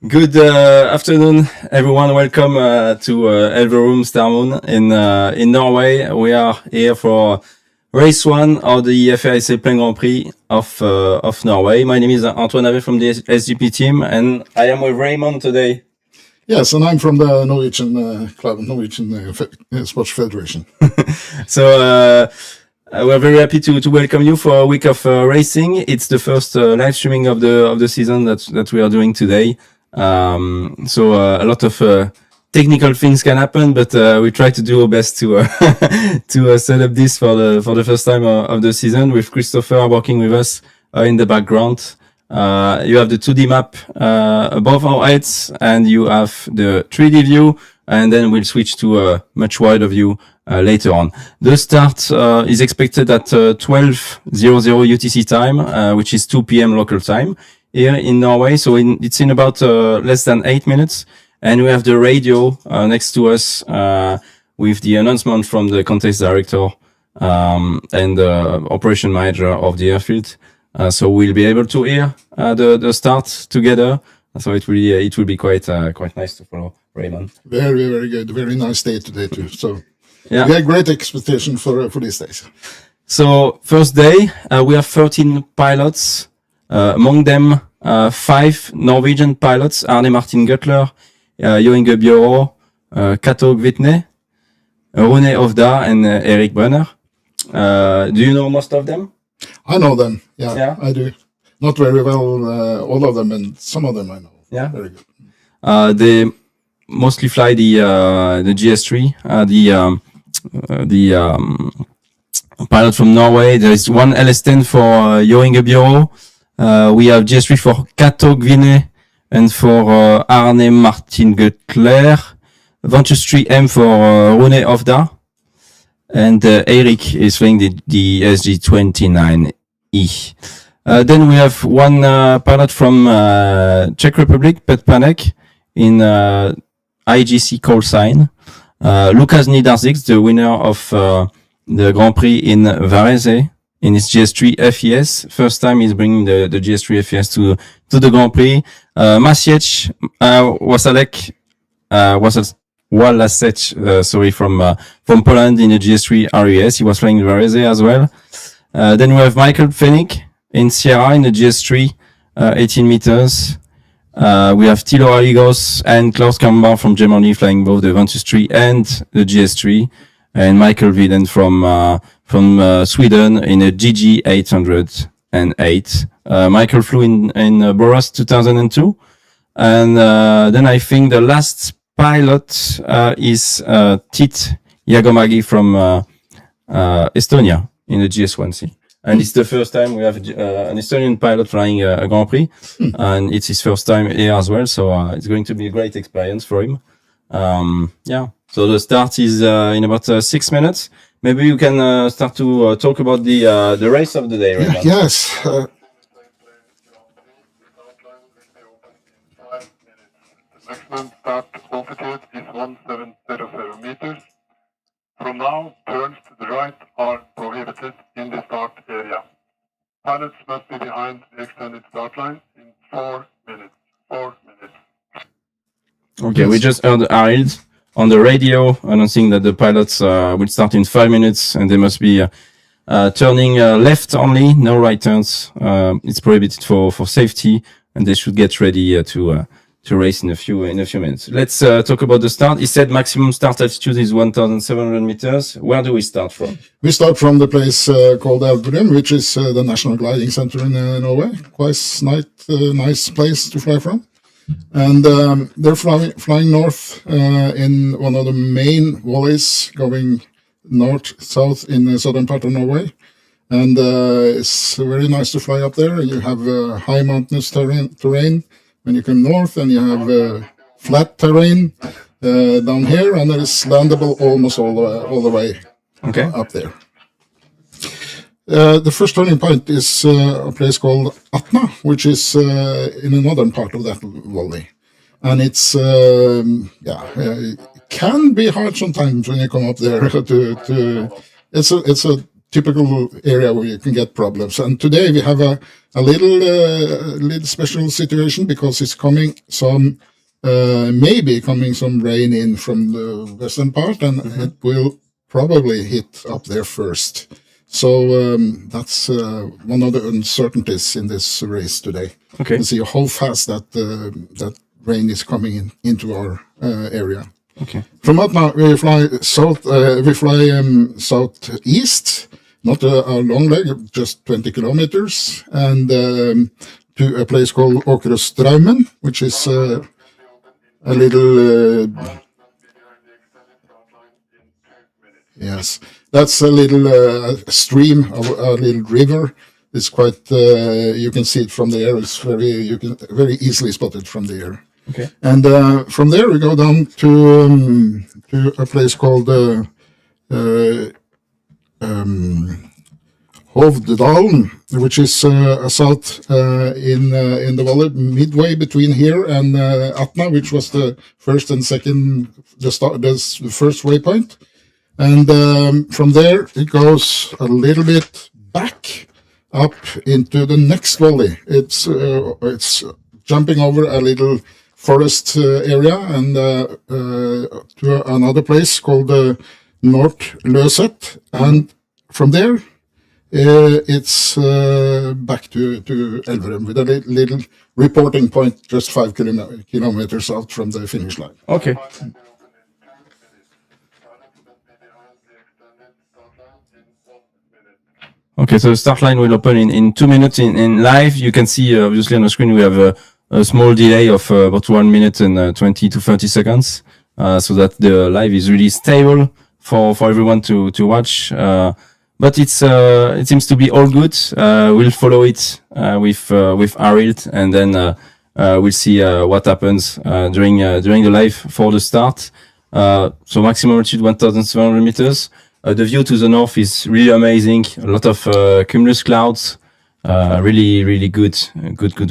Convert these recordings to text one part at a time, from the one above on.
Good afternoon, everyone. Welcome to Elverum Starmoon in Norway. We are here for race 1 of the FAI Sailplane Grand Prix of Norway. My name is Antoine Ave from the SGP team, and I am with Raymond today. Yes, and I'm from the Norwegian club, Norwegian Sports Federation. So we're very happy to welcome you for a week of racing. It's the first live streaming of the season that we are doing today. So a lot of technical things can happen, but we try to do our best to to set up this for the first time of the season with Christopher working with us in the background. You have the 2D map above our heads, and you have the 3D view, and then we'll switch to a much wider view later on. The start is expected at 12:00 UTC time, which is 2 p.m. local time here in Norway. So it's in about less than 8 minutes. And we have the radio next to us with the announcement from the contest director and the operation manager of the airfield. So we'll be able to hear the start together. So it will be quite nice to follow, Raymond. Very, very good. Very nice day today too. So yeah, we have great expectation for these days. So first day, we have 13 pilots. Among them, 5 Norwegian pilots: Arne Martin Gutler, Jo Inge Bjøro, Cato Gvitne, Rune Ovda, and Erik Brenner. Do you know most of them? I know them. Yeah, I do. Not very well, all of them, and some of them I know. Yeah, very good. They mostly fly the GS3. The pilot from Norway. There is one LS10 for Jo Inge Bjøro. We have GS3 for Cato Gvitne and for Arne Martin Gutler. Ventus 3M for Rune Ovda. And Erik is flying the SG-29E. Then we have one pilot from Czech Republic, Pet Panek, in IGC call sign. Lukas Nidarzik, the winner of the Grand Prix in Varese, in his GS3 FES. First time he's bringing the GS3 FES to the Grand Prix. Maciej Walasek, from Poland in the GS3 RES. He was flying Varese as well. Then we have Michael Pfennig in Sierra in the GS3 18 meters. We have Tilo Aligos and Klaus Kambar from Germany flying both the Ventus 3 and the GS3. And Michael Viden from Sweden in a GG 808. Michael flew in Borås 2002. And then I think the last pilot is Tit Jagomagi from Estonia in the GS1C. And it's the first time we have an Estonian pilot flying a Grand Prix. And it's his first time here as well. So it's going to be a great experience for him. So the start is in about 6 minutes. Maybe you can start to talk about the race of the day, right? Yes. The maximum start altitude is 1700 meters. From now, turns to the right are prohibited in the start area. Pilots must be behind the extended start line in 4 minutes. 4 minutes. Okay, we just heard Arild on the radio announcing that the pilots will start in 5 minutes, and they must be turning left only, no right turns. It's prohibited for safety, and they should get ready to race in a few minutes. Let's talk about the start. He said maximum start altitude is 1,700 meters. Where do we start from? We start from the place called Elverum, which is the National Gliding Center in Norway. Quite nice place to fly from. And they're flying north in one of the main valleys going north-south in the southern part of Norway. And it's very nice to fly up there. You have high mountainous terrain when you come north, and you have flat terrain down here, and it is landable almost all the way up there. The first turning point is a place called Atna, which is in the northern part of that valley. And it's, it can be hard sometimes when you come up there. It's a typical area where you can get problems. And today we have a little special situation because it's coming some maybe coming some rain in from the western part, and it will probably hit up there first. So that's one of the uncertainties in this race today. Okay. To see how fast that rain is coming into our area. Okay. From up now, we fly southeast, not a long leg, just 20 kilometers, and to a place called Åkrestraumen, which is a little. Yes, that's a little stream, a little river. It's quite. You can see it from the air. It's very easily spotted from the air. Okay. And from there we go down to a place called Hovdedalen, which is south in the valley, midway between here and Atna, which was the first and second, the first waypoint. And from there it goes a little bit back up into the next valley. It's jumping over a little forest area and to another place called Nordløset, and from there it's back to Elverum with a little reporting point just 5 kilometers out from the finish line. Okay. Okay, so the start line will open in 2 minutes in live. You can see obviously on the screen we have a small delay of about 1 minute and 20 to 30 seconds, so that the live is really stable for everyone to watch. But it seems to be all good. We'll follow it with Arild, and then we'll see what happens during the live for the start. So maximum altitude 1,700 meters. The view to the north is really amazing. A lot of cumulus clouds. Really good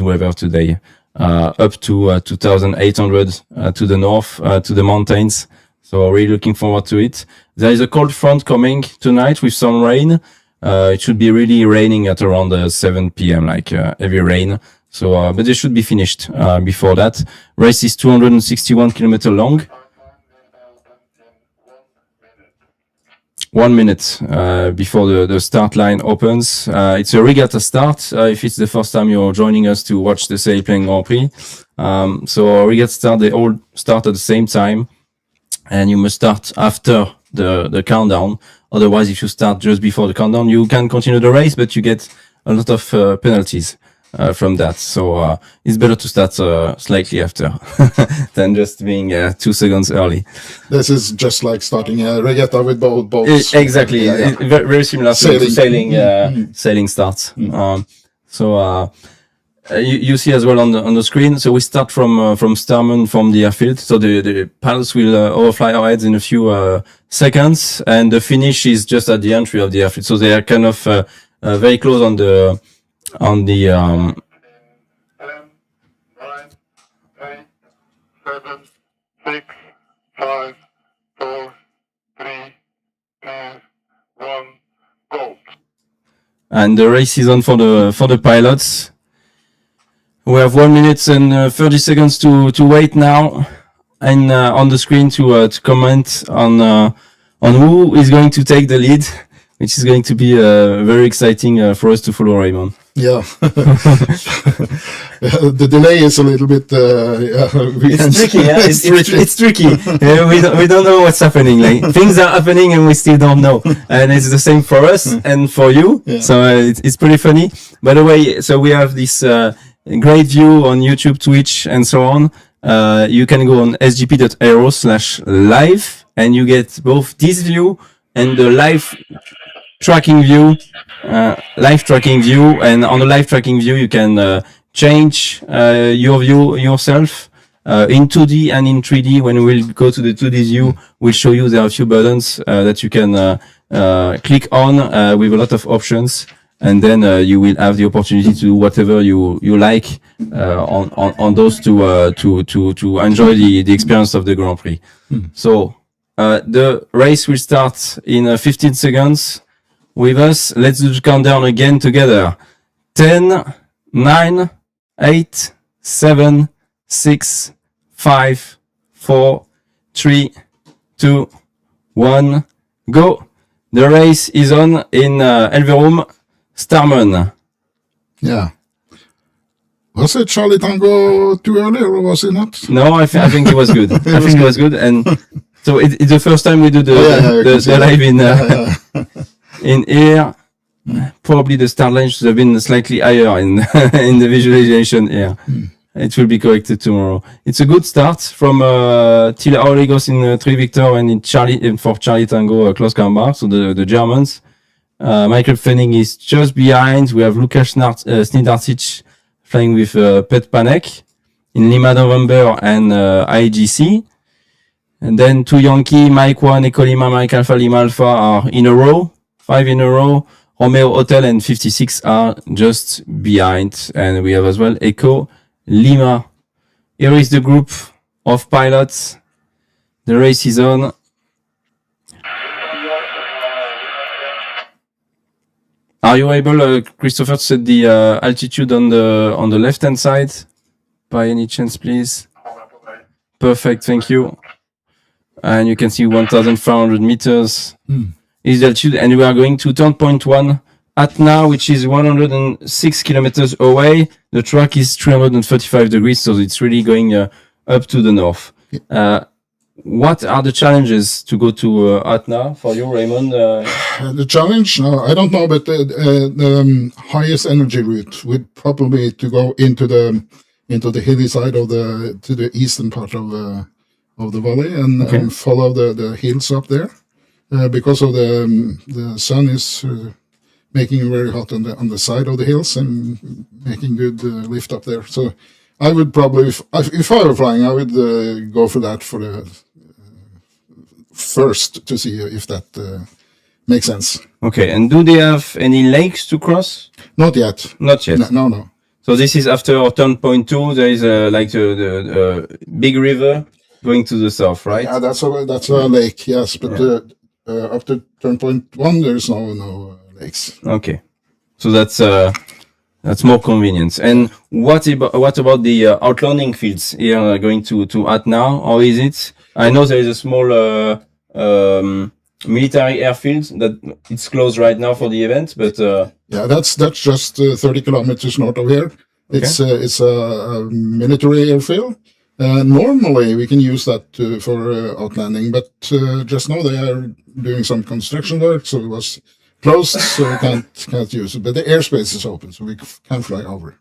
weather today. Up to 2,800 to the north, to the mountains. So really looking forward to it. There is a cold front coming tonight with some rain. It should be really raining at around 7 p.m. like heavy rain. So, but they should be finished before that. Race is 261 kilometers long. 1 minute before the start line opens. It's a regatta start if it's the first time you're joining us to watch the Sailplane Grand Prix. So regatta start, they all start at the same time, and you must start after the countdown. Otherwise, if you start just before the countdown, you can continue the race, but you get a lot of penalties from that. So it's better to start slightly after than just being 2 seconds early. This is just like starting a regatta with boats. Exactly. Yeah. Very similar to sailing starts. So you see as well on the screen. So we start from Starman, from the airfield. So the pilots will overfly our heads in a few seconds, and the finish is just at the entry of the airfield. So they are kind of very close on the 10, 9, 8, 7, 6, 5, 4, 3, 2, 1, go. And the race is on for the pilots. We have 1 minute and 30 seconds to wait now, and on the screen to comment on who is going to take the lead, which is going to be very exciting for us to follow, Raymond. Yeah. The delay is a little bit. It's tricky. Yeah? It's tricky. We don't know what's happening. Like things are happening and we still don't know. And it's the same for us and for you. Yeah. So it's pretty funny. By the way, so we have this great view on YouTube, Twitch, and so on. You can go on sgp.aero/live and you get both this view and the live tracking view. And on the live tracking view you can change your view yourself in 2D and in 3D. When we'll go to the 2D view, we'll show you there are a few buttons that you can click on with a lot of options, and then you will have the opportunity to do whatever you like on those to enjoy the experience of the Grand Prix. So the race will start in 15 seconds. with us. Let's do the countdown again together. 10, 9, 8, 7, 6, 5, 4, 3, 2, 1, go. The race is on in Elverum, Starman. Yeah. Was it Charlie Tango too early, or was it not? No, I think it was good. I think it was good. And so it's the first time we do the live in here. Probably the start line should have been slightly higher in in the visualization here. It will be corrected tomorrow. It's a good start from Tila Olegos in 3 Victor and in for Charlie Tango Klaus Kambar, so the Germans. Michael Fenning is just behind. We have Lukas Snidarcic flying with Pet Panek in Lima November and IGC. And then 2 Yankee, Mike 1, Echo Lima, Mike Alpha, Lima Alpha are in a row, 5 in a row. Romeo Hotel and 56 are just behind. And we have as well Echo Lima. Here is the group of pilots. The race is on. Are you able, Christopher, to set the altitude on the left-hand side by any chance, please? Perfect, thank you. And you can see 1,500 meters is the altitude, and we are going to turn point 1 at now, which is 106 kilometers away. The track is 335 degrees, so it's really going up to the north. What are the challenges to go to Atna for you, Raymond? The challenge? No, I don't know, but the highest energy route would probably to go into the hilly side to the eastern part of the valley and follow the hills up there, because of the sun is making it very hot on the side of the hills and making good lift up there. So I would probably, if I were flying, I would go for that for the first to see if that makes sense. Okay, and do they have any lakes to cross? Not yet. Not yet. No. So this is after turn point 2. There is like the big river going to the south, right? Yeah, that's a lake. Yes, but after turn point 1, there is no lakes. Okay, so that's more convenient. And what about the outlanding fields here going to Atna, or is it? I know there is a small military airfield that it's closed right now for the event, but yeah, that's just 30 kilometers north of here. It's a military airfield. Normally we can use that for outlanding, but just now they are doing some construction work, so it was closed, so we can't use it. But the airspace is open, so we can fly over.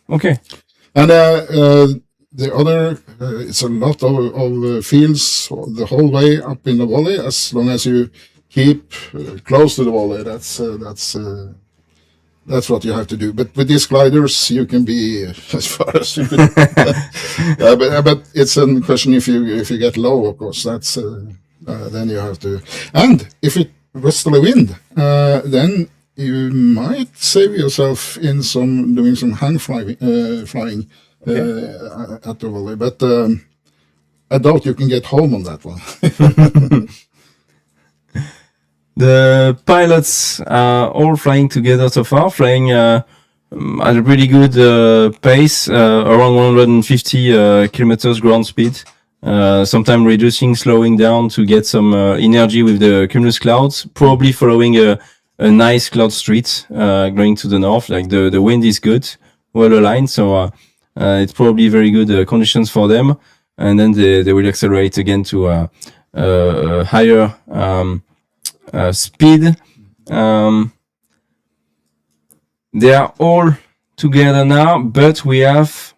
Okay. And the other, it's a lot of fields the whole way up in the valley. As long as you keep close to the valley, that's what you have to do. But with these gliders, you can be as far as you can. But it's a question if you get low, of course. That's then you have to. And if it westerly wind, then you might save yourself in doing some hang flying at the valley. But I doubt you can get home on that one. The pilots are all flying together so far, flying at a pretty good pace, around 150 kilometers ground speed. Sometimes reducing, slowing down to get some energy with the cumulus clouds, probably following a nice cloud street going to the north. Like the wind is good, well aligned, so it's probably very good conditions for them. And then they will accelerate again to higher speed. They are all together now, but we have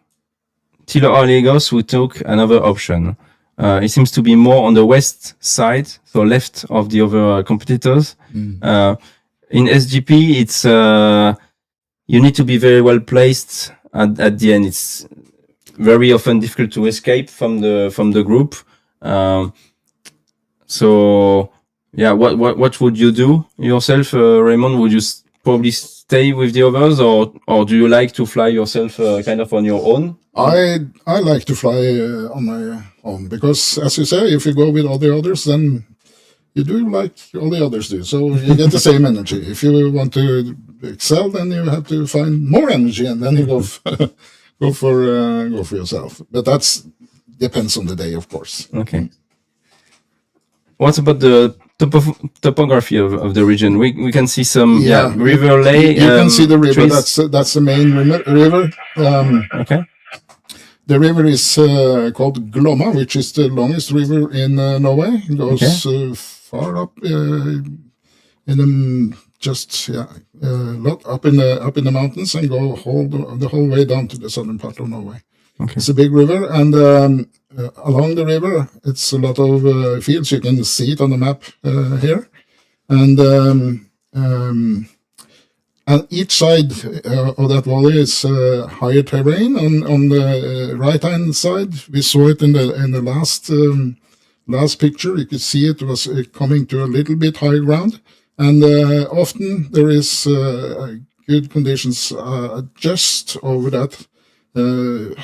Tilo Olegos who took another option. It seems to be more on the west side, so left of the other competitors. In SGP, it's you need to be very well placed at the end. It's very often difficult to escape from the group. So yeah, what would you do yourself, Raymond? Would you probably stay with the others, or do you like to fly yourself kind of on your own? I like to fly on my own, because, as you say, if you go with all the others, then you do like all the others do. So you get the same energy. If you want to excel, then you have to find more energy, and then you go go for yourself. But that's depends on the day, of course. Okay. What about the topography of the region? We can see some river lake. You can see the river. Trees. That's the main river. Okay. The river is called Glomma, which is the longest river in Norway. It goes far up in lot up in the mountains and go the whole way down to the southern part of Norway. Okay. It's a big river, and along the river, it's a lot of fields. You can see it on the map here, and each side of that valley is higher terrain. On the right-hand side, we saw it in the last picture. You could see it was coming to a little bit higher ground, and often there is good conditions just over that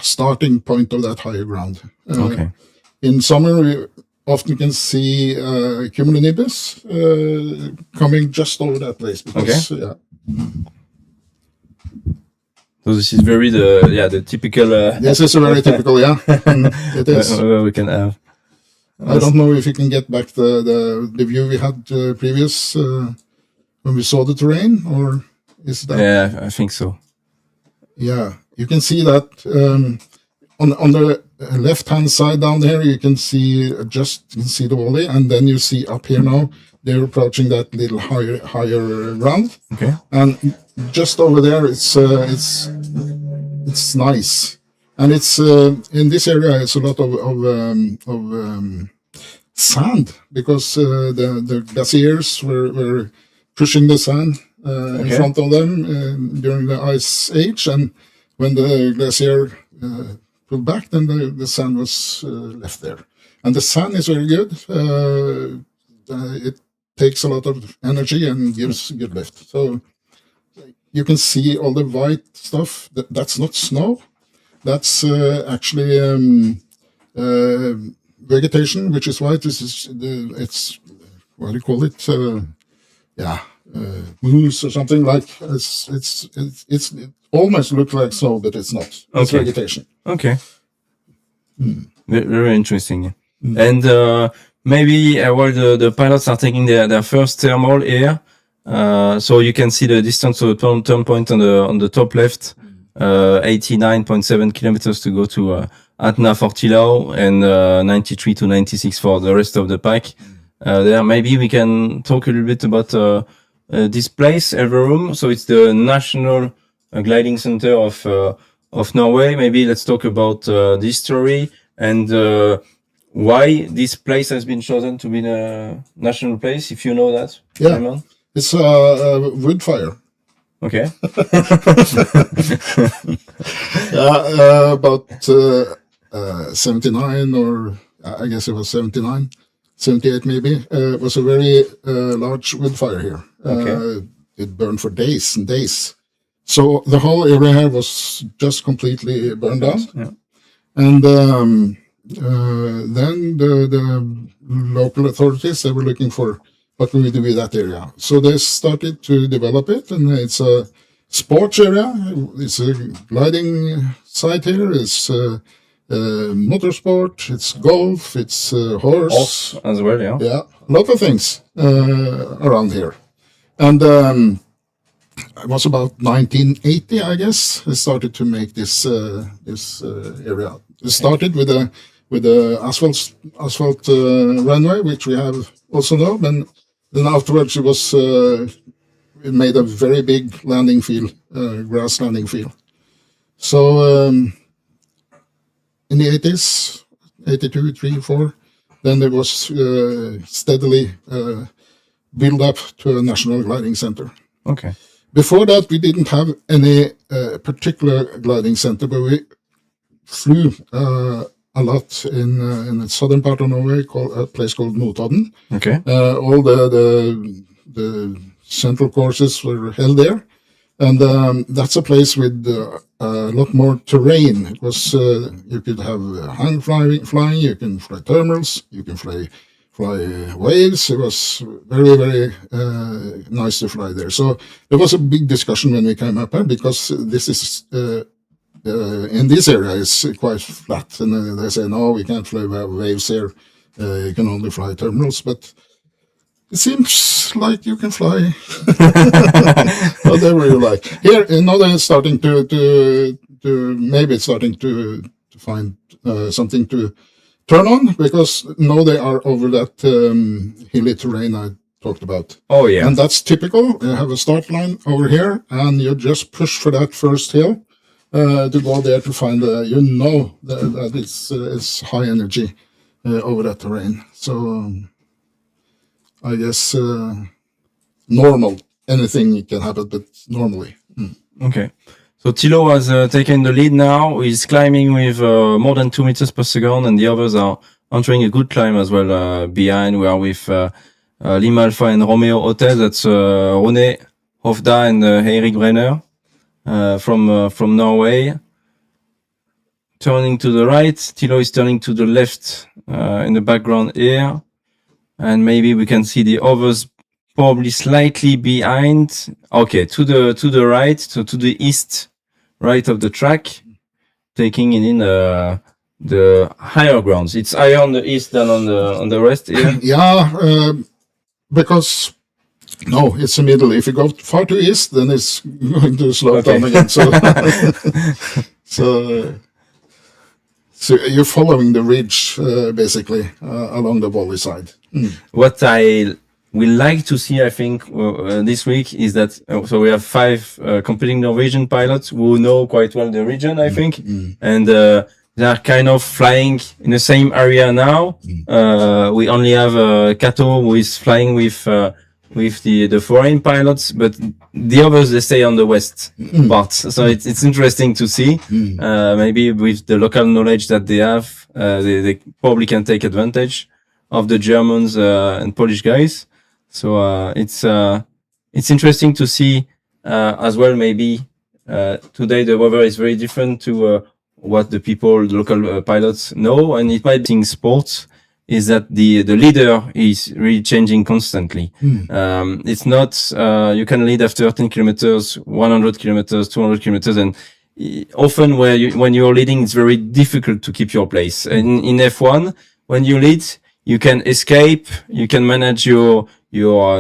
starting point of that higher ground. Okay. In summer, we often can see cumulonimbus coming just over that place. Because, So this is very the typical. This is a very typical, it is. We can have. I don't know if you can get back the view we had previous when we saw the terrain, or is that? Yeah, I think so. Yeah, you can see that on the left-hand side down there. You can see the valley, and then you see up here now they're approaching that little higher ground. Okay. And just over there, it's nice, and it's in this area. It's a lot of sand because the glaciers were pushing the sand in front of them during the ice age, and when the glacier pulled back, then the sand was left there. And the sand is very good. It takes a lot of energy and gives good lift. So you can see all the white stuff. That's not snow. That's actually vegetation, which is white. It's what do you call it? Moose or something like. It almost looks like snow, but it's not. It's vegetation. Okay. Very interesting. And maybe while the pilots are taking their first thermal air, so you can see the distance to the turn point on the top left, 89.7 kilometers to go to Atna for Tilau, and 93 to 96 for the rest of the pack. There, maybe we can talk a little bit about this place, Elverum. So it's the National Gliding Center of Norway. Maybe let's talk about the history and why this place has been chosen to be a national place, if you know that. Yeah, Simon? It's a wood fire. Okay. About 79, or I guess it was 79, 78 maybe. It was a very large wood fire here. It burned for days and days. So the whole area here was just completely burned down. Yeah. And then the local authorities, they were looking for what can we do with that area. So they started to develop it, and it's a sports area. It's a gliding site here. It's motorsport. It's golf. It's horse as well, yeah. Yeah, a lot of things around here. And it was about 1980, I guess. They started to make this area. It started with a asphalt runway, which we have also now. And then afterwards, it was it made a very big landing field, grass landing field. So in the 80s, 82, 3, 4, then there was steadily build up to a national gliding center. Okay. Before that, we didn't have any particular gliding center, but we flew a lot in the southern part of Norway, a place called Notodden. Okay. All the central courses were held there, and that's a place with a lot more terrain. It was you could have hang flying, you can fly thermals, you can fly fly waves. It was very, very nice to fly there. So there was a big discussion when we came up here, because this is in this area it's quite flat, and they say no, we can't fly waves here. You can only fly terminals, but it seems like you can fly whatever you like. Here, now they're starting to maybe it's starting to find something to turn on, because now they are over that hilly terrain I talked about. Oh yeah. And that's typical. You have a start line over here, and you just push for that first hill to go there to find that it's high energy over that terrain. So I guess normal, anything can happen, but normally. Okay. So Thilo has taken the lead now. He's climbing with more than 2 meters per second, and the others are entering a good climb as well behind. We are with Lima Alpha and Romeo Hotel. That's Rune Hofda and Eirik Brenner from Norway. Turning to the right, Thilo is turning to the left in the background here. And maybe we can see the others probably slightly behind. Okay, to the right, so to the east, right of the track, taking in the higher grounds. It's higher on the east than on the rest here. Yeah, because no, it's the middle. If you go far to east, then it's going to slow down again. So you're following the ridge basically along the valley side. What I will like to see, I think, this week is that so we have 5 competing Norwegian pilots who know quite well the region, I think, and they are kind of flying in the same area now. We only have Kato, who is flying with the foreign pilots, but the others, they stay on the west part. So it's interesting to see. Maybe with the local knowledge that they have, they probably can take advantage of the Germans and Polish guys. So it's interesting to see as well. Maybe today the weather is very different to what the local pilots know, and it might be sports. Is that the leader is really changing constantly. It's not, you can lead after 10 kilometers, 100 kilometers, 200 kilometers. And often when you're leading, it's very difficult to keep your place. And in F1, when you lead, you can escape, you can manage your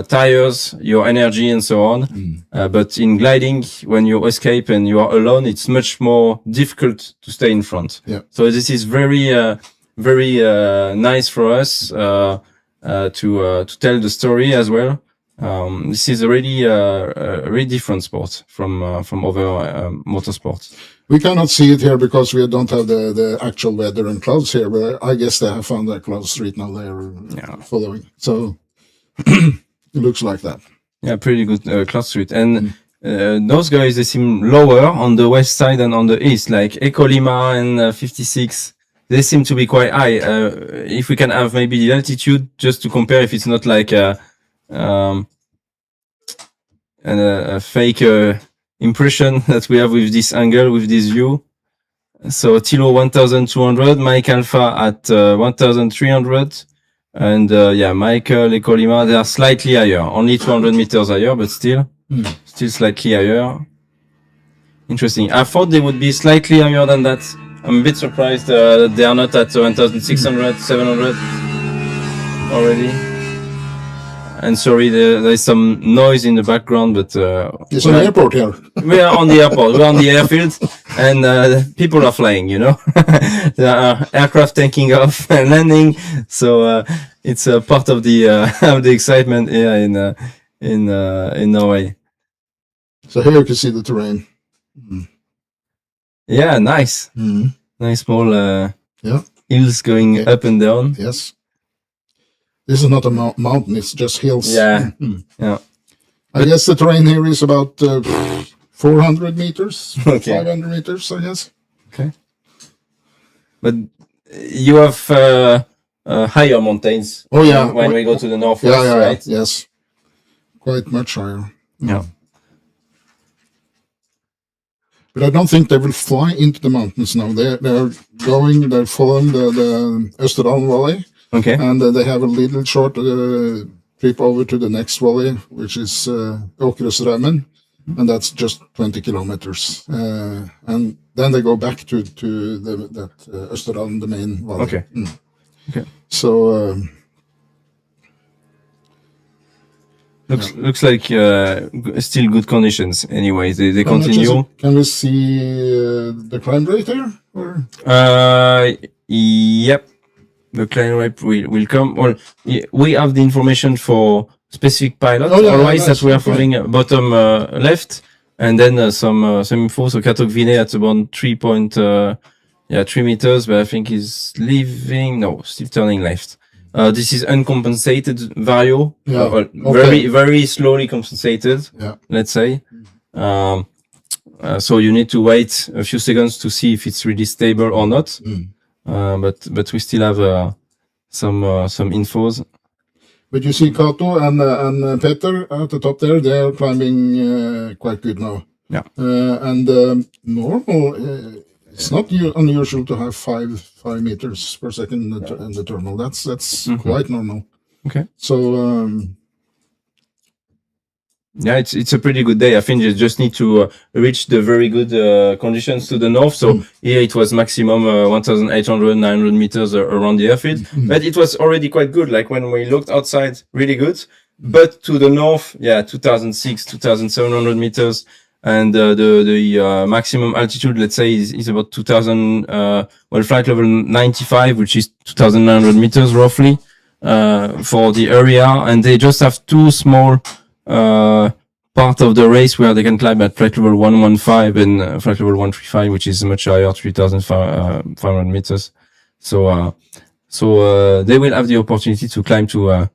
tires, your energy and so on. But in gliding, when you escape and you are alone, it's much more difficult to stay in front. Yeah. So this is very nice for us to tell the story as well. This is a really different sport from other motorsports. We cannot see it here because we don't have the actual weather and clouds here, but I guess they have found their clouds right now. They're following, so it looks like that. Yeah, pretty good cloud street. And those guys, they seem lower on the west side than on the east, like Eco Lima and 56. They seem to be quite high. If we can have maybe the altitude just to compare, if it's not like a fake impression that we have with this angle, with this view. So Thilo 1200, Mike Alpha at 1300, and Michael Eco Lima, they are slightly higher, only 200 meters higher, but still slightly higher. Interesting. I thought they would be slightly higher than that. I'm a bit surprised they are not at 1,600, 700 already. And sorry, there is some noise in the background, but it's an airport here. We are on the airport. We're on the airfield, and people are flying. You know, there are aircraft taking off and landing. So it's a part of the excitement here in Norway. So here you can see the terrain. Yeah, nice. Nice small hills going up and down. Yes. This is not a mountain, it's just hills. Yeah. Yeah. I guess the terrain here is about 400 meters, Okay. 500 meters, I guess. Okay. But you have higher mountains. Oh, yeah. When we go to the northwest, right? Yes. Quite much higher. Yeah. But I don't think they will fly into the mountains now. They're following the Österdalen Valley, Okay. And they have a little short trip over to the next valley, which is Åkreströmmen, and that's just 20 kilometers. And then they go back to that Österdalen, the main valley. Okay. Okay. So looks like still good conditions. Anyway, they continue. Can we see the climb rate here? Or? Yep. The climb rate will come. Well, we have the information for specific pilots. Otherwise, that we are following bottom left, and then some info. So Katok-Vine at about 3 meters, but I think he's leaving. No, still turning left. This is uncompensated vario. Very slowly compensated. Yeah. Let's say. So you need to wait a few seconds to see if it's really stable or not. But we still have some infos. But you see Kato and Peter at the top there, they are climbing quite good now. Yeah. And normal, it's not unusual to have 5 meters per second in the terminal. That's quite normal. Okay. So yeah, it's a pretty good day. I think you just need to reach the very good conditions to the north. So here it was maximum 1,800, 900 meters around the airfield, but it was already quite good. Like when we looked outside, really good. But to the north, 2,600, 2,700 meters, and the maximum altitude, let's say, is about 2,000. Flight level 95, which is 2,900 meters roughly for the area, and they just have two small part of the race where they can climb at flight level 115 and flight level 135, which is much higher, 3,500 meters. So they will have the opportunity to climb to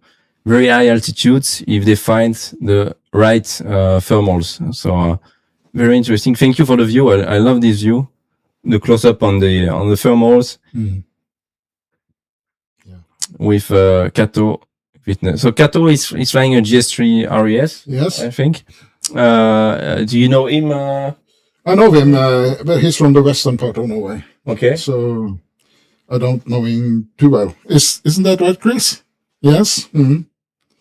very high altitudes if they find the right thermals. So very interesting. Thank you for the view. I love this view, the close up on the thermals with Kato. So Kato is flying a GS3 RES. Yes, I think. Do you know him? I know him, but he's from the western part of Norway. Okay. So I don't know him too well. Isn't that right, Chris? Yes. Mm-hmm.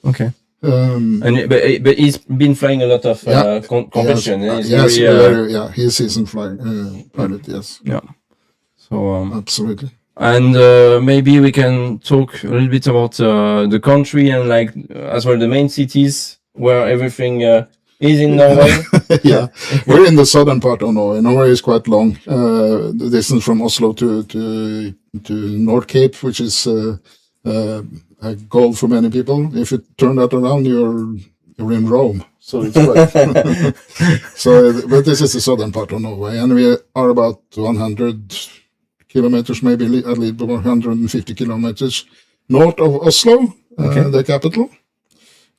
Okay. But he's been flying a lot of competition. Yes, he's a seasoned pilot. Yes. Yeah. So absolutely. And maybe we can talk a little bit about the country and like as well the main cities where everything is in Norway. Yeah, we're in the southern part of Norway. Norway is quite long. The distance from Oslo to North Cape, which is a goal for many people. If you turn that around, you're in Rome. So it's quite. But this is the southern part of Norway, and we are about 100 kilometers, maybe at least 150 kilometers north of Oslo, the capital.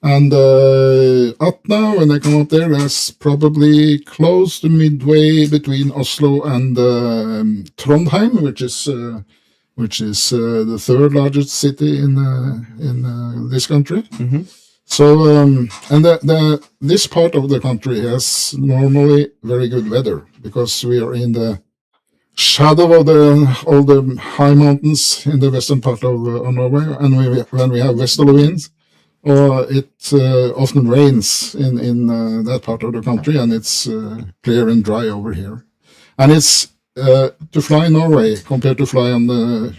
And Atna, when they come up there, that's probably close to midway between Oslo and Trondheim, which is the third largest city in this country. Mm-hmm. So and this part of the country has normally very good weather because we are in the shadow of all the high mountains in the western part of Norway, and when we have westerly winds, it often rains in that part of the country, and it's clear and dry over here. And it's to fly in Norway compared to fly on the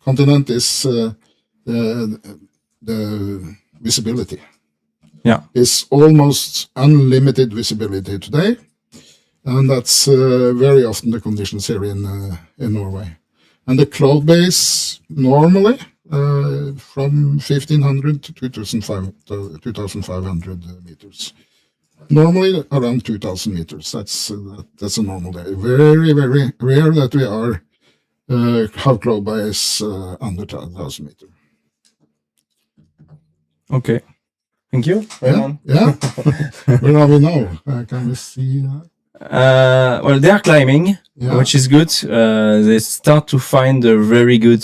continent is the visibility. Yeah, it's almost unlimited visibility today. And that's very often the conditions here in Norway. And the cloud base normally from 1,500 to 2,500 meters. Normally around 2,000 meters. That's a normal day. Very, very rare that we have cloud base under 1,000 meters. Okay. Thank you. Yeah. Where are we now? Can we see that? Well, they are climbing, which is good. They start to find a very good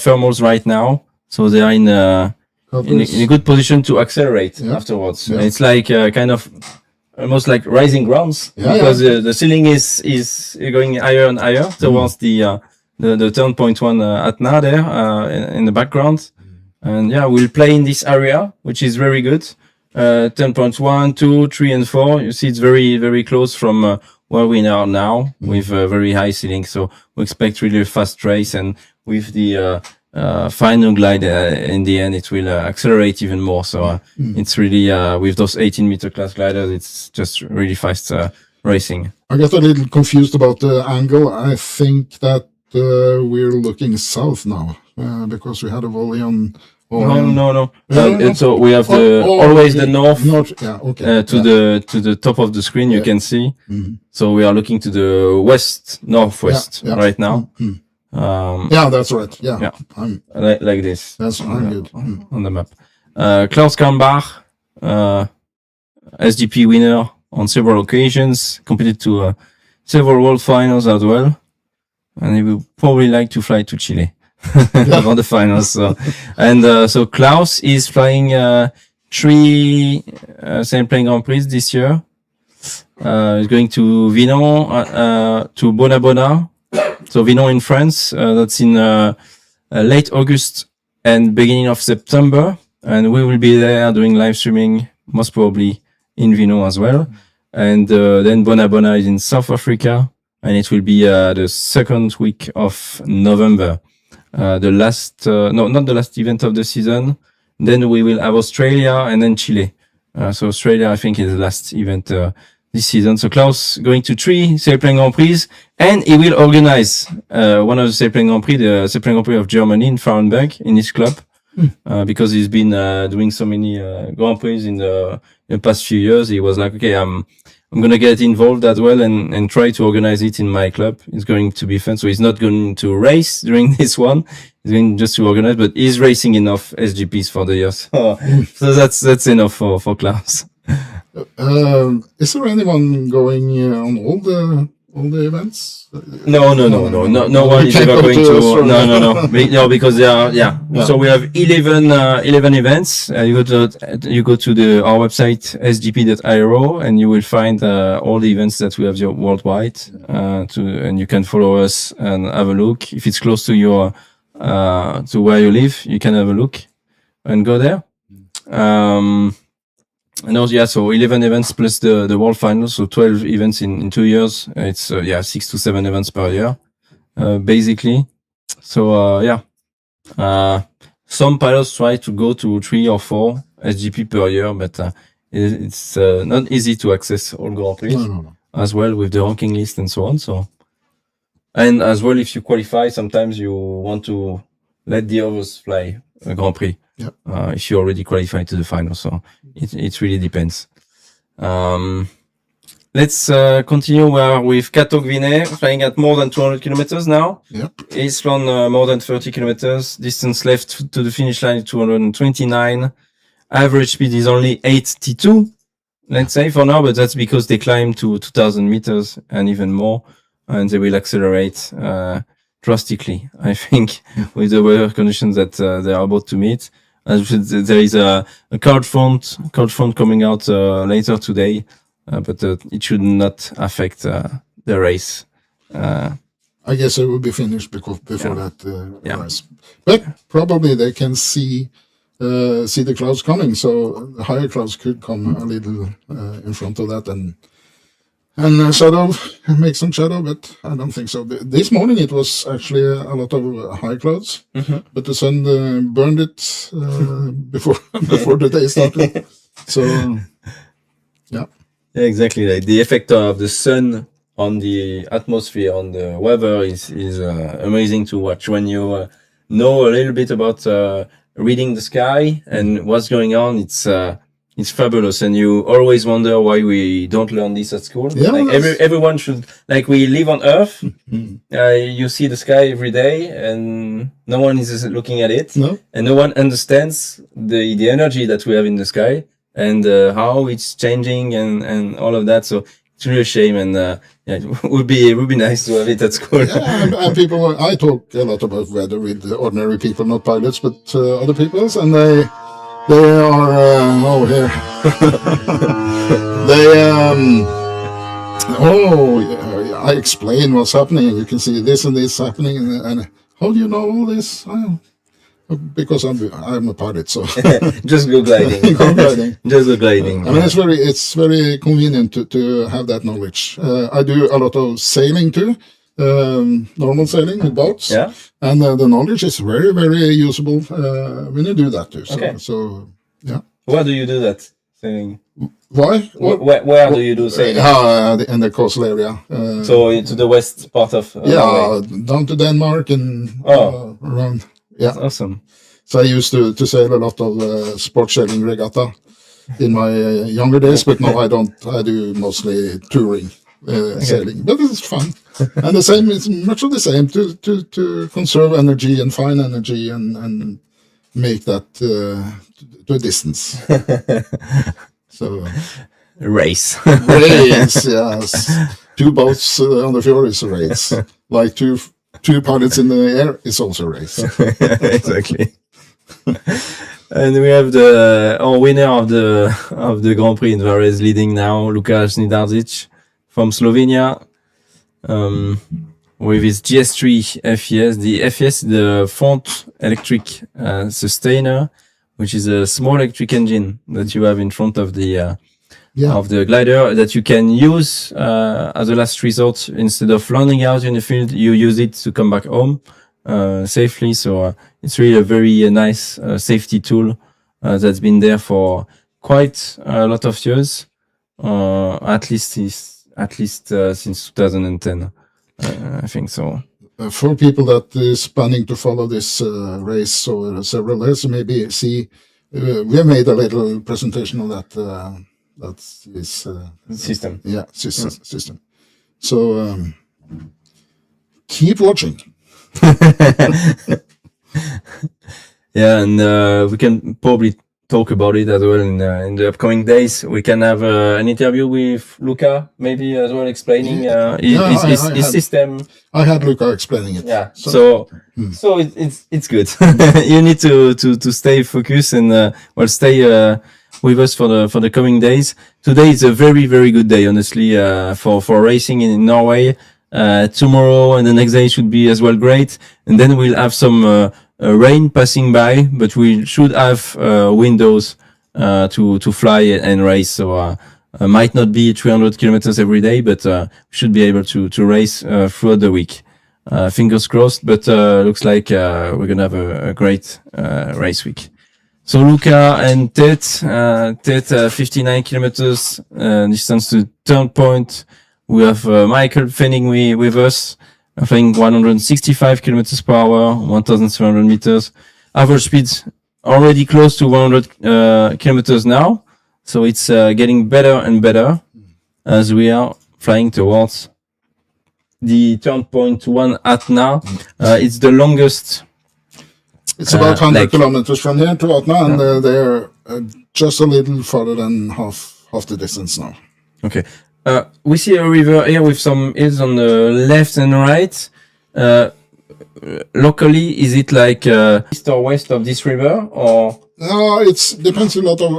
thermals right now, so they are in a good position to accelerate afterwards. Yeah. It's like kind of almost like rising grounds because the ceiling is going higher and higher towards the the turn point one at now there in the background. And yeah, we'll play in this area, which is very good. 10.1, 2, 3, and 4. You see, it's very, very close from where we are now with very high ceiling. So we expect really a fast race, and with the final glide in the end, it will accelerate even more. So it's really with those 18-meter class gliders, it's just really fast racing. I got a little confused about the angle. I think that we're looking south now because we had a volley on. No. So we have always the north. Yeah, okay. To the top of the screen, you can see. So we are looking to the northwest right now. Yeah, that's right. Yeah. Like this. That's good. On the map. Klaus Kambach, SGP winner on several occasions, competed to several world finals as well, and he will probably like to fly to Chile for the finals. So Klaus is flying 3 Sailplane Grand Prix this year. He's going to Vinon, to Bona. So Vinon in France, that's in late August and beginning of September, and we will be there doing live streaming, most probably in Vinon as well. And then Bona is in South Africa, and it will be the second week of November. The last, not the last event of the season. Then we will have Australia and then Chile. So Australia, I think, is the last event this season. So Klaus going to 3 Sailplane Grand Prix, and he will organize one of the Sailplane Grand Prix, the Sailplane Grand Prix of Germany in Frauenberg, in his club, because he's been doing so many Grand Prix in the past few years. He was like, okay, I'm going to get involved as well and try to organize it in my club. It's going to be fun. So he's not going to race during this one. He's going just to organize, but he's racing enough SGPs for the year. So that's enough for Klaus. Is there anyone going on all the events? No one is ever going to. No, because they are, So we have 11 events. You go to our website, sgp.iro, and you will find all the events that we have worldwide, and you can follow us and have a look. If it's close to your, to where you live, you can have a look and go there. So 11 events plus the world finals, so 12 events in 2 years. It's 6 to 7 events per year, basically. So some pilots try to go to 3 or 4 SGP per year, but it's not easy to access all Grand Prix as well with the ranking list and so on. So, and as well, if you qualify, sometimes you want to let the others fly a Grand Prix. If you already qualified to the final, so it really depends. Let's continue with Katok Vinay, flying at more than 200 kilometers now. He's flown more than 30 kilometers. Distance left to the finish line 229. Average speed is only 82, let's say for now, but that's because they climb to 2,000 meters and even more, and they will accelerate drastically, I think, with the weather conditions that they are about to meet. There is a card front coming out later today, but it should not affect the race. I guess it will be finished before that race. But probably they can see the clouds coming, so the higher clouds could come a little in front of that and shadow, make some shadow, but I don't think so. This morning it was actually a lot of high clouds, but the sun burned it before the day started. So, yeah, exactly. Like the effect of the sun on the atmosphere, on the weather is amazing to watch when you know a little bit about reading the sky and what's going on. It's fabulous, and you always wonder why we don't learn this at school. Everyone should, like, we live on Earth. You see the sky every day, and no one is looking at it, and no one understands the energy that we have in the sky and how it's changing and all of that. So it's really a shame, and it would be nice to have it at school. And people, I talk a lot about weather with ordinary people, not pilots, but other people, and they are over here. Oh, yeah, I explain what's happening. You can see this and this happening, and how do you know all this? Because I'm a pilot, so Just go gliding. Go gliding. Just go gliding. I mean, it's very convenient to have that knowledge. I do a lot of sailing too, normal sailing with boats. Yeah. And the knowledge is very, very usable when you do that too. So, Okay. so yeah. Where do you do that sailing? Why? Where do you do sailing? In the coastal area. So to the west part of Norway. Down to Denmark and around. Yeah. That's awesome. So I used to sail a lot of sport sailing regatta in my younger days, but now I don't. I do mostly touring sailing, but it's fun. And the same is much of the same to conserve energy and find energy and make that to a distance. So Race. race, yes. 2 boats on the fjord is a race. Like two pilots in the air is also a race. Exactly. And we have our winner of the Grand Prix in Varese leading now, Lukáš Nidarzic from Slovenia, with his GS3 FES. The FES, the front electric sustainer, which is a small electric engine that you have in front of the glider that you can use as a last resort. Instead of landing out in the field, you use it to come back home safely. So it's really a very nice safety tool that's been there for quite a lot of years, at least since 2010, I think so. For people that is planning to follow this race over several years, maybe see we have made a little presentation of that. That's his System. Yeah, system. So keep watching. Yeah, and we can probably talk about it as well in the upcoming days. We can have an interview with Luca, maybe as well, explaining his system. I had Luca explaining it. Yeah, so it's good. You need to stay focused and stay with us for the coming days. Today is a very, very good day, honestly, for racing in Norway. Tomorrow and the next day should be as well great. And then we'll have some rain passing by, but we should have windows to fly and race. So might not be 300 kilometers every day, but we should be able to race throughout the week. Fingers crossed, but looks like we're gonna have a great race week. So Luca and Ted, 59 kilometers distance to turn point. We have Michael Fenning with us, flying 165 kilometers per hour, 1,700 meters. Average speed already close to 100 kilometers now. So it's getting better and better as we are flying towards the turn point 1 at now. It's the longest. It's about 100 kilometers from here to Atna, and they're just a little farther than half the distance now. Okay. We see a river here with some hills on the left and right. Locally, is it like east or west of this river, or? No, it depends a lot of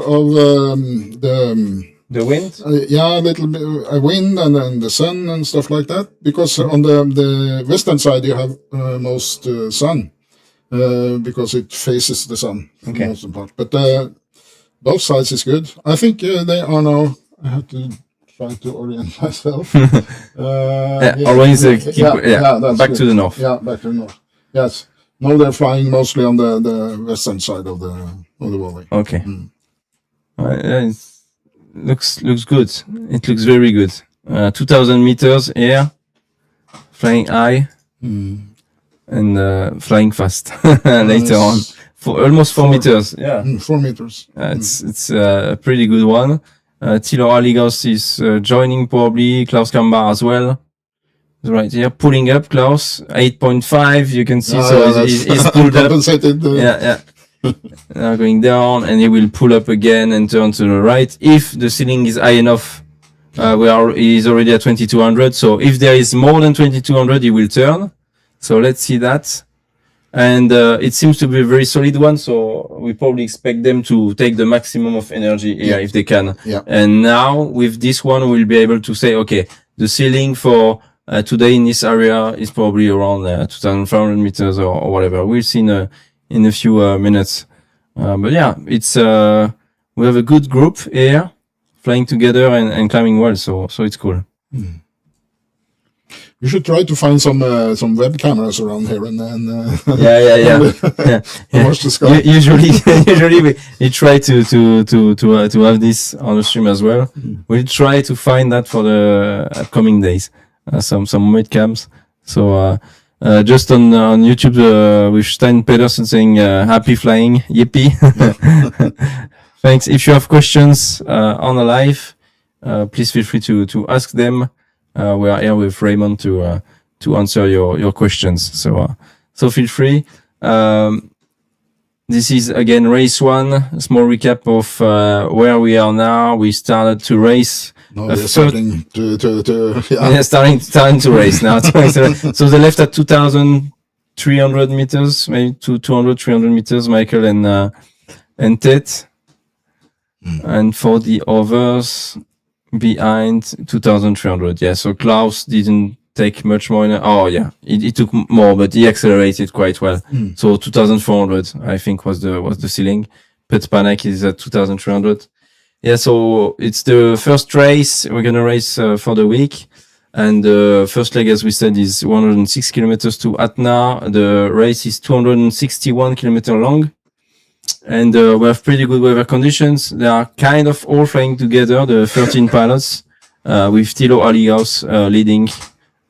the wind. Yeah, a little bit wind and then the sun and stuff like that. Because on the western side you have most sun. Because it faces the sun for the most part. But both sides is good. I think they are now. I have to try to orient myself. Always back good. To the north. Yeah, back to the north. Yes. Now they're flying mostly on the western side of the valley. Okay. It looks good. It looks very good. 2,000 meters here, flying high. And flying fast later on for almost 4 meters. Yeah, 4 meters. It's a pretty good one. Tilo Aligos is joining probably. Klaus Kambar as well. Right here, pulling up. Klaus 8.5. You can see he's pulled up. Now going down, and he will pull up again and turn to the right. If the ceiling is high enough, he's already at 2200. So if there is more than 2200, he will turn. So let's see that. And it seems to be a very solid one, so we probably expect them to take the maximum of energy here if they can. Yeah. And now with this one, we'll be able to say, okay, the ceiling for today in this area is probably around 2,500 meters or whatever. We'll see in a few minutes. But yeah, it's we have a good group here flying together and climbing well, so it's cool. You should try to find some web cameras around here and Yeah. watch the sky. Usually we try to have this on the stream as well. We'll try to find that for the upcoming days. Some webcams. So just on YouTube with Stein Pedersen saying happy flying, yippee. Thanks. If you have questions on the live, please feel free to ask them. We are here with Raymond to answer your questions. So feel free. This is again race 1. A small recap of where we are now. We started to race. No, they're starting to Yeah, starting to race now. So they left at 2,300 meters, maybe 200, 300 meters, Michael and Ted. And for the others behind 2,300. Yeah, so Klaus didn't take much more. He took more, but he accelerated quite well. So 2,400, I think, was the ceiling. Pet Panek is at 2,300. Yeah, so it's the first race. We're gonna race for the week. And the first leg, as we said, is 106 kilometers to Atna. The race is 261 kilometers long. And we have pretty good weather conditions. They are kind of all flying together, the 13 pilots, with Thilo Aligaus leading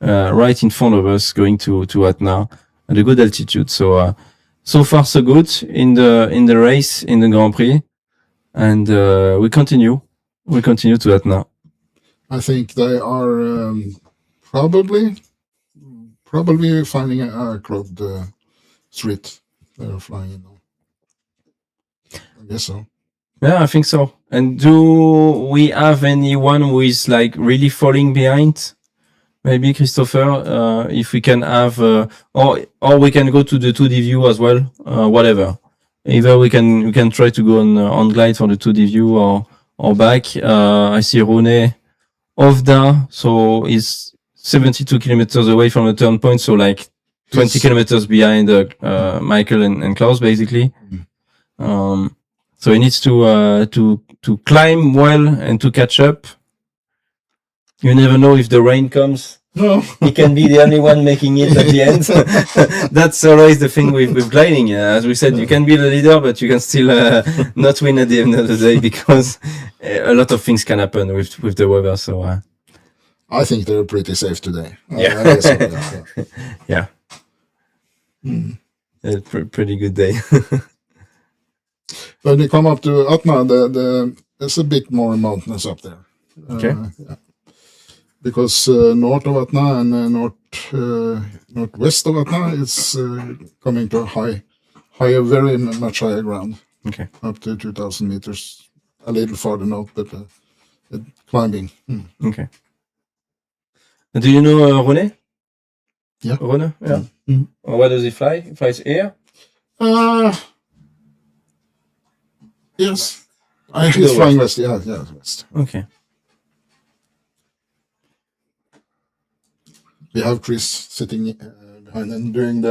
right in front of us, going to Atna at a good altitude. So far so good in the race, in the Grand Prix. And we continue to Atna. I think they are probably finding a clogged street they're flying in. I guess so. Yeah, I think so. And do we have anyone who is like really falling behind? Maybe Christopher, if we can have, or we can go to the 2D view as well. Whatever. Either we can try to go on glide for the 2D view or back. I see Rune Ovda, so he's 72 kilometers away from the turn point, so like 20 kilometers behind Michael and Klaus, basically. So he needs to climb well and to catch up. You never know if the rain comes. No. He can be the only one making it at the end. That's always the thing with gliding. As we said, you can be the leader, but you can still not win at the end of the day because a lot of things can happen with the weather. So I think they're pretty safe today. Yeah. I guess so, yeah. A pretty good day. When you come up to Atna, there's a bit more mountainous up there. Okay. Yeah. Because north of Atna and northwest of Atna is coming to higher, very much higher ground. Okay. Up to 2,000 meters, a little farther north, but climbing. Okay. Do you know Rune? Yeah. Rune? Yeah. Mm. Where does he fly? He flies here? Yes. He's flying west. Yeah, west. Okay. We have Chris sitting behind and doing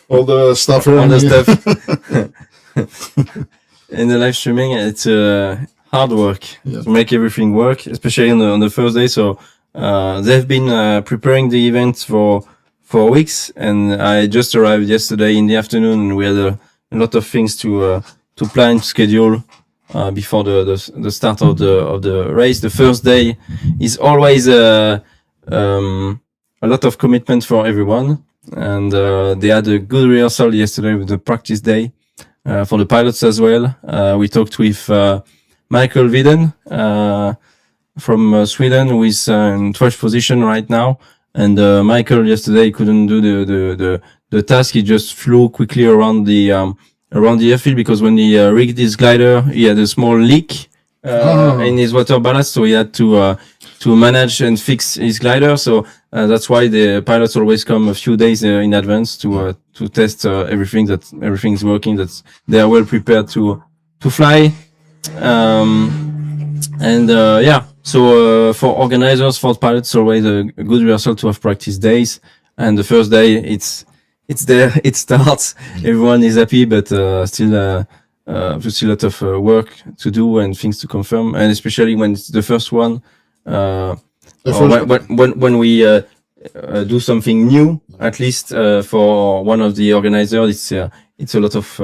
all the stuff. All the stuff. In the live streaming, it's hard work to make everything work, especially on the first day. So they've been preparing the event for weeks, and I just arrived yesterday in the afternoon, and we had a lot of things to plan, to schedule before the start of the race. The first day is always a lot of commitment for everyone, and they had a good rehearsal yesterday with the practice day for the pilots as well. We talked with Michael Widen from Sweden, who is in 12th position right now. And Michael yesterday couldn't do the task. He just flew quickly around the airfield because when he rigged his glider, he had a small leak in his water ballast, so he had to manage and fix his glider. So that's why the pilots always come a few days in advance to test everything is working, that they are well prepared to fly. So for organizers, for pilots, always a good rehearsal to have practice days. And the first day, it's there, it starts. Everyone is happy, but still obviously a lot of work to do and things to confirm. And especially when it's the first one, when we do something new, at least for one of the organizers, it's a lot of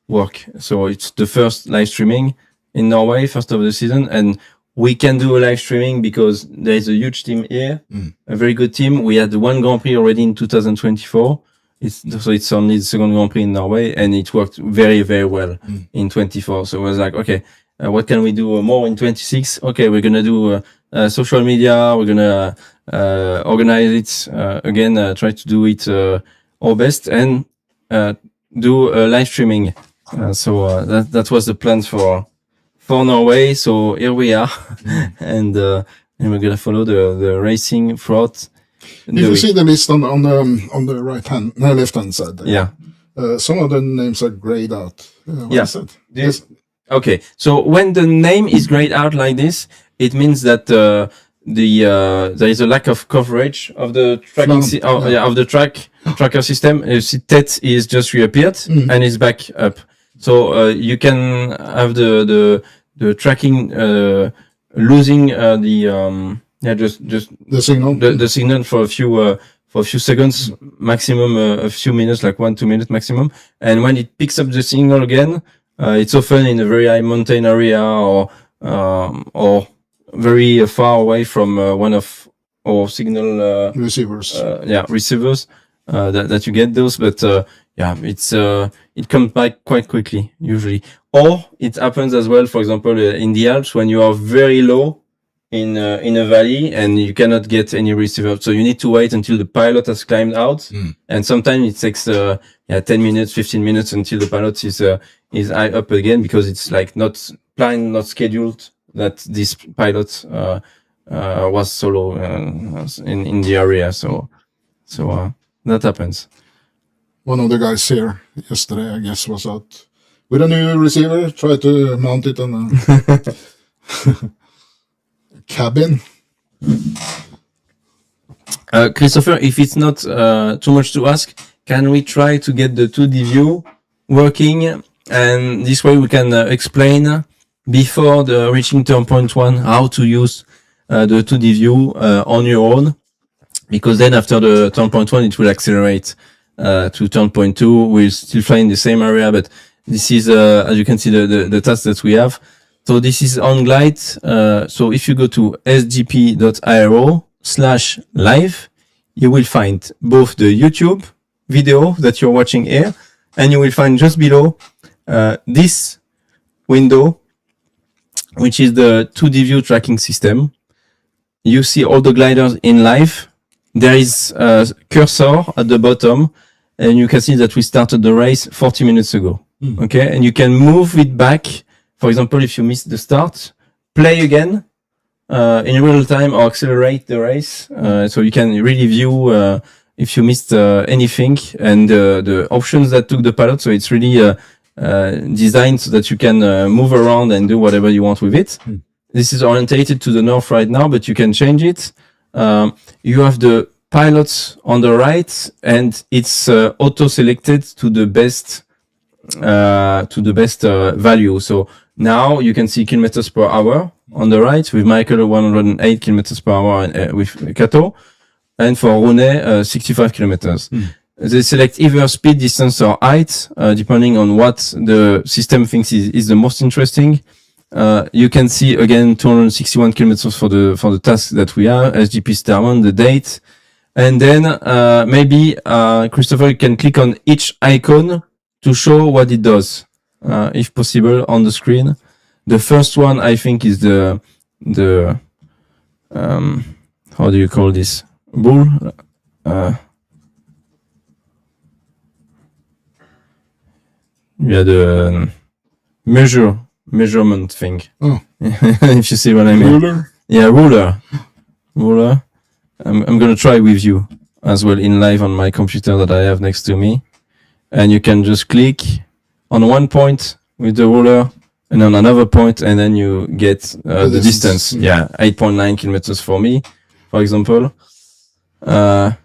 work. So it's the first live streaming in Norway, first of the season, and we can do a live streaming because there is a huge team here, a very good team. We had one Grand Prix already in 2024. It's only the second Grand Prix in Norway, and it worked very, very well in 24. So I was like, okay, what can we do more in 26? Okay, we're gonna do social media. We're gonna organize it again, try to do it our best, and do live streaming. So that was the plan for Norway. So here we are, and we're gonna follow the racing throughout. If you see the list on the left hand side there, yeah, some of the names are grayed out. What is that? Yes. Okay, so when the name is grayed out like this, it means that there is a lack of coverage of the tracking of the tracker system. You see, TET is just reappeared and is back up. So you can have the tracking losing just the signal, the signal for a few seconds maximum, a few minutes, like 1-2 minutes maximum. And when it picks up the signal again, it's often in a very high mountain area or very far away from one of our signal receivers. Receivers that you get those, but it comes back quite quickly usually. Or it happens as well, for example, in the Alps when you are very low in a valley and you cannot get any receiver, so you need to wait until the pilot has climbed out, and sometimes it takes 10 minutes, 15 minutes until the pilot is high up again, because it's like not planned, not scheduled that this pilot was solo in the area. So that happens. One of the guys here yesterday, I guess, was out with a new receiver, tried to mount it on a cabin. Christopher, if it's not too much to ask, can we try to get the 2D view working, and this way we can explain before reaching turn point 1 how to use the 2D view on your own, because then after the turn point 1 it will accelerate to turn point 2. We'll still fly in the same area, but this is as you can see the task that we have. So this is on glide. So if you go to sgp.io/live, you will find both the YouTube video that you're watching here, and you will find just below this window, which is the 2D view tracking system. You see all the gliders in live. There is a cursor at the bottom, and you can see that we started the race 40 minutes ago. Okay, and you can move it back. For example, if you missed the start, play again in real time or accelerate the race. So you can really view if you missed anything, and the options that took the pilot. So it's really designed so that you can move around and do whatever you want with it. This is orientated to the north right now, but you can change it. You have the pilots on the right, and it's auto-selected to the best value. So now you can see kilometers per hour on the right with Michael 108 kilometers per hour with Kato, and for Rune 65 kilometers. They select either speed, distance, or height, depending on what the system thinks is the most interesting. You can see again 261 kilometers for the task that we are, SGP Star 1, the date, and then maybe Christopher, you can click on each icon to show what it does, if possible, on the screen. The first one, I think, is the how do you call this? Bull? The measurement thing. Oh. If you see what I mean. Ruler? Yeah, ruler. I'm gonna try with you as well in live on my computer that I have next to me. And you can just click on one point with the ruler and on another point, and then you get the distance. distance. Yeah, 8.9 kilometers for me, for example. Then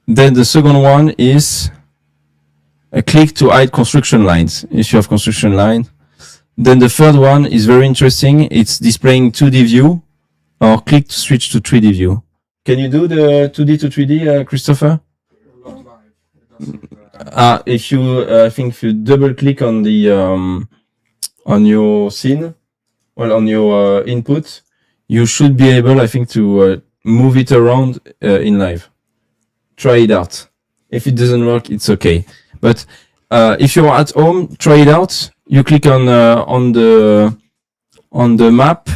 the second one is a click to hide construction lines, if you have construction line. Then the third one is very interesting. It's displaying 2D view, or click to switch to 3D view. Can you do the 2D to 3D, Christopher? If you, I think if you double click on the, on your scene, well, on your input, you should be able, I think, to move it around in live. Try it out. If it doesn't work, it's okay. But if you're at home, try it out. You click on the map,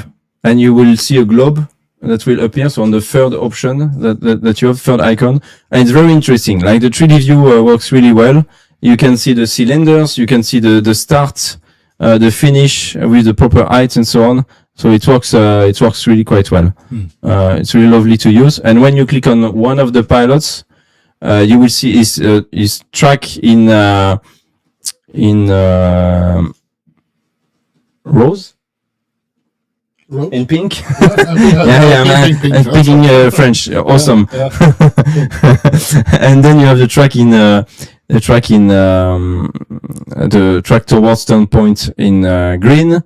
and you will see a globe that will appear. So on the third option that you have, third icon, and it's very interesting. Like the 3D view works really well. You can see the cylinders, you can see the start, the finish with the proper height and so on. So it works really quite well. It's really lovely to use. And when you click on one of the pilots, you will see his track in rose. In pink? I'm speaking French. Awesome. And then you have the track the track towards turn point in green,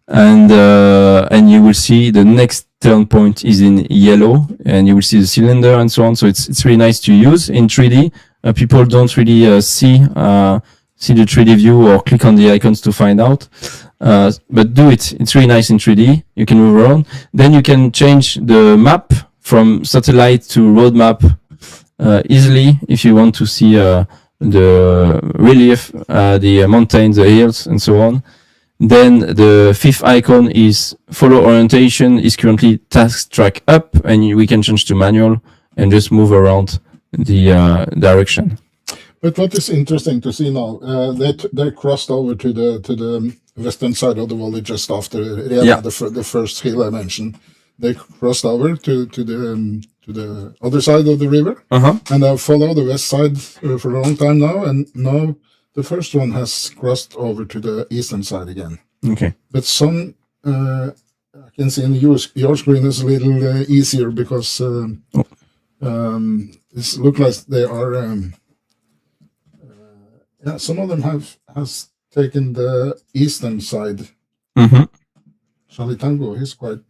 and you will see the next turn point is in yellow, and you will see the cylinder and so on. So it's really nice to use in 3D. People don't really see the 3D view or click on the icons to find out. But do it. It's really nice in 3D. You can move around. Then you can change the map from satellite to road map easily if you want to see the relief, the mountains, the hills, and so on. Then the fifth icon is follow orientation is currently task track up, and we can change to manual and just move around the direction. But what is interesting to see now, they crossed over to the western side of the valley just after Rena, the first hill I mentioned. They crossed over to the other side of the river, and I've followed the west side for a long time now, and now the first one has crossed over to the eastern side again. Okay. But some I can see in your screen is a little easier because it looks like they are. Some of them has taken the eastern side. Charlie Tango, he's quite.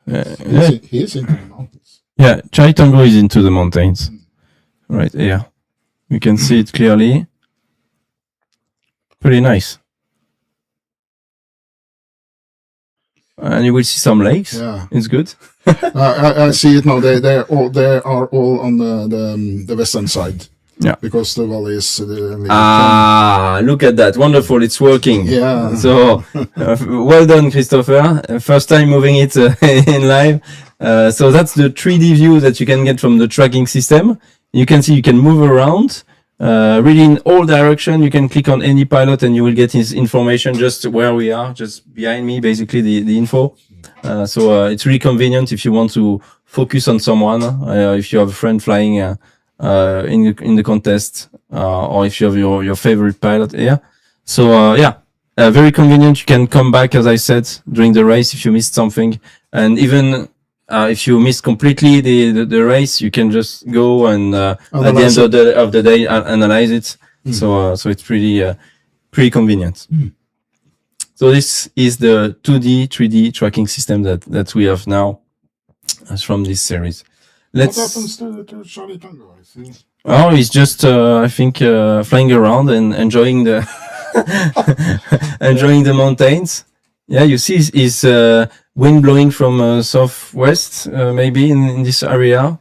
He's into the mountains. Yeah, Charlie Tango is into the mountains. Right here. You can see it clearly. Pretty nice. And you will see some lakes. Yeah, it's good. I see it now. They are all on the western side. Yeah, because the valley is. Look at that! Wonderful, it's working. Yeah. So, well done, Christopher. First time moving it in live. So that's the 3D view that you can get from the tracking system. You can see you can move around. Really in all direction. You can click on any pilot and you will get his information just where we are, just behind me, basically the info. So it's really convenient if you want to focus on someone, if you have a friend flying in the contest, or if you have your favorite pilot here. So very convenient. You can come back, as I said, during the race if you missed something, and even if you miss completely the race, you can just go and at the end of the day analyze it. So it's pretty convenient. So this is the 2D, 3D tracking system that we have now from this series. What happens to Charlie Tango? I see. Oh, he's just I think flying around and enjoying the enjoying the mountains. Yeah, you see his wind blowing from southwest, maybe in this area,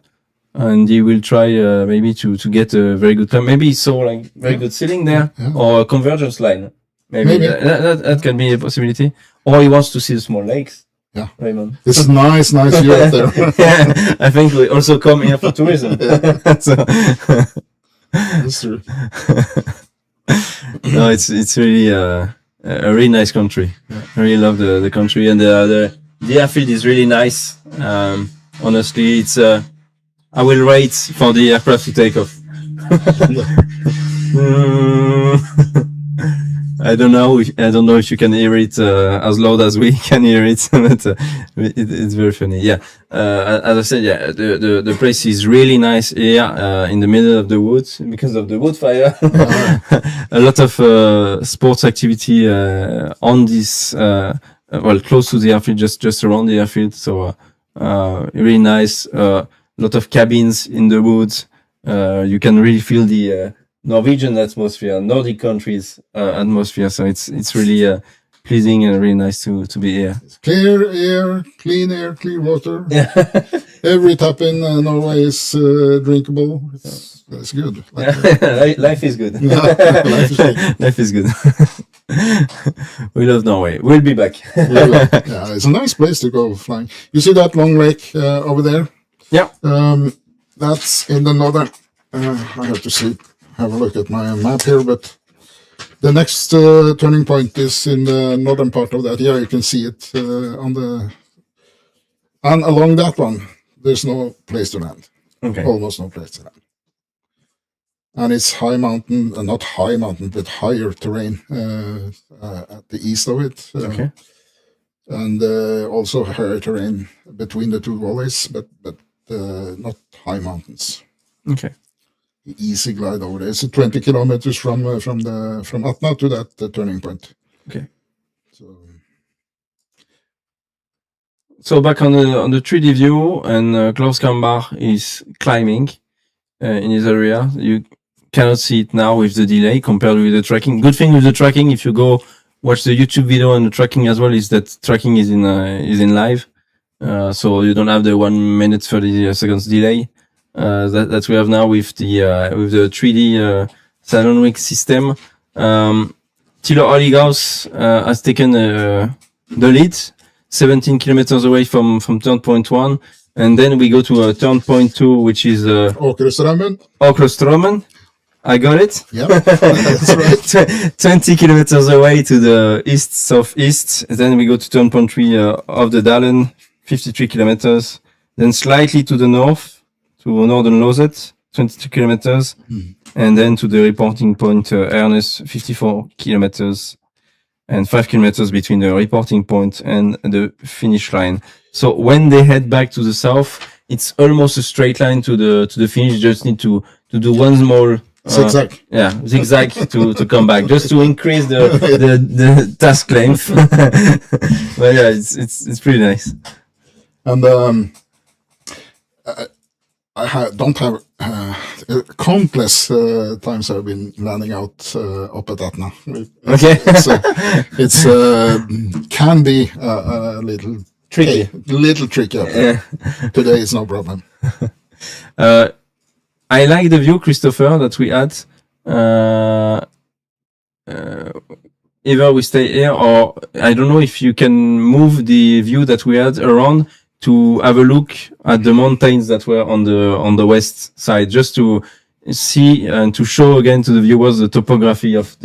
and he will try maybe to get a very good time. Maybe he saw like very good ceiling there, or a convergence line. Maybe. That can be a possibility. Or he wants to see the small lakes. Yeah, Raymond. It's nice view out there. Yeah, I think we also come here for tourism. So. That's true. No, it's really a really nice country. I really love the country, and the airfield is really nice. Honestly, it's I will wait for the aircraft to take off. I don't know. I don't know if you can hear it as loud as we can hear it, but it's very funny. Yeah. As I said, yeah, the place is really nice here in the middle of the woods because of the wood fire. A lot of sports activity on this well, close to the airfield, just around the airfield. So really nice. Lot of cabins in the woods. You can really feel the Norwegian atmosphere, Nordic countries atmosphere. So it's really pleasing and really nice to be here. Clear air, clear water. Every tap in Norway is drinkable. It's good. Life is good. Life is good. Life is good. We love Norway. We'll be back. Yeah, it's a nice place to go flying. You see that long lake over there? Yeah. That's in the northern. I have to have a look at my map here, but the next turning point is in the northern part of that. Yeah, you can see it and along that one, there's no place to land. Okay. Almost no place to land. And it's high mountain, not high mountain, but higher terrain at the east of it. Okay. And also higher terrain between the two valleys, but not high mountains. Okay. Easy glide over there. It's 20 kilometers from Atna to that turning point. Okay. So back on the 3D view, and Klaus Kambar is climbing in his area. You cannot see it now with the delay compared with the tracking. Good thing with the tracking, if you go watch the YouTube video and the tracking as well, is that tracking is in live, so you don't have the 1 minute 30 seconds delay that we have now with the 3D Salonwick system. Tilo Oligaus has taken the lead, 17 kilometers away from turn point 1, and then we go to turn point 2, which is Åkerströmmen. I got it. Yeah, that's right. 20 kilometers away to the east-southeast. Then we go to turn point 3 of the Dalen, 53 kilometers. Then slightly to the north, to northern Lozet, 22 kilometers. And then to the reporting point Ernest, 54 kilometers. And 5 kilometers between the reporting point and the finish line. So when they head back to the south, it's almost a straight line to the finish. You just need to do one small zigzag. Zigzag to come back, just to increase the task length. But yeah, it's pretty nice. And don't have countless times I've been landing out up at Atna. Okay, it's can be a little tricky. Little tricky. Today is no problem. I like the view, Christopher, that we had. Either we stay here, or I don't know if you can move the view that we had around to have a look at the mountains that were on the west side, just to see and to show again to the viewers the topography of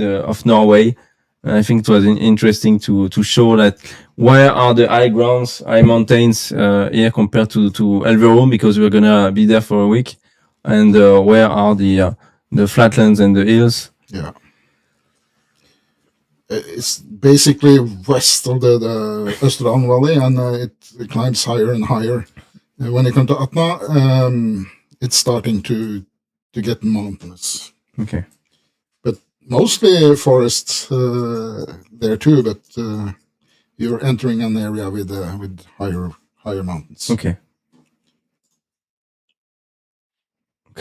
Norway. I think it was interesting to show that where are the high grounds, high mountains here compared to Elverum, because we're gonna be there for a week. And where are the flatlands and the hills? Yeah, it's basically west of the Österland Valley, and it climbs higher and higher. When you come to Atna, it's starting to get mountainous. Okay, but mostly forests there too. But you're entering an area with higher mountains. Okay.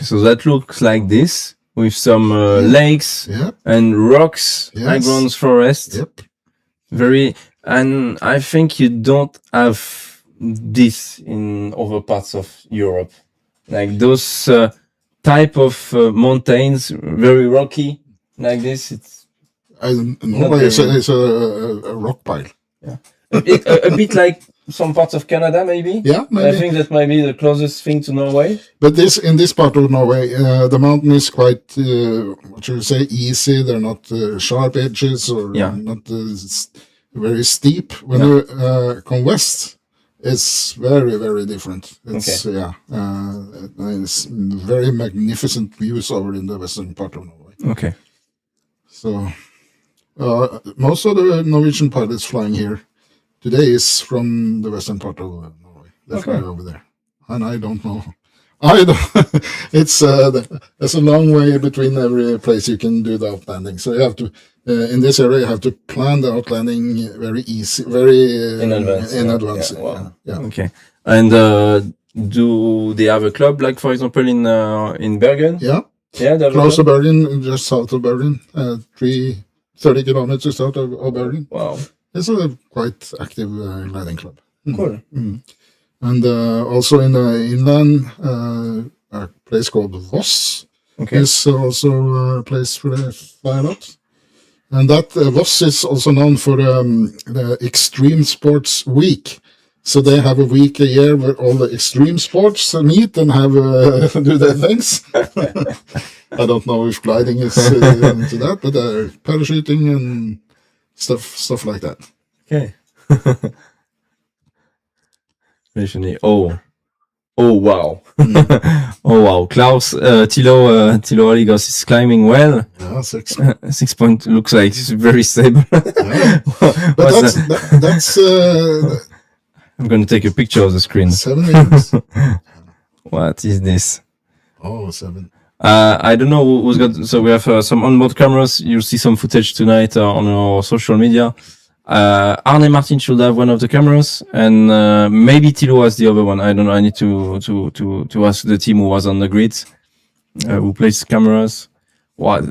So that looks like this, with some lakes and rocks, high grounds forest. Yep. And I think you don't have this in other parts of Europe. Like those type of mountains, very rocky, like this. It's Norway is a rock pile. Yeah. A bit like some parts of Canada, maybe. Yeah, maybe. I think that might be the closest thing to Norway. But in this part of Norway, the mountain is quite, what should you say, easy. They're not sharp edges or not very steep. When you come west, it's very, very different. It's it's very magnificent views over in the western part of Norway. Okay. So most of the Norwegian pilots flying here today is from the western part of Norway. They fly over there, and I don't know. It's there's a long way between every place you can do the outlanding. So you have to in this area you have to plan the outlanding very easy, very In advance. In advance. Yeah, wow. Yeah. Okay. And do they have a club, like for example in Bergen? Yeah. Yeah, they have a Close to club? Bergen, just south of Bergen, 30 kilometers south of Bergen. Wow. It's a quite active gliding club. Cool. And also in the inland, a place called Voss Okay. is also a place where they fly a lot. And that Voss is also known for the Extreme Sports Week. So they have a week a year where all the extreme sports meet and have do their things. I don't know if gliding is into that, but parachuting and stuff like that. Okay. Oh wow. Oh wow. Klaus Tilo Oligos is climbing well. Yeah, 6. 6 point looks like it's very stable. Yeah. But that's I'm going to take a picture of the screen. 7 meters. What is this? Oh, 7. I don't know who's got. So we have some onboard cameras. You'll see some footage tonight on our social media. Arne Martin should have one of the cameras, and maybe Tilo has the other one. I don't know. I need to ask the team who was on the grid, who placed cameras. What?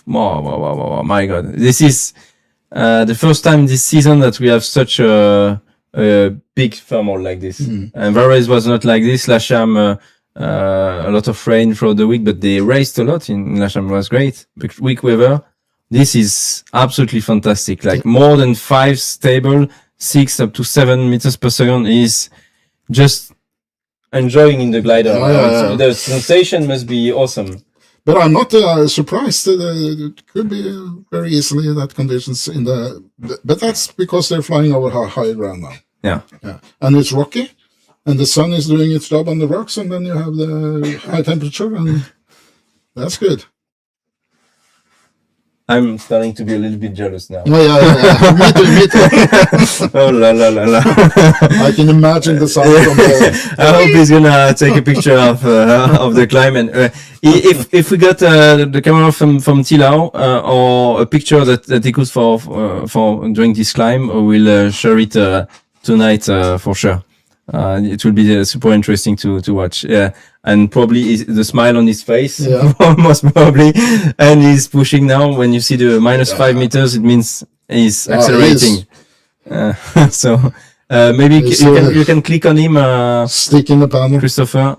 Wow, my God! This is the first time this season that we have such a big thermal like this. And Varese was not like this. Lasham, a lot of rain throughout the week, but they raced a lot in Lasham. It was great. Weak weather. This is absolutely fantastic. Like more than 5 stable, 6 up to 7 meters per second is just enjoying in the glider. So the sensation must be awesome. But I'm not surprised. It could be very easily that conditions in the. But that's because they're flying over high ground now. Yeah. And it's rocky, and the sun is doing its job on the rocks, and then you have the high temperature, and that's good. I'm starting to be a little bit jealous now. Yeah. Me too. Oh la la la la. I can imagine the sun from the. I hope he's gonna take a picture of the climb. And if we got the camera from Tilau or a picture that he could for during this climb, we'll share it tonight for sure. It will be super interesting to watch. Yeah, and probably the smile on his face, most probably. And he's pushing now. When you see the -5 meters, it means he's accelerating. So maybe you can click on him, stick in the panel, Christopher,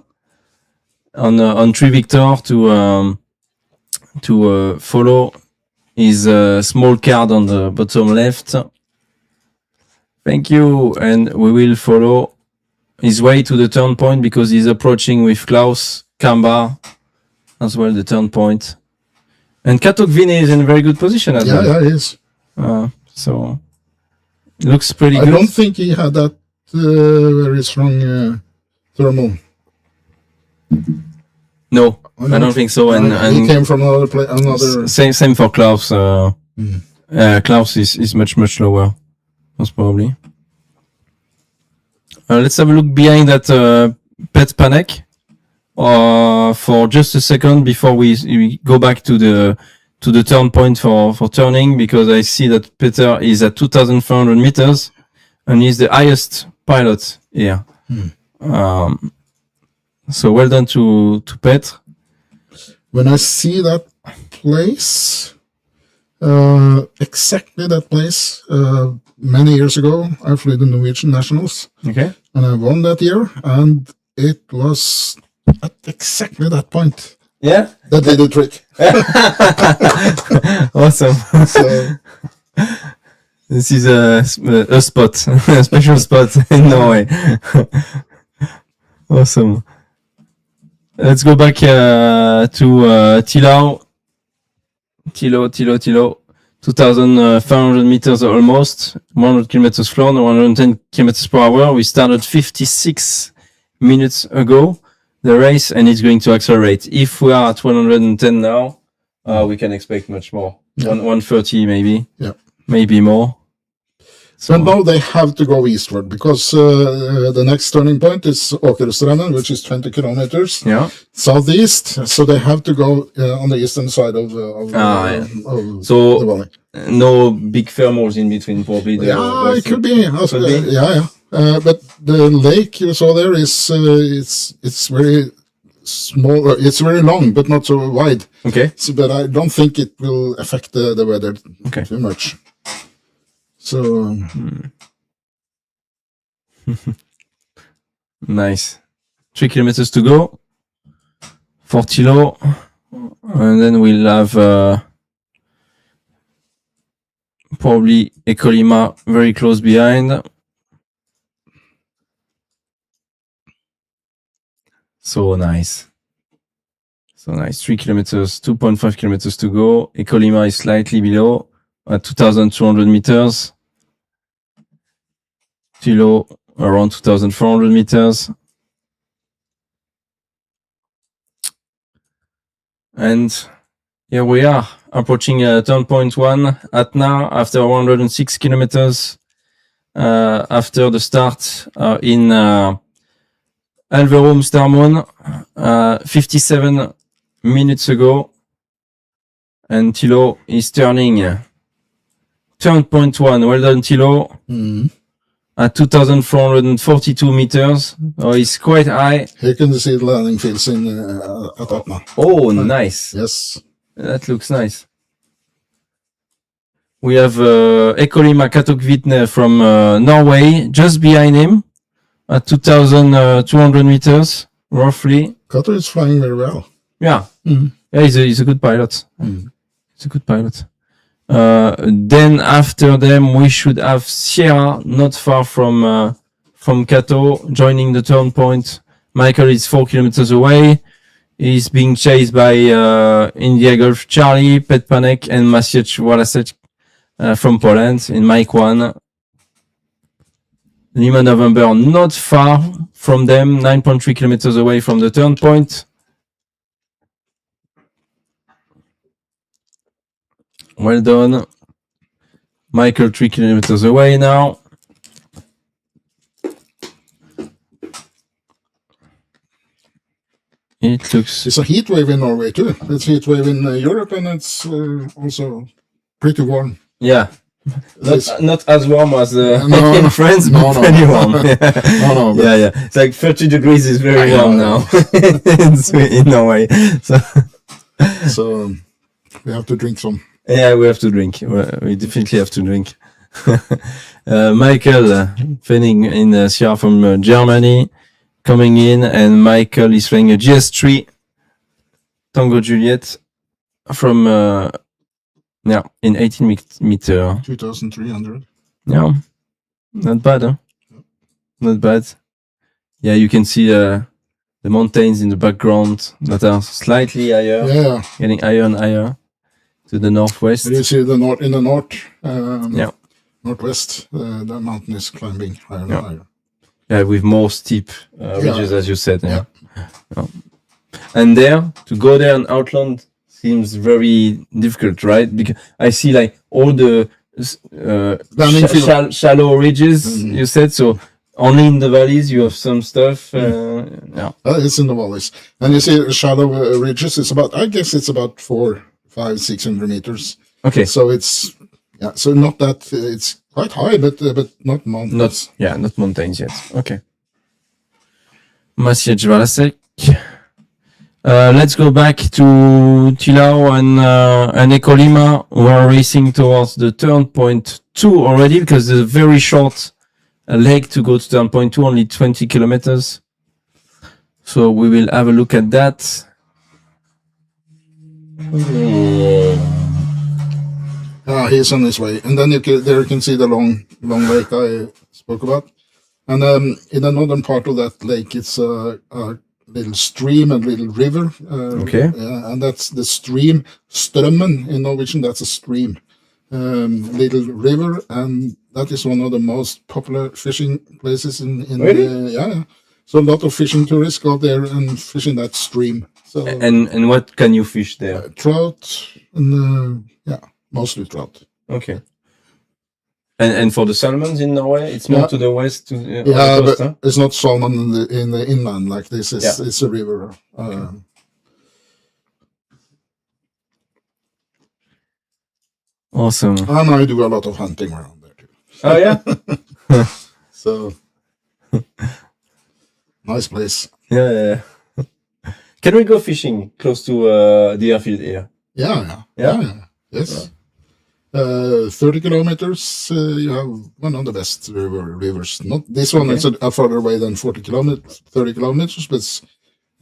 on Tree Victor to follow his small card on the bottom left. Thank you, and we will follow his way to the turn point because he's approaching with Klaus Kamba as well, the turn point. And Katok Vini is in a very good position as well. Yeah, he is. So looks pretty I good. don't think he had that very strong thermal. No, I don't think so. And he came from another. Same for Klaus. Klaus is much lower, most probably. Let's have a look behind that Pet Panek for just a second before we go back to the turn point for turning, because I see that Peter is at 2,400 meters and he's the highest pilot here. So well done to Pet. When I see that place, exactly that place, many years ago, I flew the Norwegian Nationals. Okay. And I won that year, and it was at exactly that point. Yeah? That did the trick. Awesome. So, this is a spot, a special spot in Norway. Awesome. Let's go back to Tilau. Tilo. 2,500 meters almost, 100 kilometers flown, 110 kilometers per hour. We started 56 minutes ago, the race, and it's going to accelerate. If we are at 110 now, we can expect much more. Yeah. 130 maybe. Yeah. Maybe more. So But now they have to go eastward because the next turning point is Åkerstranden, which is 20 kilometers yeah. southeast. So they have to go on the eastern side of Yeah. of So the valley. no big thermals in between, probably. Yeah, it could be. Also, Could be. yeah. But the lake you saw there is it's very small. It's very long, but not so wide. Okay. So, but I don't think it will affect the weather Okay. too much. So Nice. 3 kilometers to go. 40 low. And then we'll have probably Ecolima very close behind. So nice. So nice. 3 kilometers, 2.5 kilometers to go. Ecolima is slightly below at 2,200 meters. Tilo around 2,400 meters. And here we are approaching turn point 1 at now after 106 kilometers after the start in Alverum Starmon 57 minutes ago. And Tilo is turning turn point 1. Well done, Tilo. At 2,442 meters. Oh, it's quite high. here can you see the landing fields in at Atna. Oh, nice. Yes. That looks nice. We have Ecolima Katokvitne from Norway just behind him at 2,200 meters, roughly. Kato is flying very well. Yeah. Mhm. Yeah, he's a good pilot. Mhm. He's a good pilot. Then after them, we should have Sierra, not far from Kato, joining the turn point. Michael is 4 kilometers away. He's being chased by India Golf Charlie, Pet Panek, and Maciej Walasek from Poland in Mike 1. Lima November not far from them, 9.3 kilometers away from the turn point. Well done. Michael 3 kilometers away now. It looks... It's a heat wave in Norway too. It's heat wave in Europe, and it's also pretty warm. Yeah. Not as warm as No, in France, but no. pretty warm. No, but Yeah. It's like 30 degrees is very warm now in Norway. So we have to drink some. Yeah, we have to drink. We definitely have to drink. Michael flying in Sierra from Germany, coming in, and Michael is flying a GS3 Tango Juliet from in 18 meter. 2,300. Yeah, not bad, huh? Not bad. Yeah, you can see the mountains in the background that are slightly higher, Yeah. getting higher and higher to the northwest. And you see the north in the north. Yeah. Northwest, the mountain is climbing higher and Yeah. higher. Yeah, with more steep ridges, as you said. Yeah. Yeah. And there, to go there and outland seems very difficult, right? Because I see like all the Landing field. shallow ridges, you said. So only in the valleys you have some stuff. Yeah. It's in the valleys. And you see shallow ridges. It's about, I guess it's about 400, 500, 600 meters. Okay. So it's, so not that, it's quite high, but not mountains. Not mountains yet. Okay. Maciej Walasek. Let's go back to Tilao and Ecolima, who are racing towards the turn point 2 already, because there's a very short leg to go to turn point 2, only 20 kilometers. So we will have a look at that. He's on his way. And then there you can see the long lake I spoke about. And in the northern part of that lake, it's a little stream and little river. Okay. And that's the stream. Strømmen in Norwegian, that's a stream. Little river, and that is one of the most popular fishing places in Really? yeah. So a lot of fishing tourists go there and fish in that stream. So And what can you fish there? trout and mostly trout. Okay. And for the salmons in Norway, it's more Yeah. to the west. To Yeah, on the but coast, huh? it's not salmon in the inland like this. It's a river. Awesome. And I do a lot of hunting around there too. Oh yeah. So nice place. Yeah. Can we go fishing close to the airfield here? Yeah. Yes. 30 kilometers. You have one of the best rivers. Not this one. It's a further away than 30 kilometers, but it's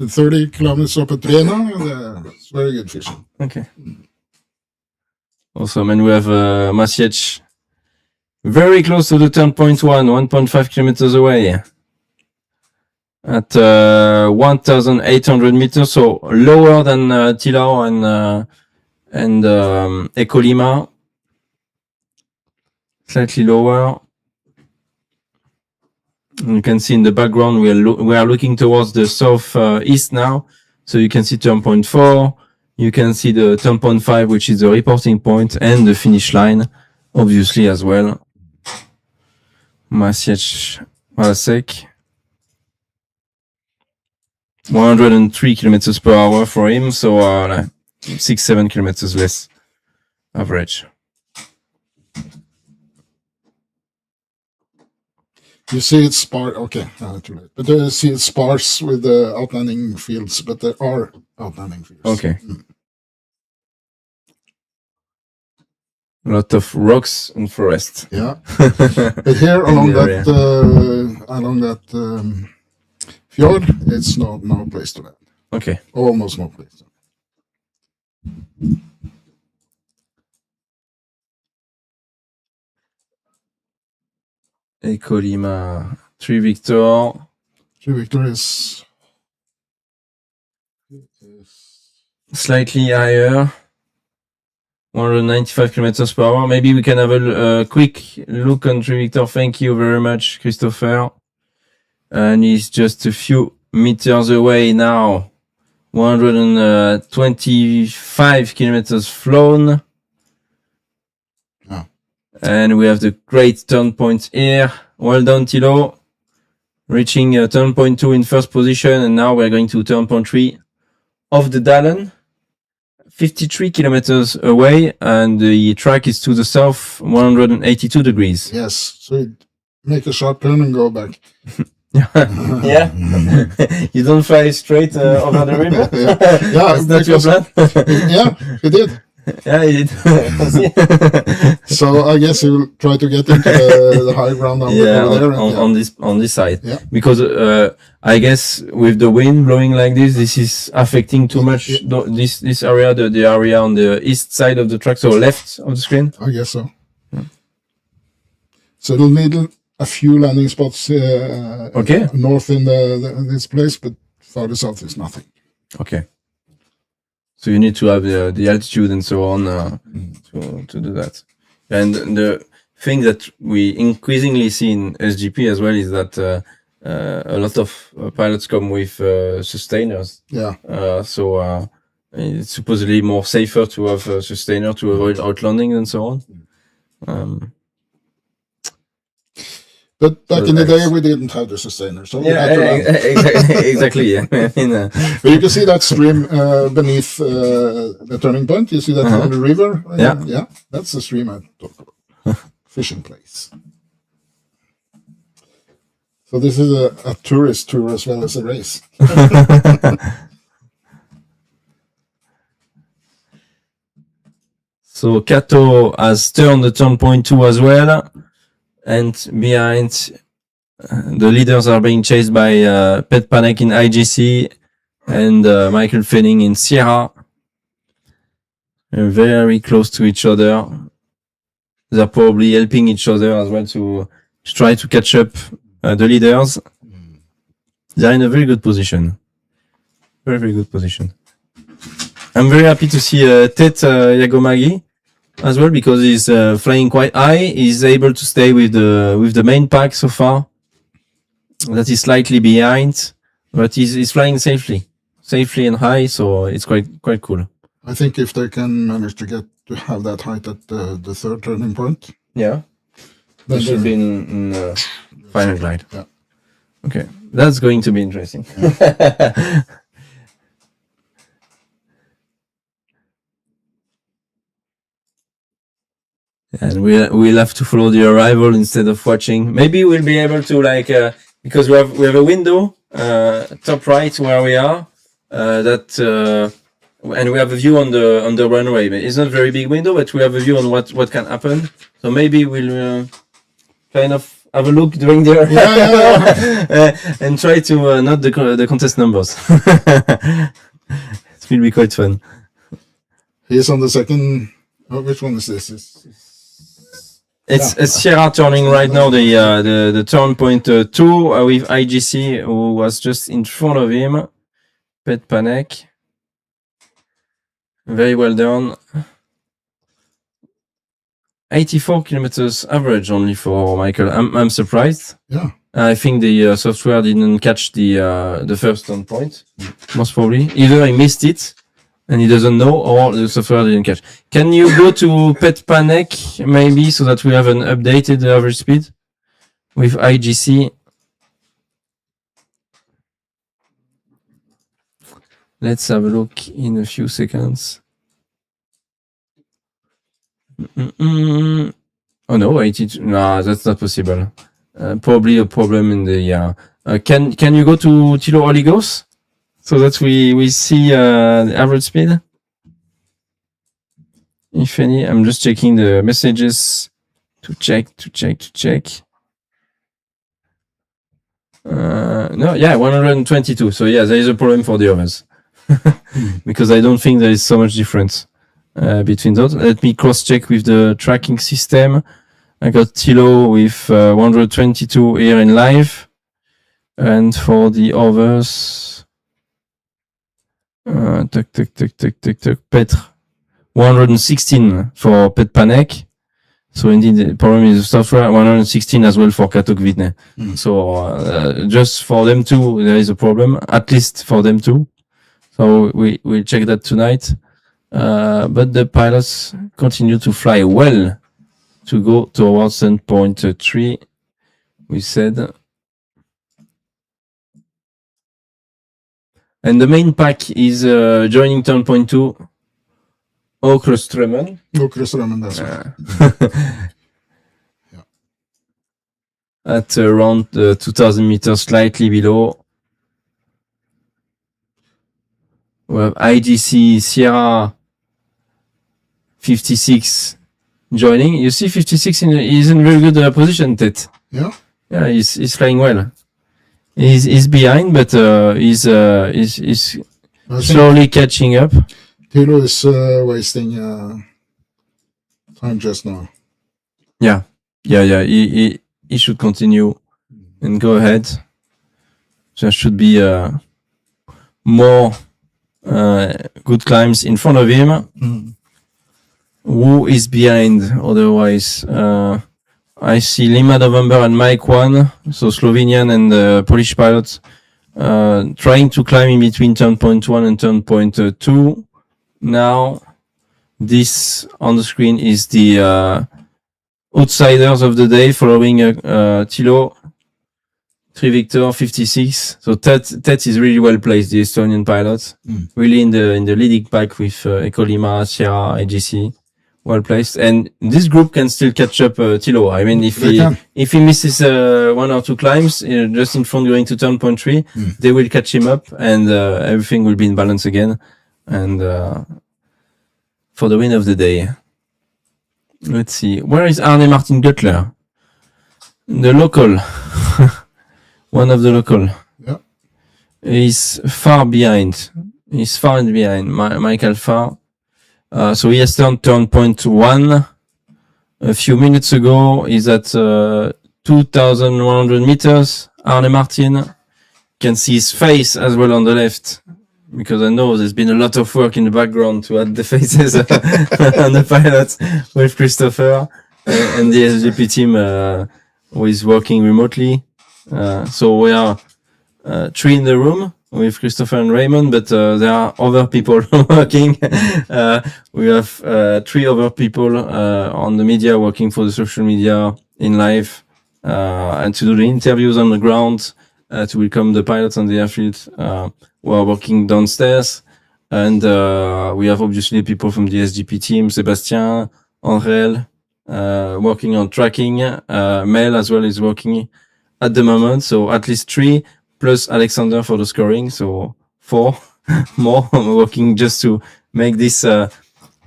30 kilometers up at Trena. And, it's very good fishing. Okay. Awesome. And we have Masiec very close to the turn point 1.5 kilometers away. At 1,800 meters, so lower than Tilau and Ecolima. Slightly lower. And you can see in the background we are looking towards the southeast now. So you can see turn point 4. You can see the turn point 5, which is the reporting point, and the finish line, obviously as well. Masiec Malasek. 103 kilometers per hour for him, so 6-7 kilometers less average. You see it's sparse. Okay, too late. But you see it's sparse with the outlanding fields, but there are outlanding fields. Okay. A lot of rocks and forest. Yeah. But here along area. that fjord, it's no place to land. Okay. Almost no place. Ecolima 3 Victor. 3 Victor is Slightly higher. 195 kilometers per hour. Maybe we can have a quick look on 3 Victor. Thank you very much, Christopher. And he's just a few meters away now. 125 kilometers flown. Oh. And we have the great turn point here. Well done, Thilo. Reaching turn point 2 in first position. And now we're going to turn point 3 of the Dalen. 53 kilometers away. And the track is to the south, 182 degrees. yes. So you make a sharp turn and go back. Yeah. You don't fly straight over the river? Yeah, That's not your plan? Yeah, he did. Yeah, he did. So I guess he will try to get into the high ground over there. On this side. Yeah. Because I guess with the wind blowing like this is affecting too much this area, the area on the east side of the track, so left of the screen. I guess so. So it'll need a few landing spots north in this place, but farther south is nothing. Okay. So you need to have the altitude and so on to do that. And the thing that we increasingly see in SGP as well is that a lot of pilots come with sustainers. Yeah. So it's supposedly more safer to have a sustainer to avoid outlanding and so on. But back in the day, we didn't have the sustainer, so we had to land. Exactly. Yeah. But you can see that stream beneath the turning point. You see that on the river? Yeah. That's the stream I talk about. Fishing place. So this is a tourist tour as well as a race. So Kato has turned the turn point 2 as well. And behind, the leaders are being chased by Pet Panek in IGC and Michael Fenning in Sierra. They're very close to each other. They're probably helping each other as well to try to catch up the leaders. They're in a very good position. Very, very good position. I'm very happy to see Tet Yagomagi as well, because he's flying quite high. He's able to stay with the main pack so far. That is slightly behind, but he's flying safely. safely and high, so it's quite cool. I think if they can manage to have that height at the third turning point, Yeah, then it should they're- be in final glide. Yeah. Okay, that's going to be interesting. And we'll have to follow the arrival instead of watching. Maybe we'll be able to because we have a window top right where we are and we have a view on the runway. It's not a very big window, but we have a view on what can happen. So maybe we'll kind of have a look during the and try to not the contest numbers. It will be quite fun. He's on the second. Oh, which one is this? It's Sierra turning right now the turn point 2 with IGC, who was just in front of him. Pet Panic. Very well done. 84 kilometers average only for Michael. I'm surprised. Yeah. I think the software didn't catch the first turn point. Most probably. Either he missed it and he doesn't know, or the software didn't catch. Can you go to Pet Panic maybe so that we have an updated average speed with IGC? Let's have a look in a few seconds. Oh no, 82. No, that's not possible. Probably a problem in the. Can you go to Tilo Oligos so that we see the average speed? If any, I'm just checking the messages to check. No, yeah, 122. So yeah, there is a problem for the others because I don't think there is so much difference between those. Let me cross check with the tracking system. I got Tilo with 122 here in live, and for the others, Petr 116 for Pet Panic. So indeed, the problem is the software. 116 as well for Katok Vidne. So just for them two, there is a problem. At least for them two. So we'll check that tonight. But the pilots continue to fly well to go towards turn point 3. We said. And the main pack is joining turn point 2. Åkerströmmen. Åkerströmmen, that's right. Yeah. At around 2,000 meters, slightly below. We have IGC Sierra 56 joining. You see 56 he's in very good position, Tet. Yeah. Yeah, he's flying well. He's behind, but he's slowly catching up. Tilo is wasting time just now. Yeah. He should continue and go ahead. There should be more good climbs in front of him. Who is behind? Otherwise, I see Lima November and Mike 1, so Slovenian and Polish pilots trying to climb in between turn point 1 and turn point 2. Now, this on the screen is the outsiders of the day following Tilo, 3 Victor, 56. So Tet is really well placed, the Estonian pilot. Really in the leading pack with Ecolima, Sierra, IGC. Well placed. And this group can still catch up Tilo. I mean, if he misses 1 or 2 climbs, just in front going to turn point 3, they will catch him up and everything will be in balance again. And for the win of the day. Let's see. Where is Arne Martin Gutler? The local. One of the local. Yeah. He's far behind. He's far behind. Michael Farr. So he has turned turn point 1 a few minutes ago. He's at 2,100 meters. Arne Martin. Can see his face as well on the left. Because I know there's been a lot of work in the background to add the faces on the pilots with Christopher and the SGP team who is working remotely. So we are 3 in the room. with Christopher and Raymond, but there are other people working. We have 3 other people on the media working for the social media in live and to do the interviews on the ground, to welcome the pilots on the airfield who are working downstairs. And we have obviously people from the SGP team, Sébastien, Andrel, working on tracking. Mel as well is working at the moment, so at least 3 plus Alexander for the scoring, so 4 more working just to make this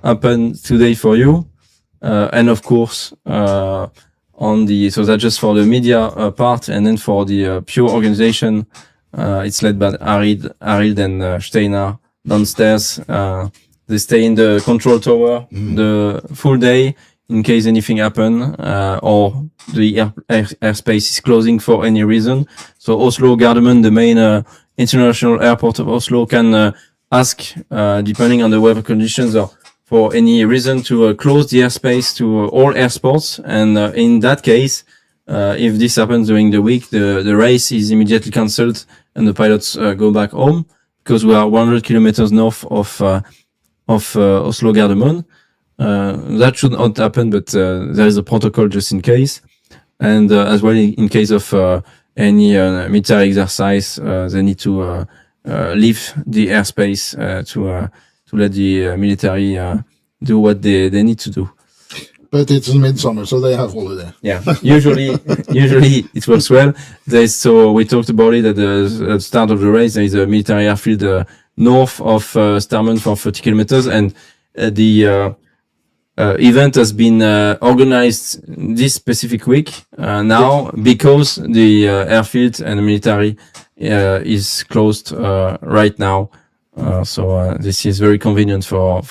happen today for you. And of course, so that's just for the media part, and then for the pure organization, it's led by Arild and Steiner downstairs. They stay in the control tower the full day in case anything happen, or the airspace is closing for any reason. So Oslo Gardermoen, the main international airport of Oslo, can ask, depending on the weather conditions or for any reason, to close the airspace to all airports. And in that case, if this happens during the week, the race is immediately cancelled and the pilots go back home, because we are 100 kilometers north of Oslo Gardermoen. That should not happen, but there is a protocol just in case. And as well, in case of any military exercise, they need to leave the airspace to let the military do what they need to do. But it's midsummer, so they have holiday. Yeah, usually it works well. So we talked about it at the start of the race. There is a military airfield north of Starman for 30 kilometers, and the event has been organized this specific week now because the airfield and the military is closed right now. So this is very convenient for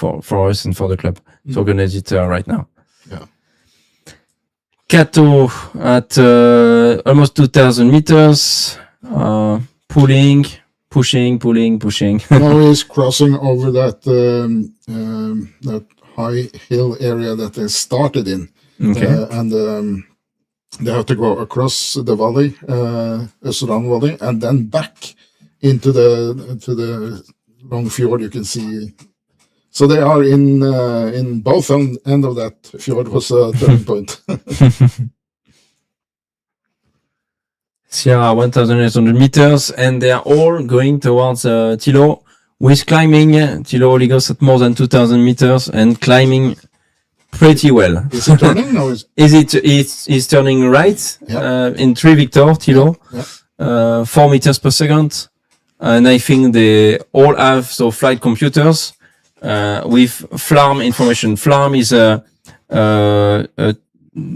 us and for the club to organize it right now. Yeah. Kato at almost 2,000 meters, pulling, pushing. Now he's crossing over that high hill area that they started in. Okay. And they have to go across the valley, Østerdalen Valley, and then back into the long fjord you can see. So they are in both end of that fjord was a turning point. Sierra 1,800 meters, and they are all going towards Tilo with climbing. Tilo only goes at more than 2,000 meters and climbing pretty well. Is it turning? No, It's turning right. Yeah. In 3 Victor, Tilo. Yeah. 4 meters per second. And I think they all have flight computers with FLARM information. FLARM is a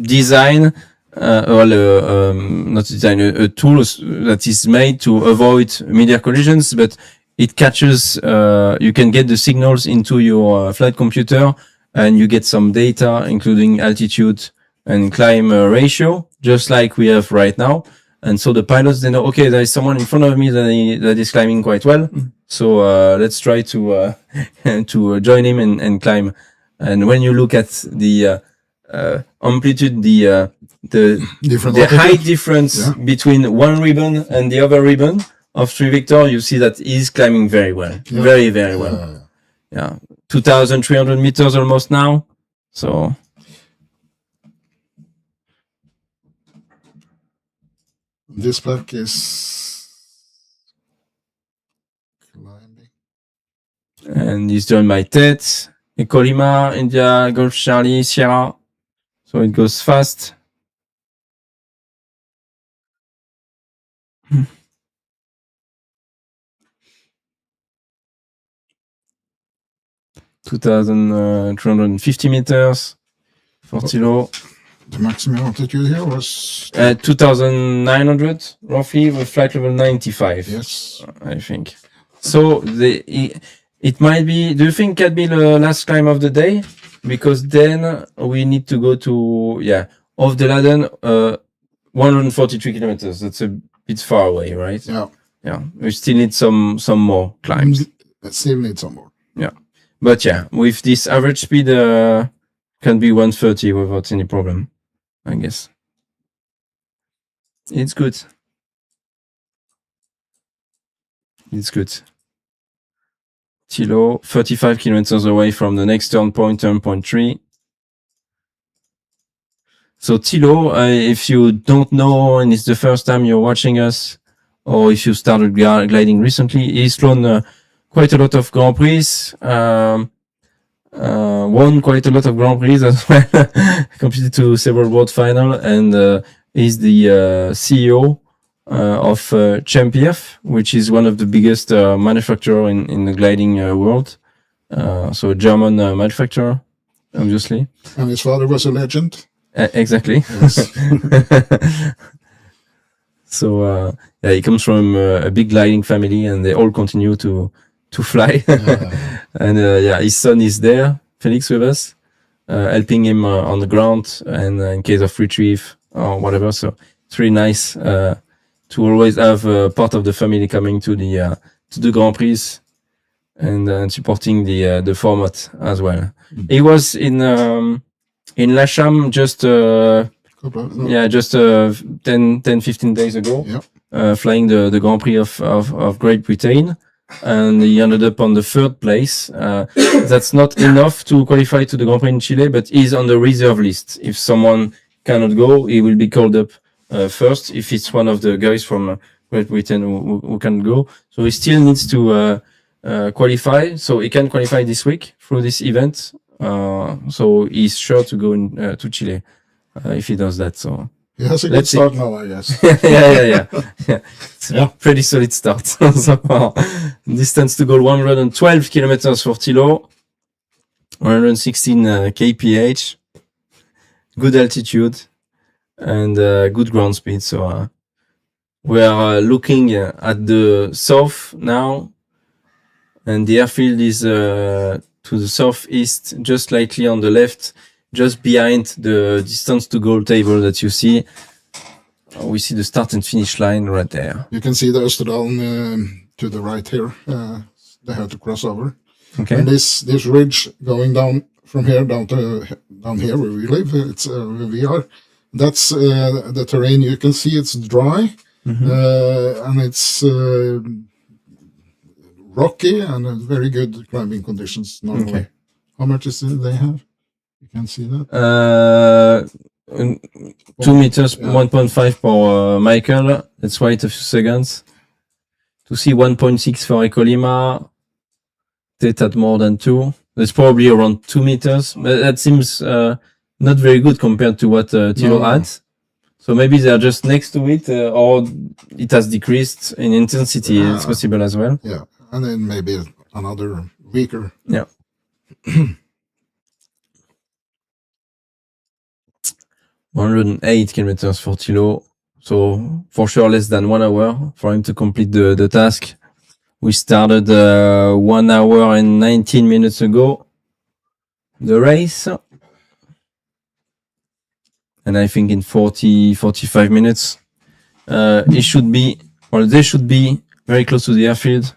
design, not design, a tool that is made to avoid media collisions, but it catches, you can get the signals into your flight computer and you get some data, including altitude and climb ratio, just like we have right now. And so the pilots, they know, okay, there is someone in front of me that is climbing quite well. So let's try to to join him and climb. And when you look at the amplitude, the height difference between one ribbon and the other ribbon of 3 Victor, you see that he's climbing very well, very well. Yeah, 2,300 meters almost now. So. This pack is climbing. And he's joined by Ted, Ecolima, India, Golf Charlie, Sierra. So it goes fast. Hmm. 2,350 meters for Tilo. The maximum altitude here was 2,900 roughly with flight level 95. Yes, I think. So it might be. Do you think it can be the last climb of the day? Because then we need to go to off the Laden, 143 kilometers. That's a bit far away, right? Yeah. We still need some more climbs. Still need some more. Yeah, but with this average speed, can be 130 without any problem, I guess. It's good. It's good. Thilo, 35 kilometers away from the next turn point 3. So Thilo, if you don't know and it's the first time you're watching us, or if you started gliding recently, he's flown quite a lot of Grand Prix, won quite a lot of Grand Prix as well, competed to several world final, and he's the CEO of Champf, which is one of the biggest manufacturer in the gliding world. So a German manufacturer, obviously. And his father was a legend. Exactly. Yes. So yeah, he comes from a big gliding family, and they all continue to fly. And yeah, his son is there, Felix, with us, helping him on the ground and in case of retrieve or whatever. So it's really nice to always have part of the family coming to the Grand Prix and supporting the format as well. He was in Lasham just 10-15 days ago, flying the Grand Prix of Great Britain, and he ended up on the 3rd place. That's not enough to qualify to the Grand Prix in Chile, but he's on the reserve list. If someone cannot go, he will be called up first if it's one of the guys from Great Britain who can go. So he still needs to qualify, so he can qualify this week through this event. So he's sure to go to Chile if he does that. So he has a good start now, I guess. yeah. It's a pretty solid start. So distance to goal 112 kilometers for Thilo, 116 kph, good altitude, and good ground speed. So we are looking at the south now, and the airfield is to the southeast, just slightly on the left, just behind the distance to goal table that you see. We see the start and finish line right there. You can see the Österdalen to the right here. They have to cross over. Okay. And this ridge going down from here down here where we live, it's where we are. That's the terrain. You can see it's dry, and it's rocky and very good climbing conditions normally. Okay. How much is it they have? You can see that. 2 meters, 1.5 for Michael. Let's wait a few seconds to see 1.6 for Ecolima. Tet at more than 2. That's probably around 2 meters, but that seems not very good compared to what Thilo had. So maybe they're just next to it, or it has decreased in intensity. It's possible as well. Yeah, and then maybe another weaker. Yeah. 108 kilometers for Thilo. So for sure less than 1 hour for him to complete the task. We started 1 hour and 19 minutes ago, the race. And I think in 45 minutes, they should be very close to the airfield.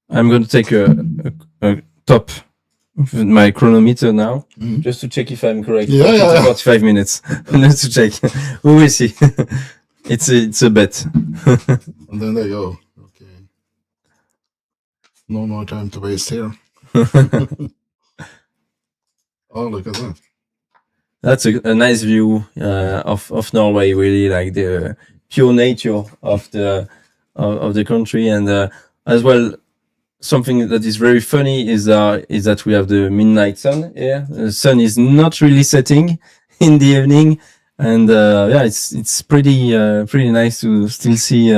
I'm going to take a top with my chronometer now, just to check if I'm correct. 45 minutes. Let's to check. We will see. It's a bet. And then they go. Okay. No more time to waste here. Oh, look at that. That's a nice view of Norway. Really, like the pure nature of the country, and as well. Something that is very funny is that we have the midnight sun here. The sun is not really setting in the evening, and yeah, it's pretty nice to still see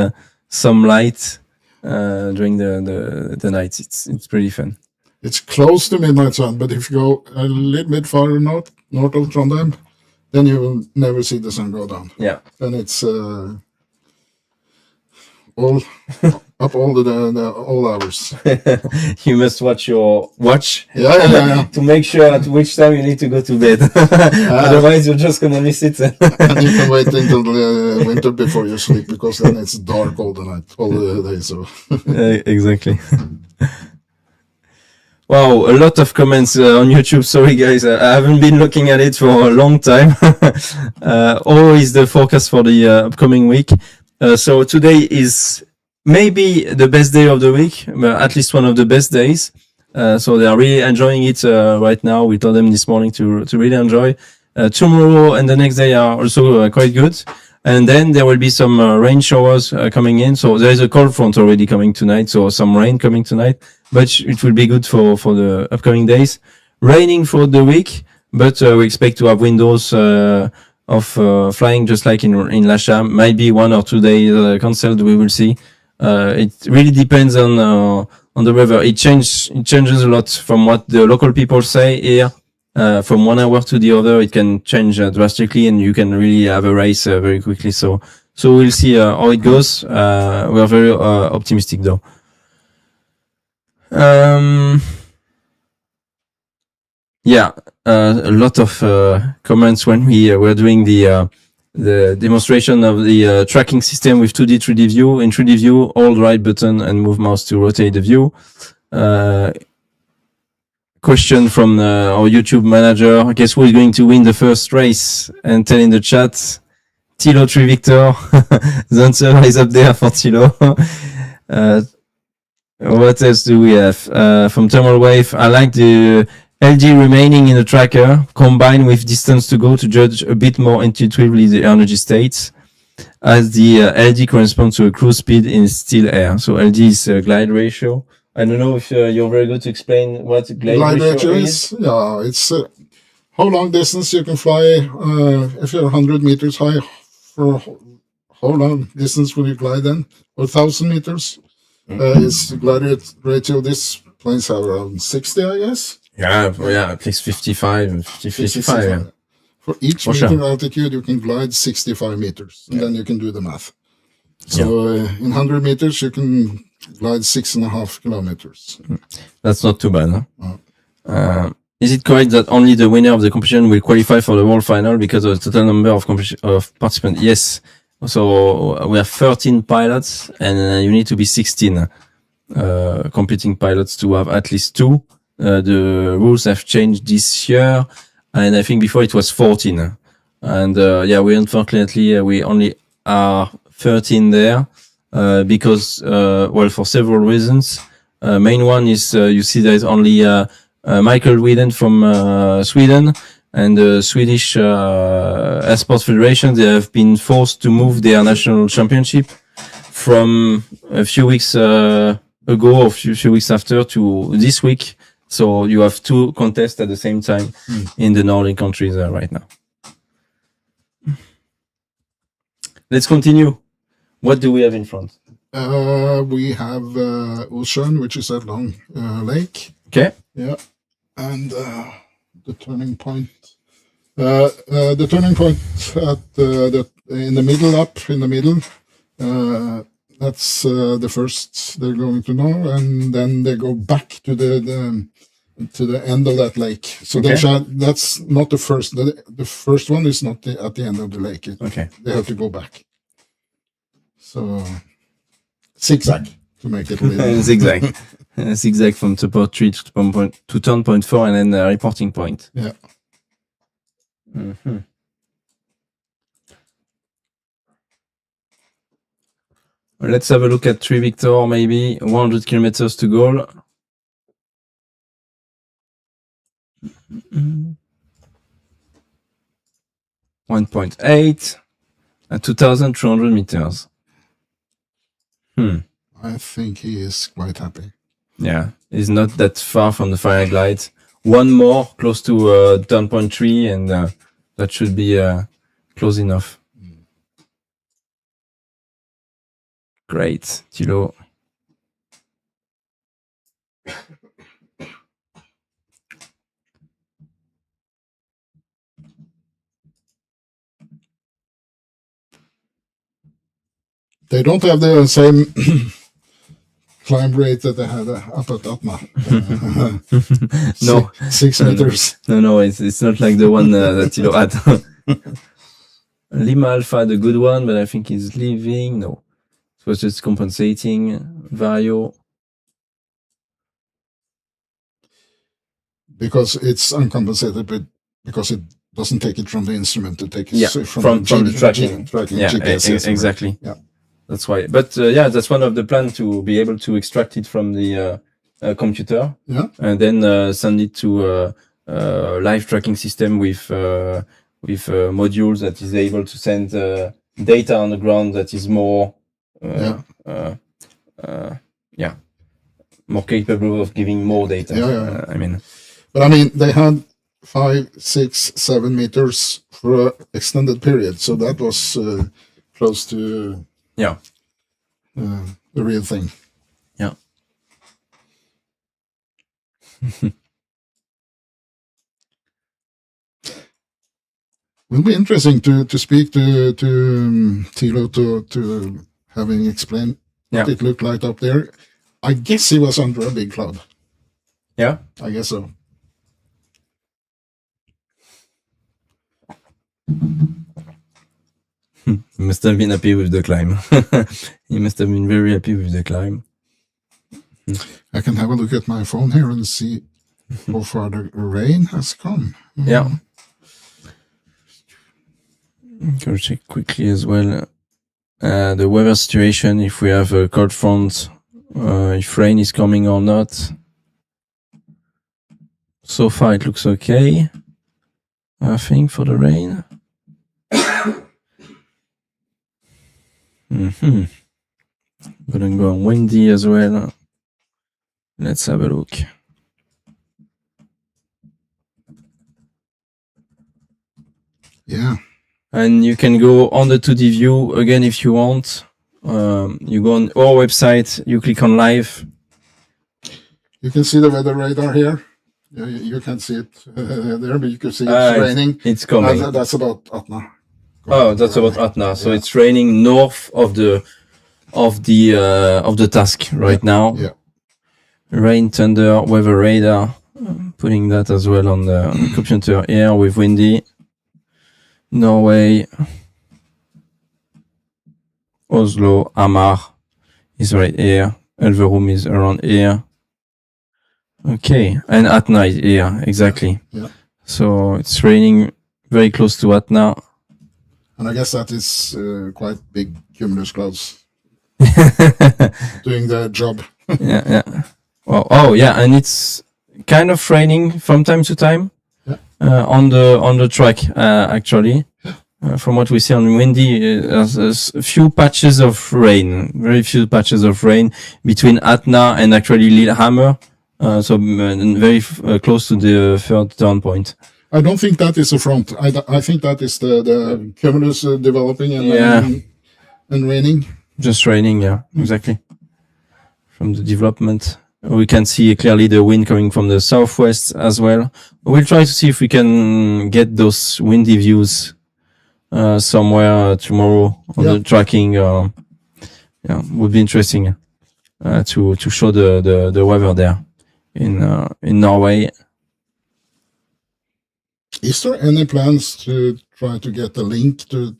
some light during the night. It's pretty fun. It's close to midnight sun, but if you go a little bit farther north of Trondheim, then you will never see the sun go down. Yeah, and it's all hours. You must watch your watch. Yeah. To make sure at which time you need to go to bed. Otherwise, you're just gonna miss it. And you can wait until the winter before you sleep, because then it's dark all the day. So exactly. Wow, a lot of comments on YouTube. Sorry, guys, I haven't been looking at it for a long time. Always the forecast for the upcoming week. So today is maybe the best day of the week, but at least one of the best days. So they are really enjoying it right now. We told them this morning to really enjoy. Tomorrow and the next day are also quite good. And then there will be some rain showers coming in. So there is a cold front already coming tonight. So some rain coming tonight, but it will be good for the upcoming days. Raining for the week, but we expect to have windows of flying just like in Lasham. Might be 1 or 2 days cancelled. We will see. It really depends on the weather. It changes a lot from what the local people say here. From 1 hour to the other, it can change drastically, and you can really have a race very quickly. So we'll see how it goes. We are very optimistic though. Yeah, a lot of comments when we were doing the demonstration of the tracking system with 2D, 3D view. In 3D view, hold right button and move mouse to rotate the view. Question from our YouTube manager. Guess who is going to win the first race? And tell in the chat, Thilo 3 Victor. The answer is up there for Thilo. What else do we have? From Thermal Wave, I like the LD remaining in the tracker, combined with distance to go to judge a bit more intuitively the energy states, as the LD corresponds to a cruise speed in still air. So LD is glide ratio. I don't know if you're very good to explain what glide ratio is. Yeah, it's how long distance you can fly if you're 100 meters high. For how long distance will you glide then? 1,000 meters is glide ratio. This planes have around 60, I guess. Yeah, at least 55. Yeah. For each meter altitude, you can glide 65 meters, and then you can do the math. So in 100 meters, you can glide 6.5 kilometers. That's not too bad, huh? Is it correct that only the winner of the competition will qualify for the world final because of the total number of participants? Yes. So we have 13 pilots, and you need to be 16 competing pilots to have at least 2. The rules have changed this year, and I think before it was 14. And we unfortunately we only are 13 there because for several reasons. Main one is you see there is only Michael Whedon from Sweden, and the Swedish Air Sports Federation. They have been forced to move their national championship from a few weeks ago or a few weeks after to this week. So you have 2 contests at the same time in the Nordic countries right now. Let's continue. What do we have in front? We have Ulsjön, which is a long lake. Okay. Yeah. And the turning point. The turning point at in the middle, that's the first they're going to know, and then they go back to the end of that lake. So that's not the first. The first one is not at the end of the lake. They have to go back. So zigzag to make it a little zigzag. Zigzag from support 3 to turn point 4 and then reporting point. Yeah. Mm-hmm. Let's have a look at 3 Victor, maybe 100 kilometers to go. 1.8 at 2,300 meters. I think he is quite happy. Yeah, he's not that far from the fire glide. One more close to turn point 3, and that should be close enough. Great, Thilo. They don't have the same climb rate that they had up at Atma. No. 6 meters. No, it's not like the one that Thilo had. Lima Alpha had a good one, but I think he's leaving. No, it was just compensating. Vario. Because it's uncompensated, but because it doesn't take it from the instrument to take it from the tracking. tracking Yeah, GPS. exactly. Yeah. that's why. But yeah, that's one of the plans, to be able to extract it from the computer, and then send it to a live tracking system with modules that is able to send data on the ground that is more more capable of giving more data. I mean, but I mean, they had 5, 6, 7 meters for an extended period, so that was close to the real thing. Yeah. Will be interesting to speak to Tilo to having explained what it looked like up there. I guess he was under a big cloud. Yeah, I guess so. He must have been happy with the climb. He must have been very happy with the climb. I can have a look at my phone here and see how far the rain has come. Yeah. Go check quickly as well the weather situation, if we have a cold front, if rain is coming or not. So far it looks okay, I think, for the rain. Gonna go on windy as well. Let's have a look. Yeah. And you can go on the 2D view again if you want. You go on our website, you click on live. You can see the weather radar here. You can't see it there, but you can see it's raining. It's coming. That's about Atna. Oh, that's about Atna. So it's raining north of the task right now. Yeah. Rain, thunder, weather radar. Putting that as well on the computer here with windy. Norway, Oslo, Hamar is right here. Elverum is around here. Okay, and Atna is here, exactly. Yeah. So it's raining very close to Atna. And I guess that is quite big cumulus clouds doing the job. Yeah. Oh, yeah, and it's kind of raining from time to time. On the track, actually. From what we see on windy, there's a few patches of rain, very few patches of rain between Atna and actually Lillehammer, so very close to the third turn point. I don't think that is the front. I think that is the cumulus developing and raining. Just raining, yeah, exactly. From the development. We can see clearly the wind coming from the southwest as well. We'll try to see if we can get those windy views somewhere tomorrow on the tracking. Would be interesting to show the weather there in Norway. Is there any plans to try to get a link to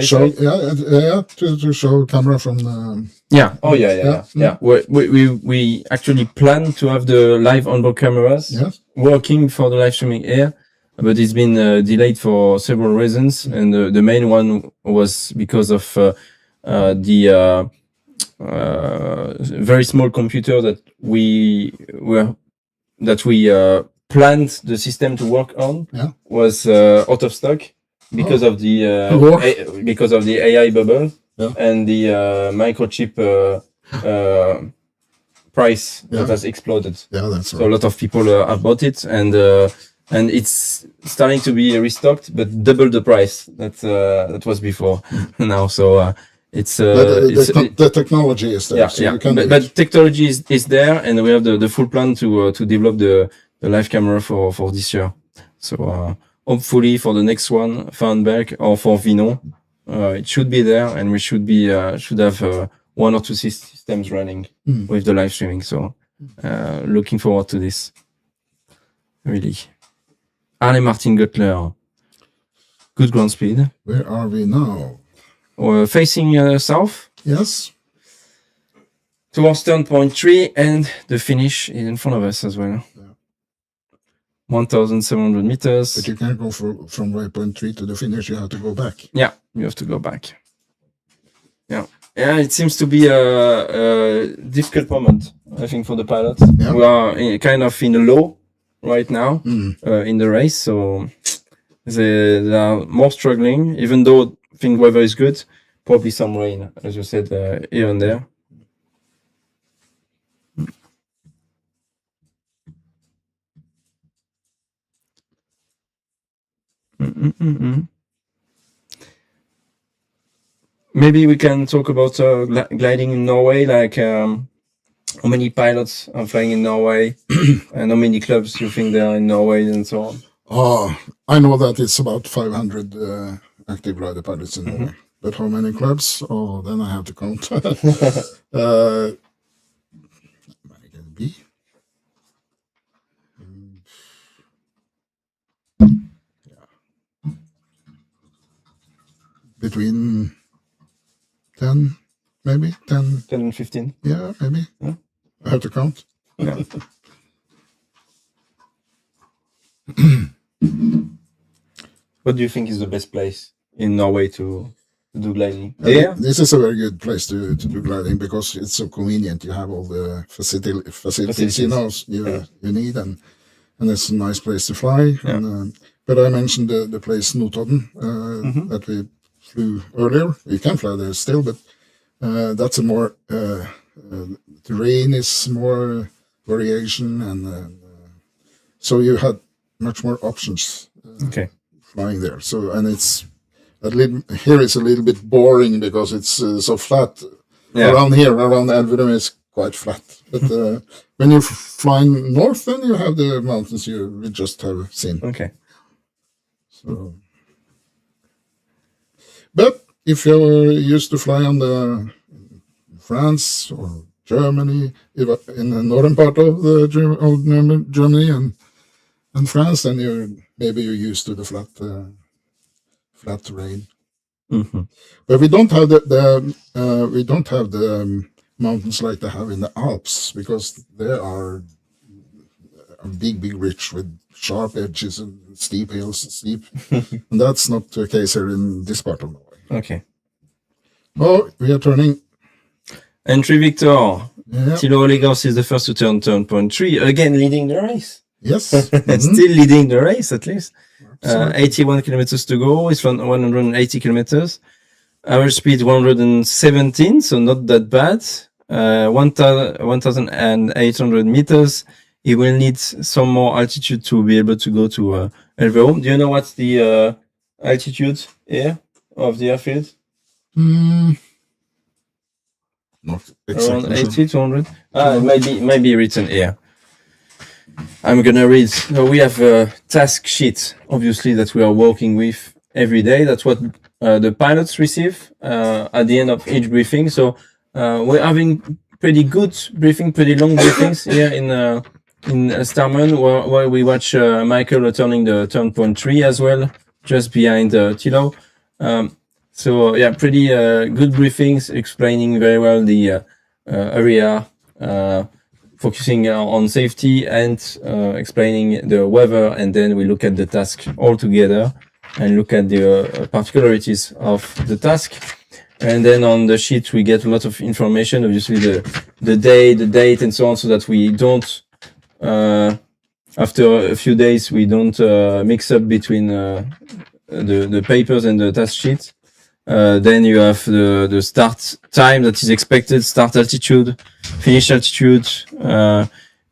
show? To show camera from the. Yeah. Oh, yeah. We actually plan to have the live onboard cameras working for the live streaming here, but it's been delayed for several reasons, and the main one was because of the very small computer that we planned the system to work on was out of stock because of the AI bubble. And the microchip price that has exploded. Yeah, that's right. So a lot of people have bought it, and it's starting to be restocked, but double the price that was before now. So it's the technology is there. But technology is there, and we have the full plan to develop the live camera for this year. So hopefully for the next one, Farnberg or for Vino. It should be there, and we should have 1 or 2 systems running with the live streaming. So, looking forward to this. Really. Arne Martin Göttler. Good ground speed. Where are we now? Facing south. Yes. Towards turn point 3, and the finish is in front of us as well. 1,700 meters. But you can't go from waypoint 3 to the finish. You have to go back. Yeah, you have to go back. Yeah, it seems to be a difficult moment, I think, for the pilots. Yeah. We are kind of in a low right now in the race, so they are more struggling, even though I think weather is good. Probably some rain, as you said, here and there. Maybe we can talk about gliding in Norway, like how many pilots are flying in Norway and how many clubs you think there are in Norway and so on. I know that it's about 500 active glider pilots in Norway. But how many clubs? Oh, then I have to count. Be between 10, maybe 10. 10 and 15. Yeah, maybe. Yeah. I have to count. Yeah. What do you think is the best place in Norway to do gliding? Yeah. This is a very good place to do gliding because it's so convenient. You have all the facilities you need, and it's a nice place to fly. Yeah. And, but I mentioned the place Notodden that we flew earlier. You can fly there still, but that's a more terrain is more variation, and so you had much more options. Okay. Flying there. So, and it's here it's a little bit boring because it's so flat. Yeah. Around Elverum is quite flat. But when you're flying north, then you have the mountains we just have seen. Okay. So, but if you're used to fly on the France or Germany, in the northern part of the Germany and France, then maybe you're used to the flat terrain. But we don't have the mountains like they have in the Alps, because they are a big ridge with sharp edges and steep hills, and that's not the case here in this part of Norway. Okay. Oh, we are turning. Entry Victor. Yeah. Thilo Olegos is the first to turn point 3, again leading the race. Yes. Still leading the race, at least. 81 kilometers to go. It's 180 kilometers. Average speed 117, so not that bad. 1,800 meters. He will need some more altitude to be able to go to Elverum. Do you know what's the altitude here of the airfield? Not exactly. Around 80 to 100. It might be written here. I'm gonna read. So we have a task sheet, obviously, that we are working with every day. That's what the pilots receive at the end of each briefing. So we're having pretty good briefing, pretty long briefings here in Starman, where we watch Michael returning the turn point 3 as well, just behind Thilo. So yeah, pretty good briefings, explaining very well the area, focusing on safety and explaining the weather, and then we look at the task all together and look at the particularities of the task. And then on the sheet we get a lot of information, obviously the day, the date, and so on, so that we don't after a few days we don't mix up between the papers and the task sheet. Then you have the start time that is expected, start altitude, finish altitude,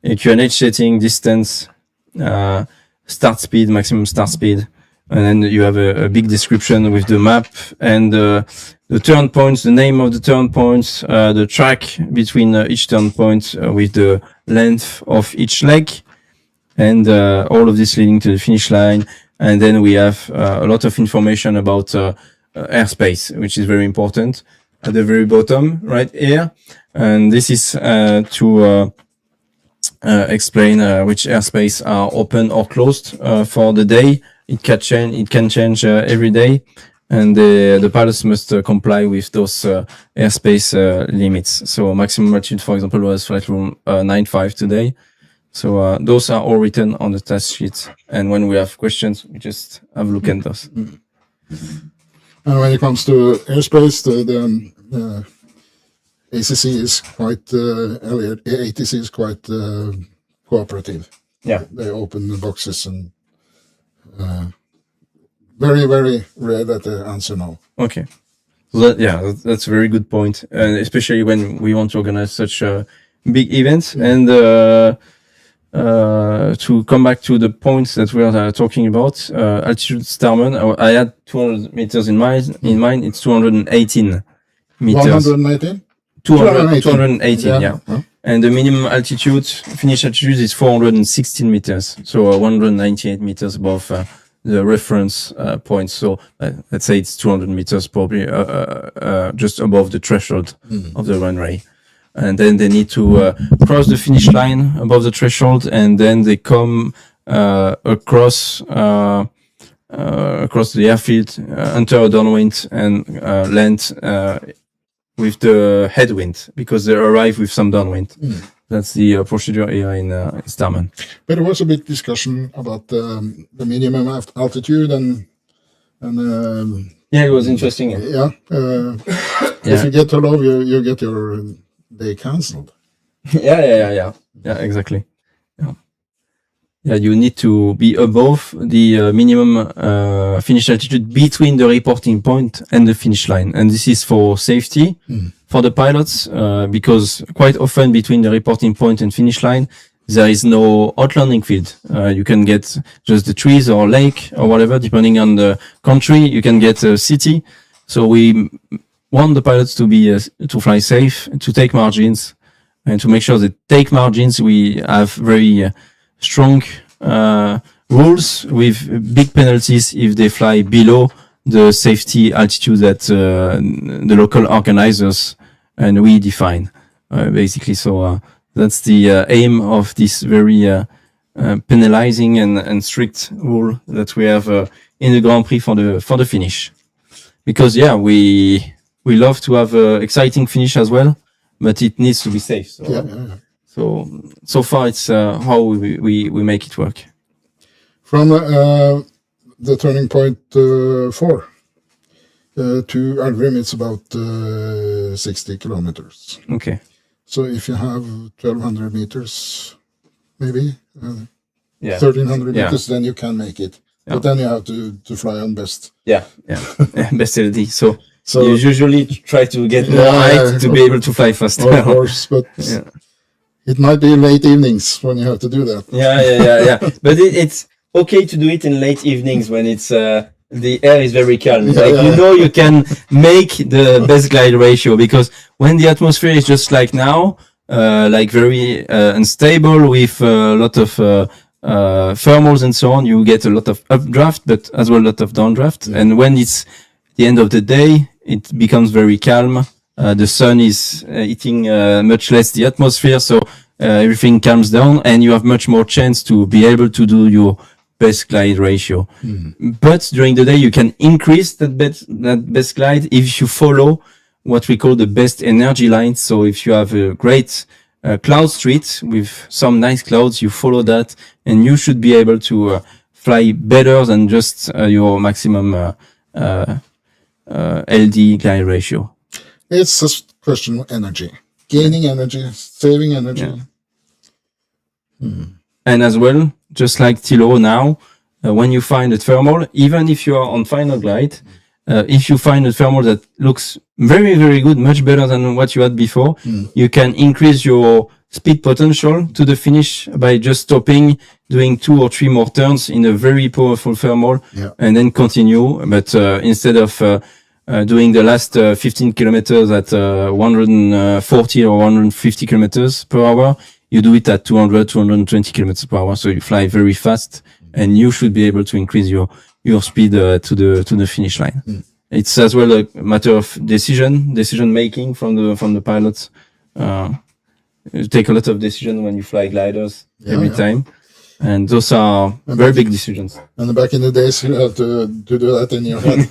QNH setting, distance, start speed, maximum start speed. And then you have a big description with the map and the turn points, the name of the turn points, the track between each turn point with the length of each leg, and all of this leading to the finish line. And then we have a lot of information about airspace, which is very important at the very bottom right here. And this is to explain which airspace are open or closed for the day. It can change every day, and the pilots must comply with those airspace limits. So maximum altitude, for example, was flight room 95 today. So those are all written on the task sheet, and when we have questions, we just have a look at those. And when it comes to airspace, the ACC is quite, ATC is quite cooperative. Yeah. They open the boxes and very, very rare that they answer no. Okay. So that's a very good point, and especially when we want to organize such a big event. And to come back to the points that we are talking about, altitude Starman, I had 200 meters in mind. It's 218 meters. 118? 218, yeah. Huh? And the minimum altitude, finish altitude is 416 meters. So 198 meters above the reference point. So let's say it's 200 meters probably just above the threshold of the runway. And then they need to cross the finish line above the threshold, and then they come across the airfield, enter a downwind, and land with the headwind, because they arrive with some downwind. That's the procedure here in Starman. But there was a big discussion about the minimum altitude and yeah, it was interesting. If you get too low, you get your day cancelled. Yeah, exactly. Yeah, you need to be above the minimum finish altitude between the reporting point and the finish line. And this is for safety for the pilots, because quite often between the reporting point and finish line, there is no outlanding field. You can get just the trees or lake or whatever, depending on the country. You can get a city. So we want the pilots to be to fly safe, to take margins, and to make sure that take margins. We have very strong rules with big penalties if they fly below the safety altitude that the local organizers and we define, basically. So that's the aim of this very penalizing and strict rule that we have in the Grand Prix for the finish. Because we love to have an exciting finish as well, but it needs to be safe. So So far it's how we make it work. From the turning point 4 to Alvrim, it's about 60 kilometers. Okay. So if you have 1,200 meters, maybe 1,300 Yeah. meters, then you can make it. Yeah. But then you have to fly on best. Yeah. Best LD. So you usually try to get more height to be able to fly faster. Of course, but it might be late evenings when you have to do that. Yeah. But it's okay to do it in late evenings when it's the air is very calm. You can make the best glide ratio, because when the atmosphere is just like now, like very unstable with a lot of thermals and so on, you get a lot of updraft, but as well a lot of downdraft. And when it's the end of the day, it becomes very calm. The sun is eating much less the atmosphere, so everything calms down, and you have much more chance to be able to do your best glide ratio. But during the day, you can increase that best glide if you follow what we call the best energy line. So if you have a great cloud street with some nice clouds, you follow that, and you should be able to fly better than just your maximum LD glide ratio. It's a question of energy. Gaining energy, saving energy. And as well, just like Thilo now, when you find a thermal, even if you are on final glide, if you find a thermal that looks very, very good, much better than what you had before, you can increase your speed potential to the finish by just stopping, doing 2 or 3 more turns in a very powerful thermal, and then continue. But instead of doing the last 15 kilometers at 140 or 150 kilometers per hour, you do it at 200, 220 kilometers per hour. So you fly very fast, and you should be able to increase your speed to the finish line. It's as well a matter of decision making from the pilots. You take a lot of decision when you fly gliders every time. And those are very big decisions. And back in the days, you had to do that in your head.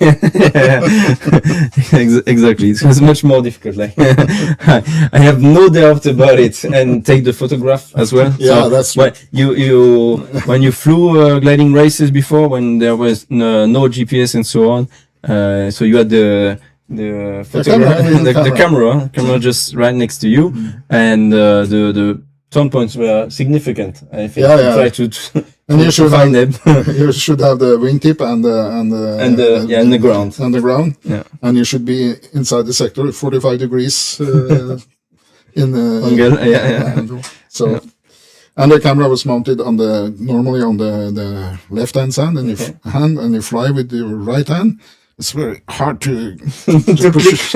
Exactly. It was much more difficult. Like I have no doubt about it. And take the photograph as well. Yeah, so that's right. When you flew gliding races before, when there was no GPS and so on, So you had the camera just right next to you, and the turn points were significant. I think. Try to and you should find them. You should have the wingtip and the ground. And the ground. Yeah. And you should be inside the sector 45 degrees in the angle. Yeah. So. Yeah. And the camera was mounted normally on the left hand side, and and you fly with your right hand. It's very hard to push.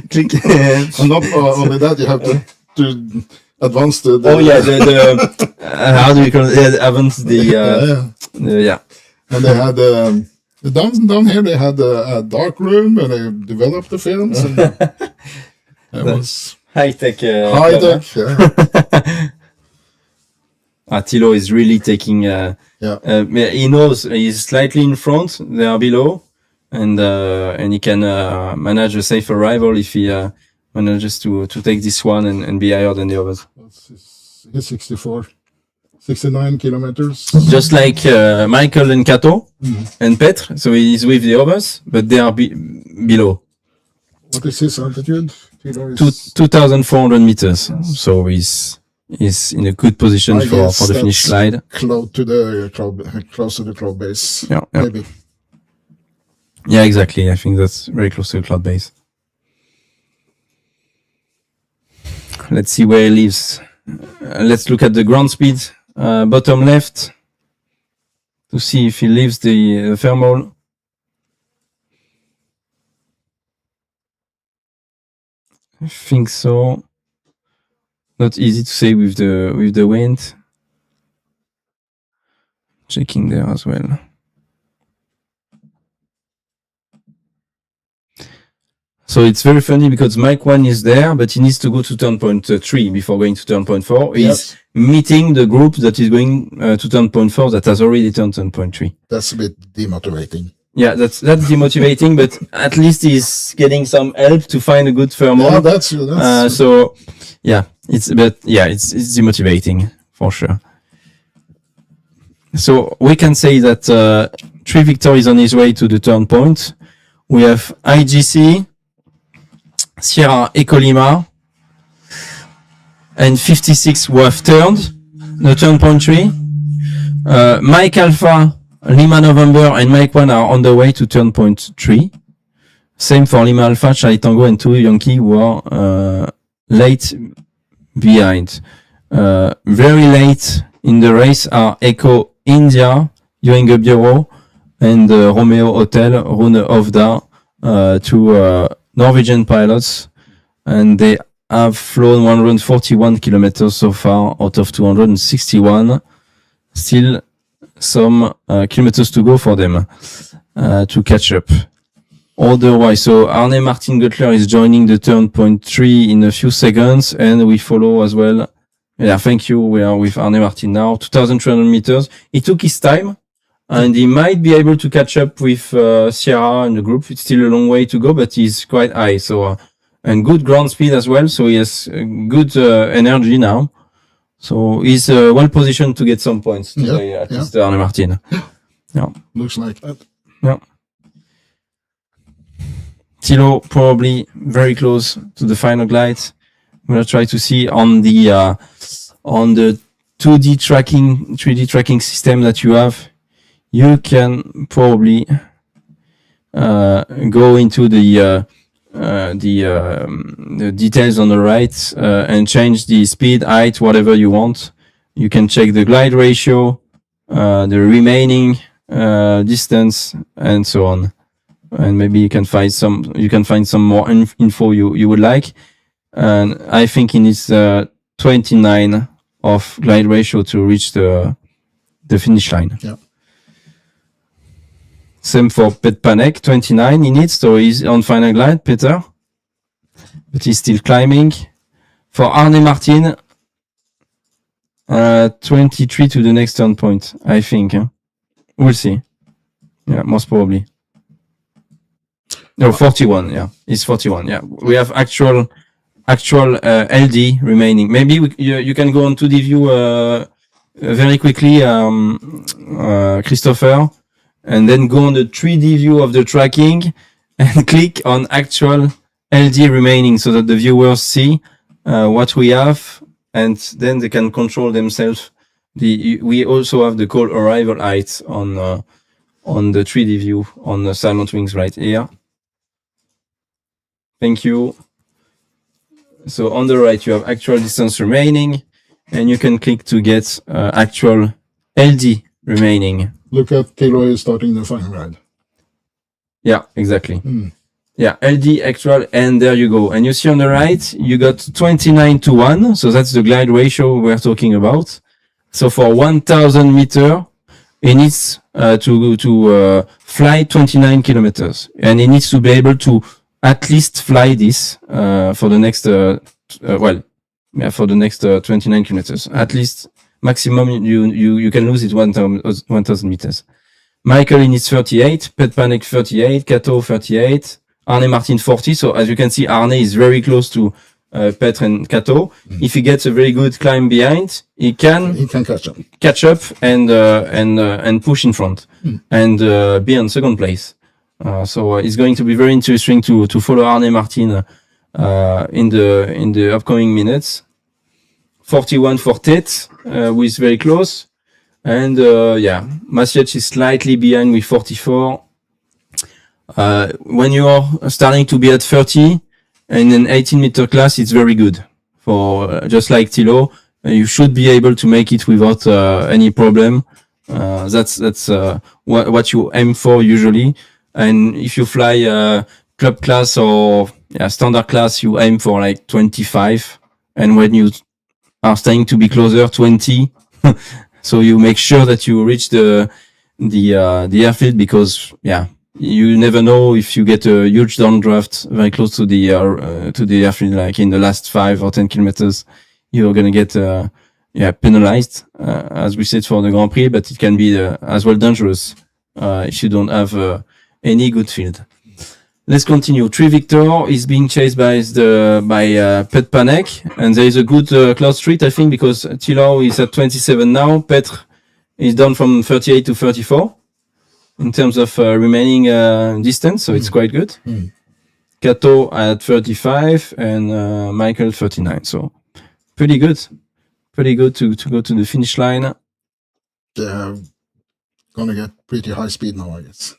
Click. And not only that, you have to advance the how do you call it? Advance the And they had down here they had a dark room, and they developed the films. And it was high tech. Yeah. Thilo is really taking. He knows he's slightly in front. They are below, and he can manage a safe arrival if he manages to take this one and be higher than the others. It's 69 kilometers. Just like Michael and Kato and Petr. So he's with the others, but they are below. What is his altitude? 2,400 meters. So he's in a good position for the finish slide. Close to the cloud base. Yeah. Maybe. Yeah, exactly. I think that's very close to the cloud base. Let's see where he lives. Let's look at the ground speed, bottom left, to see if he leaves the thermal. I think so. Not easy to say with the wind. Checking there as well. So it's very funny because Mike 1 is there, but he needs to go to turn point 3 before going to turn point 4. He's meeting the group that is going to turn point 4 that has already turned turn point 3. That's a bit demotivating. Yeah, that's demotivating, but at least he's getting some help to find a good thermal. Yeah, that's so yeah, it's demotivating for sure. So we can say that 3 Victor is on his way to the turn point. We have IGC, Sierra Echo Lima, and 56 who have turned the turn point 3. Mike Alpha, Lima November, and Mike 1 are on the way to turn point 3. Same for Lima Alpha, Charlie Tango, and 2 Yankee who are late behind. Very late in the race are Echo India, Yoinge Bureau, and Romeo Hotel, Rune Ovda, 2 Norwegian pilots, and they have flown 141 kilometers so far out of 261. Still some kilometers to go for them to catch up. Otherwise, so Arne Martin Göttler is joining the turn point 3 in a few seconds, and we follow as well. Yeah, thank you. We are with Arne Martin now, 2,300 meters. He took his time, and he might be able to catch up with Sierra and the group. It's still a long way to go, but he's quite high. So, and good ground speed as well. So he has good energy now. So he's well positioned to get some points today, at least Arne Martin. Yeah. Looks like that. Yeah. Thilo probably very close to the final glide. I'm gonna try to see on the 2D tracking, 3D tracking system that you have. You can probably go into the details on the right and change the speed, height, whatever you want. You can check the glide ratio, the remaining distance, and so on. And maybe you can find some more info you would like. And I think it needs 29 of glide ratio to reach the finish line. Yeah. Same for Pet Panek, 29 he needs, so he's on final glide, Peter. But he's still climbing. For Arne Martin, 23 to the next turn point, I think. We'll see. Yeah, most probably. No, 41, yeah. It's 41, yeah. We have actual LD remaining. Maybe you can go on to the view very quickly, Christopher. and then go on the 3D view of the tracking and click on actual LD remaining so that the viewers see what we have, and then they can control themselves. We also have the call arrival height on the 3D view on the Silent Wings right here. Thank you. So on the right, you have actual distance remaining, and you can click to get actual LD remaining. Look at Tilo is starting the final ride. Yeah, exactly. Yeah, LD actual, and there you go. And you see on the right, you got 29:1. So that's the glide ratio we're talking about. So for 1,000 meter, it needs to fly 29 kilometers, and it needs to be able to at least fly this for the next for the next 29 kilometers. At least maximum you can lose it 1,000 meters. Michael needs 38, Pet Panic 38, Kato 38, Arne Martin 40. So as you can see, Arne is very close to Petr and Kato. If he gets a very good climb behind, he can catch up and push in front and be on second place. So it's going to be very interesting to follow Arne Martin in the upcoming minutes. 41 for Tet, who is very close, and Maciej is slightly behind with 44. When you are starting to be at 30 in an 18-meter class, it's very good for just like Tilo. You should be able to make it without any problem. That's what you aim for usually. And if you fly club class or standard class, you aim for like 25. And when you are starting to be closer, 20. So you make sure that you reach the airfield, because you never know if you get a huge downdraft very close to the airfield, like in the last 5 or 10 kilometers, you're gonna get penalized, as we said for the Grand Prix, but it can be as well dangerous if you don't have any good field. Let's continue. Tree Victor is being chased by Pet Panic, and there is a good cloud street, I think, because Tilo is at 27 now. Petr is down from 38 to 34 in terms of remaining distance, so it's quite good. Kato at 35 and Michael 39, so pretty good to go to the finish line. They're gonna get pretty high speed now, I guess.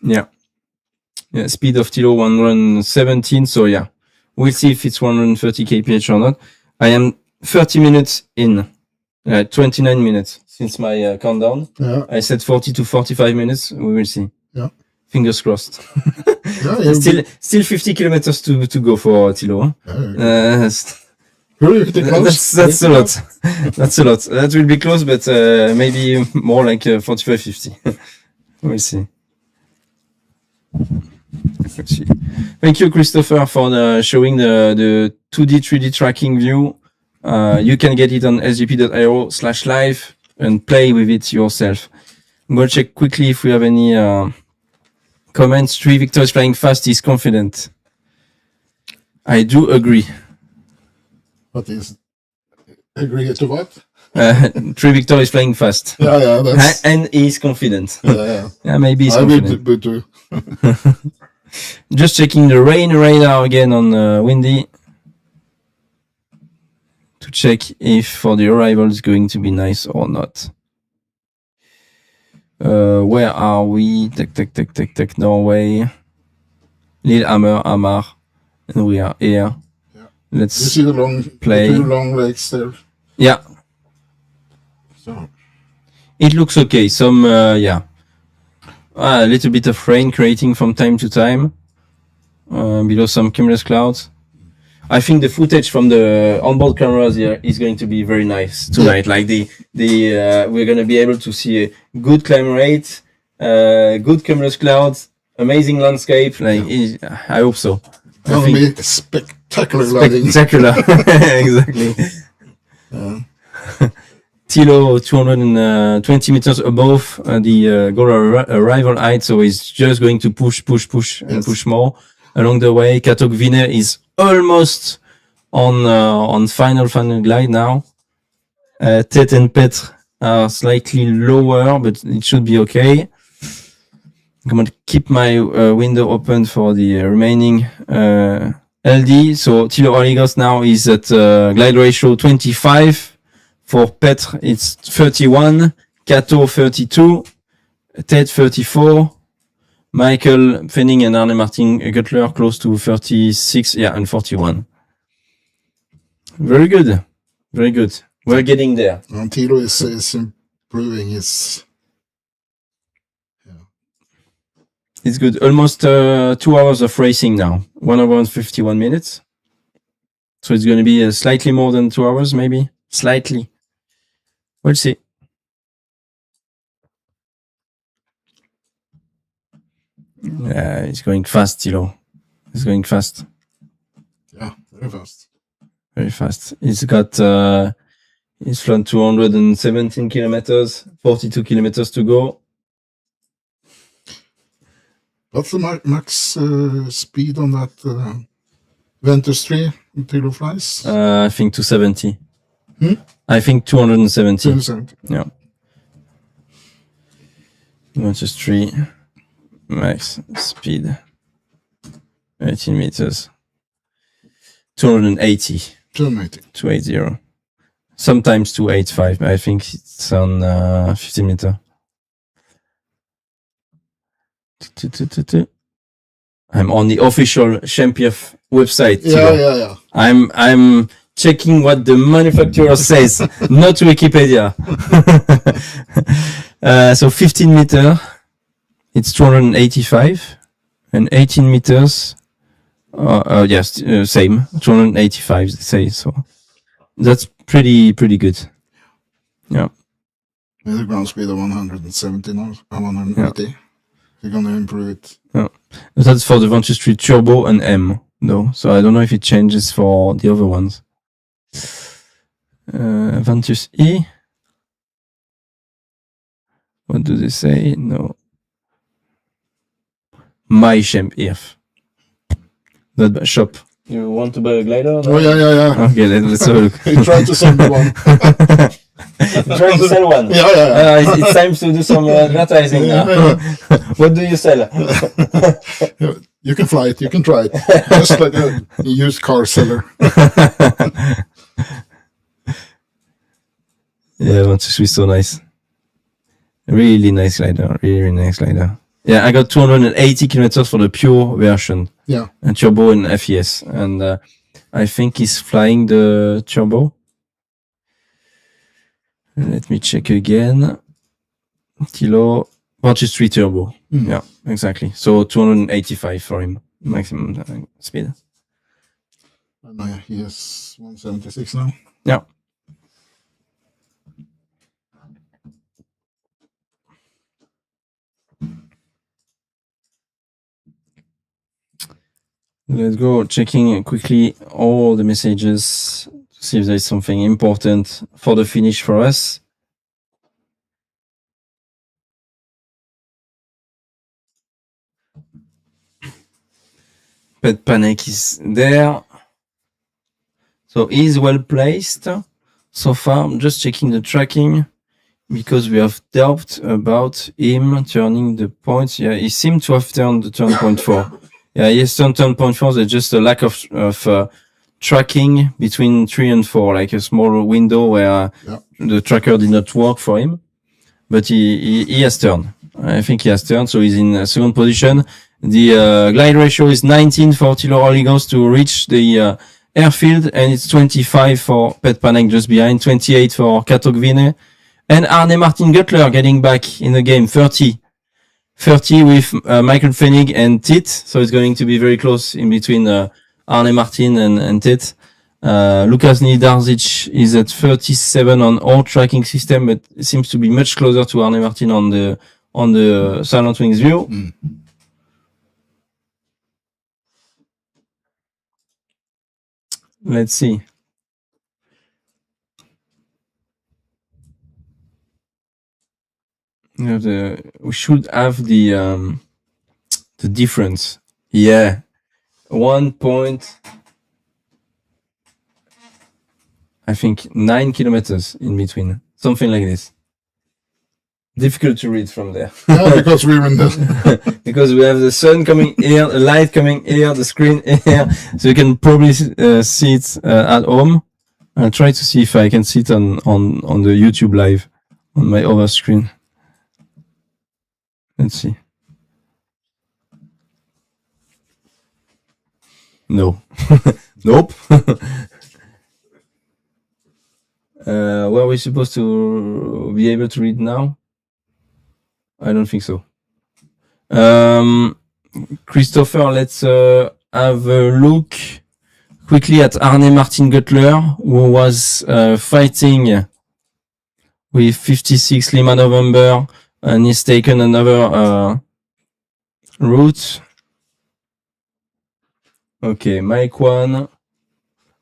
Yeah, speed of Tilo 117. So we'll see if it's 130 kph or not. I am 30 minutes in, 29 minutes since my countdown. Yeah. I said 40 to 45 minutes. We will see. Yeah. Fingers crossed. Still 50 kilometers to go for Tilo. That's a lot. That's a lot. That will be close, but maybe more like 45, 50. We'll see. Let's see. Thank you, Christopher, for showing the 2D, 3D tracking view. You can get it on sgp.io/live and play with it yourself. I'm going to check quickly if we have any comments. Tree Victor is flying fast. He's confident. I do agree. What is agree to what? Tree Victor is flying fast. That's... and he's confident. Yeah, maybe he's confident. I would too. Just checking the rain radar again on Windy to check if for the arrival is going to be nice or not. Where are we? Tech, Norway. Lillehammer, Hamar, and we are here. Yeah. Let's see the two long legs there. Yeah. So it looks okay. Some a little bit of rain creating from time to time below some cumulus clouds. I think the footage from the onboard cameras here is going to be very nice tonight. Like we're going to be able to see a good climb rate, good cumulus clouds, amazing landscape. I hope so. It's going to be spectacular lighting. Spectacular, exactly. Tilo 220 meters above the goal arrival height, so he's just going to push and push more along the way. Katok Viner is almost on final glide now. Tet and Petr are slightly lower, but it should be okay. I'm going to keep my window open for the remaining LD. So Tilo Oligos now is at glide ratio 25. For Petre, it's 31. Kato 32. Ted 34. Michael Fenning and Arne Martin Guttler close to 36. Yeah, and 41. Very good. Very good. We're getting there. And Tilo is improving his. It's good. Almost 2 hours of racing now. 1 hour and 51 minutes. So it's going to be slightly more than 2 hours, maybe. Slightly. We'll see. Yeah, it's going fast, Tilo. It's going fast. Yeah, very fast. Very fast. He's got, he's flown 217 kilometers, 42 kilometers to go. What's the max speed on that Ventus 3 Tilo flies? I think 270. I think 270. 270. Yeah. Ventus 3 max speed 18 meters. 280. 280. 280. Sometimes 285. I think it's on 15 meter. I'm on the official Championship website. Yeah. I'm checking what the manufacturer says, not Wikipedia. So 15 meter, it's 285, and 18 meters, yes, same, 285. They say so. That's pretty good. Yeah. With a ground speed of 170 now, 180. Yeah. You're gonna improve it. Yeah. That's for the Ventus 3 Turbo and M, though. So I don't know if it changes for the other ones. Ventus E. What do they say? No. My Champ if. That shop. You want to buy a glider? Oh, yeah. Okay, let's have a look. We tried to sell one. Trying to sell one. Yeah. It's time to do some advertising now. What do you sell? You can fly it. You can try it. Just like a used car seller. Yeah, Ventus is so nice. Really nice glider. Really nice glider. Yeah, I got 280 kilometers for the pure version. Yeah. And turbo and FES. And I think he's flying the turbo. Let me check again. Tilo, Ventus 3 turbo. Yeah, exactly. So 285 for him, maximum speed. And he has 176 now. Yeah. Let's go checking quickly all the messages to see if there's something important for the finish for us. Pet Panic is there. So he's well placed so far. I'm just checking the tracking because we have doubt about him turning the points. Yeah, he seemed to have turned the turn point 4. Yeah, he has turned turn point 4. There's just a lack of tracking between 3 and 4, like a small window where the tracker did not work for him. But he has turned. I think he has turned, so he's in second position. The glide ratio is 19 for Tilo Oligos to reach the airfield, and it's 25 for Pet Panic just behind, 28 for Kato Gvine, and Arne Martin Guttler getting back in the game, 30 with Michael Fennig and Tit, so it's going to be very close in between Arne Martin and Tit. Lukas Nidarzic is at 37 on all tracking system, but it seems to be much closer to Arne Martin on the Silent Wings view. Let's see. We should have the difference. Yeah. 1 point, I think 9 kilometers in between. Something like this. difficult to read from there. Yeah, because we're in the Because we have the sun coming here, the light coming here, the screen here, so you can probably see it at home. I'll try to see if I can see it on the YouTube live on my other screen. Let's see. No. Nope. Were we supposed to be able to read now? I don't think so. Christopher, let's have a look quickly at Arne Martin Guttler, who was fighting with 56 Lima November, and he's taken another route. Okay, Mike 1.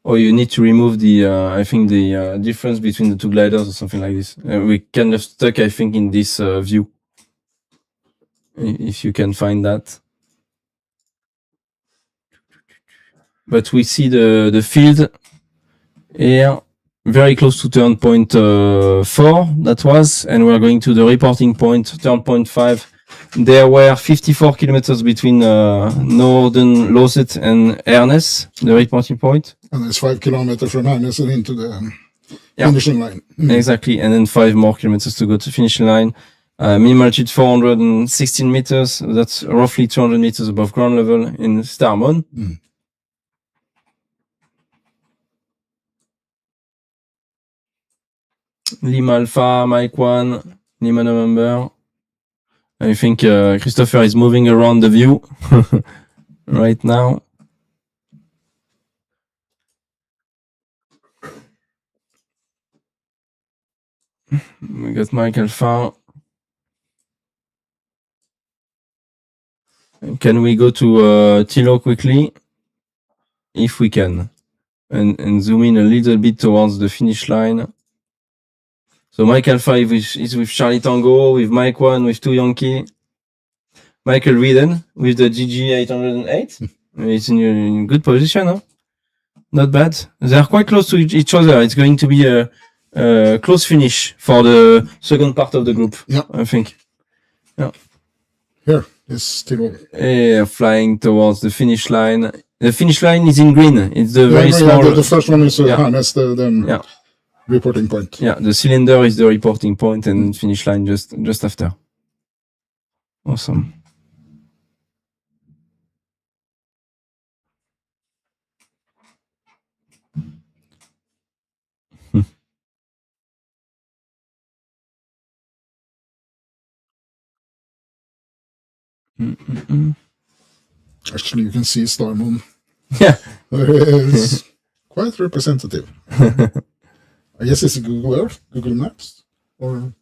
Oh, you need to remove the, I think the difference between the two gliders or something like this. We kind of stuck, I think, in this view. If you can find that. But we see the field here, very close to turn point 4, that was, and we're going to the reporting point, turn point 5. There were 54 kilometers between Northern Losset and Ernest, the reporting point. and it's 5 kilometers from Ernest and into the finishing line. Exactly, and then 5 more kilometers to go to finishing line. Minimum altitude 416 meters. That's roughly 200 meters above ground level in Starmon. Lima Alpha, Mike 1, Lima November. I think Christopher is moving around the view right now. We got Mike Alpha. Can we go to Tilo quickly? If we can. And zoom in a little bit towards the finish line. So Mike Alpha is with Charlie Tango, with Mike 1, with 2 Yankee. Michael Reeden with the GG 808. It's in good position, huh? Not bad. They're quite close to each other. It's going to be a close finish for the second part of the group, Yeah. I think. Yeah. Here is still. Flying towards the finish line. The finish line is in green. It's the very small. The first one is Ernest, Yeah. reporting point. Yeah, the cylinder is the reporting point and finish line just after. Awesome. Actually, you can see Starmon. Yeah. It's quite representative. I guess it's Google Earth, Google Maps, or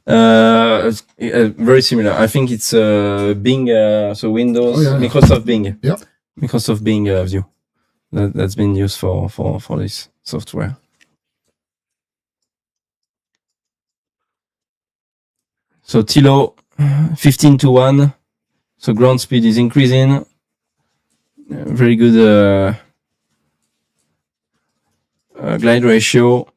Very similar. I think it's Bing, so Windows, Microsoft Bing. Yeah. Microsoft Bing view. That's been used for this software. So Tilo, 15 to 1. So ground speed is increasing. Very good glide ratio.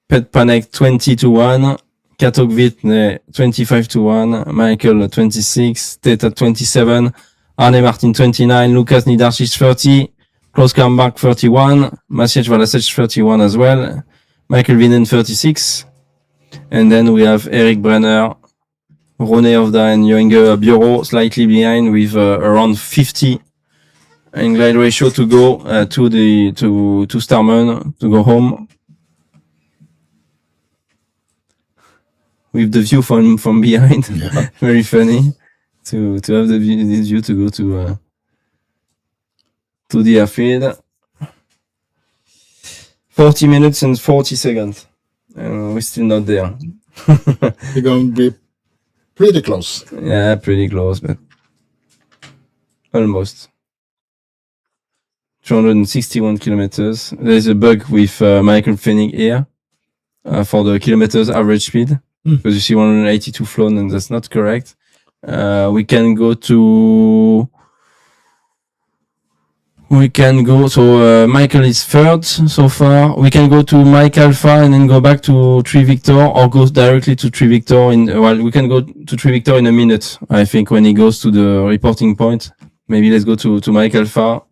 Pet Panic 20 to 1. Katok Vitne 25 to 1. Michael 26. Theta 27. Arne Martin 29. Lucas Nidarchich 30. Klaus Kambach 31. Maciej Walasec 31 as well. Michael Vinen 36. And then we have Eric Brenner, Rone Ovda and Joinge Bureau slightly behind with around 50 in glide ratio to go to Starmon to go home. With the view from behind. Yeah. Very funny to have this view to go to the airfield. 40 minutes and 40 seconds. We're still not there. You're going to be pretty close. Yeah, pretty close, but almost. 261 kilometers. There's a bug with Michael Fennig here for the kilometers average speed. Because you see 182 flown and that's not correct. We can go to We can go, so Michael is third so far. We can go to Mike Alpha and then go back to Tree Victor, or go directly to Tree Victor we can go to Tree Victor in a minute, I think, when he goes to the reporting point. Maybe let's go to Mike Alpha,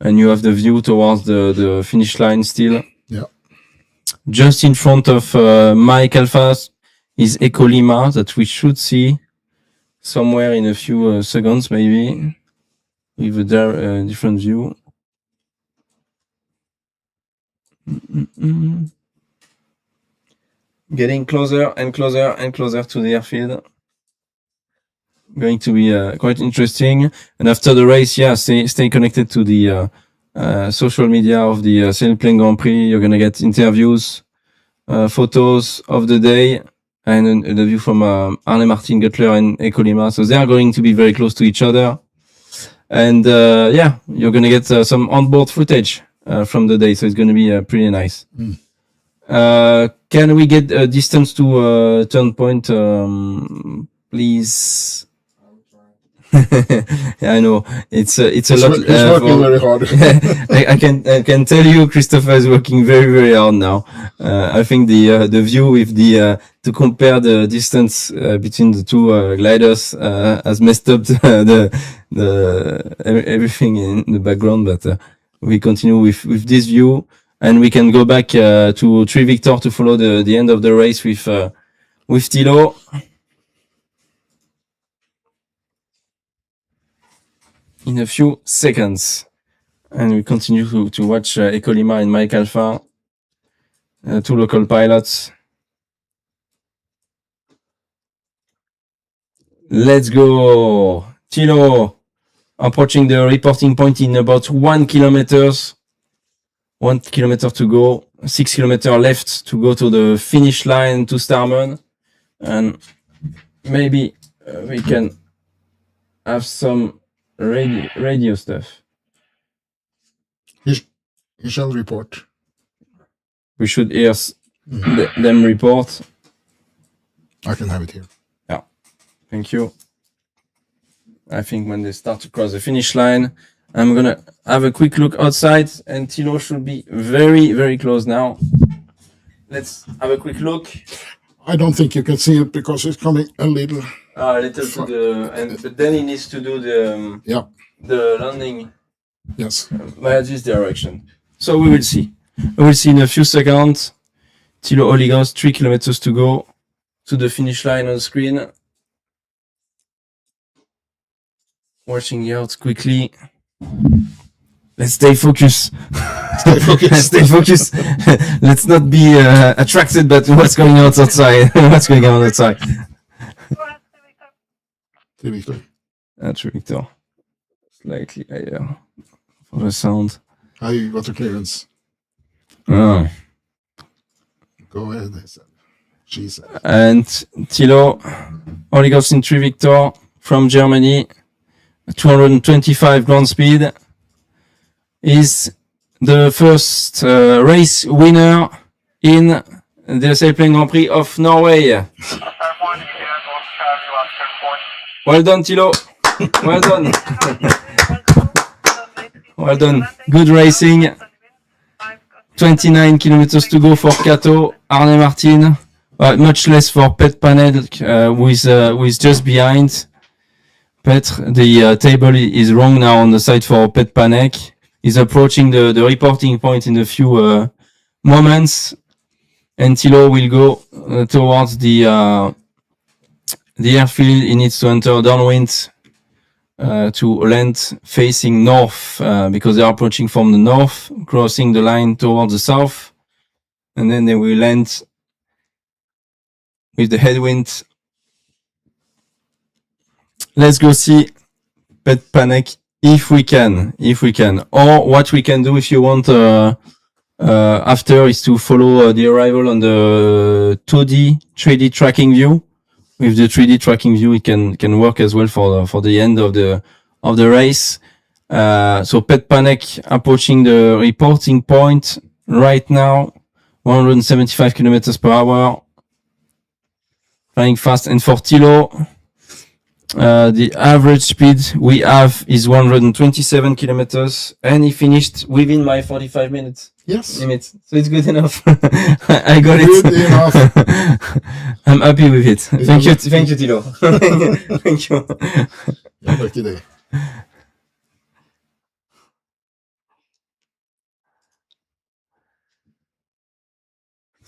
and you have the view towards the finish line still. Yeah. Just in front of Mike Alpha is Echo Lima, that we should see somewhere in a few seconds, maybe, with a different view. Getting closer and closer and closer to the airfield. Going to be quite interesting. And after the race, stay connected to the social media of the Sailplane Grand Prix. You're gonna get interviews, photos of the day, and the view from Arne Martin Guttler and Echo Lima. So they are going to be very close to each other. And you're gonna get some onboard footage from the day. So it's gonna be pretty nice. Can we get a distance to turn point, please? Yeah, I know it's a lot. He's working very hard. I can tell you, Christopher is working very, very hard now. I think the view with to compare the distance between the two gliders has messed up the everything in the background. But we continue with this view, and we can go back to Tree Victor to follow the end of the race with Thilo. In a few seconds, and we continue to watch Echo Lima and Mike Alpha, two local pilots. Let's go, Thilo, approaching the reporting point in about 1 kilometer. 1 kilometer to go, 6 kilometers left to go to the finish line to Starman, and maybe we can have some radio stuff. He shall report. We should hear them report. I can have it here. Yeah, thank you. I think when they start to cross the finish line, I'm gonna have a quick look outside, and Thilo should be very, very close now. Let's have a quick look. I don't think you can see it because it's coming a little. A little to the, but then he needs to do the landing. Yes. Via this direction. So we will see. We will see in a few seconds. Thilo Oligos, 3 kilometers to go to the finish line on screen. Watching out quickly. Let's stay focused. Stay focused. Stay focused. Let's not be attracted by what's going on outside. What's going on outside? Tree Victor. Tree Victor. Slightly higher for the sound. How you got the clearance? Oh. Go ahead. She said. And Thilo Oligos in Tree Victor from Germany, 225 ground speed, is the first race winner in the Sailplane Grand Prix of Norway. Well done, Thilo. Well done. Well done. Good racing. 29 kilometers to go for Kato, Arne Martin. Much less for Pet Panel, who is just behind. Pet, the table is wrong now on the side for Pet Panek. He's approaching the reporting point in a few moments, and Thilo will go towards the airfield. He needs to enter downwind to land facing north because they are approaching from the north, crossing the line towards the south, and then they will land with the headwind. Let's go see Pet Panek if we can, or what we can do if you want after is to follow the arrival on the 2D 3D tracking view. With the 3D tracking view, it can work as well for the end of the race. So Pet Panek approaching the reporting point right now, 175 kilometers per hour, flying fast. And for Thilo, The average speed we have is 127 kilometers, and he finished within my 45 minutes Yes. limit. So it's good enough. I got it. Good enough. I'm happy with it. It's Thank you, lucky. thank you, Tilo. Thank you. Yeah, lucky day.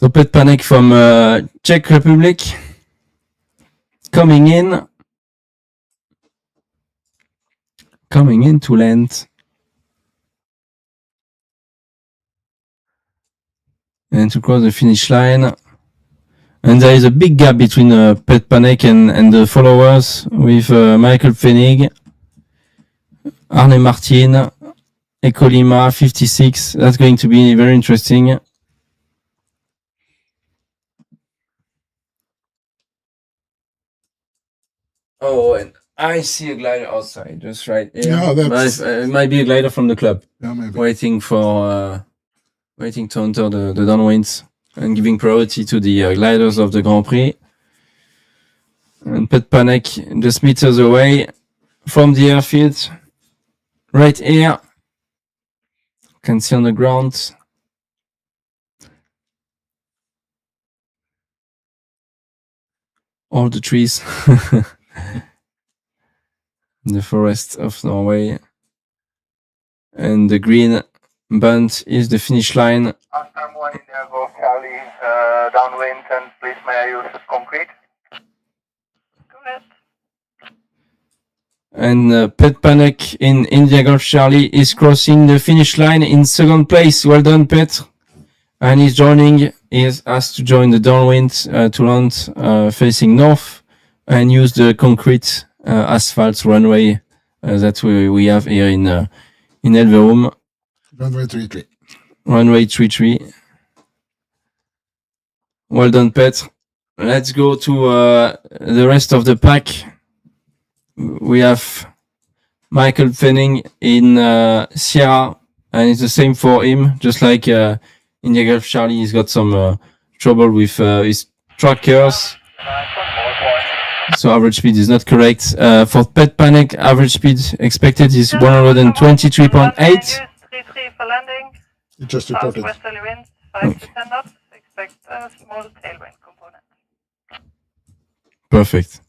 So Pet Panic from Czech Republic coming in to land. And to cross the finish line. And there is a big gap between Pet Panic and the followers with Michael Pfennig, Arne Martin, Ecolima 56. That's going to be very interesting. Oh, and I see a glider outside, just right here. Yeah, that's... It might be a glider from the club. Yeah, maybe. Waiting to enter the downwinds and giving priority to the gliders of the Grand Prix. And Pet Panic just meters away from the airfield. Right here. You can see on the ground. All the trees. The forest of Norway. And the green band is the finish line. Amsterdam 1 India Golf Charlie, downwind, and please may I use the concrete? Go ahead. And Pet Panic in India Golf Charlie is crossing the finish line in second place. Well done, Pet. And he's joining. He has to join the downwind to land facing north and use the concrete asphalt runway that we have here in Elverum. Runway 33. Runway 33. Well done, Pet. Let's go to the rest of the pack. We have Michael Pfennig in Sierra, and it's the same for him. Just like India Golf Charlie, he's got some trouble with his trackers. So average speed is not correct. For Pet Panic, average speed expected is 123.8. 33 for landing. You just reported. Southwesterly wind, 5 to 10 knots. Expect a small tailwind component. Perfect.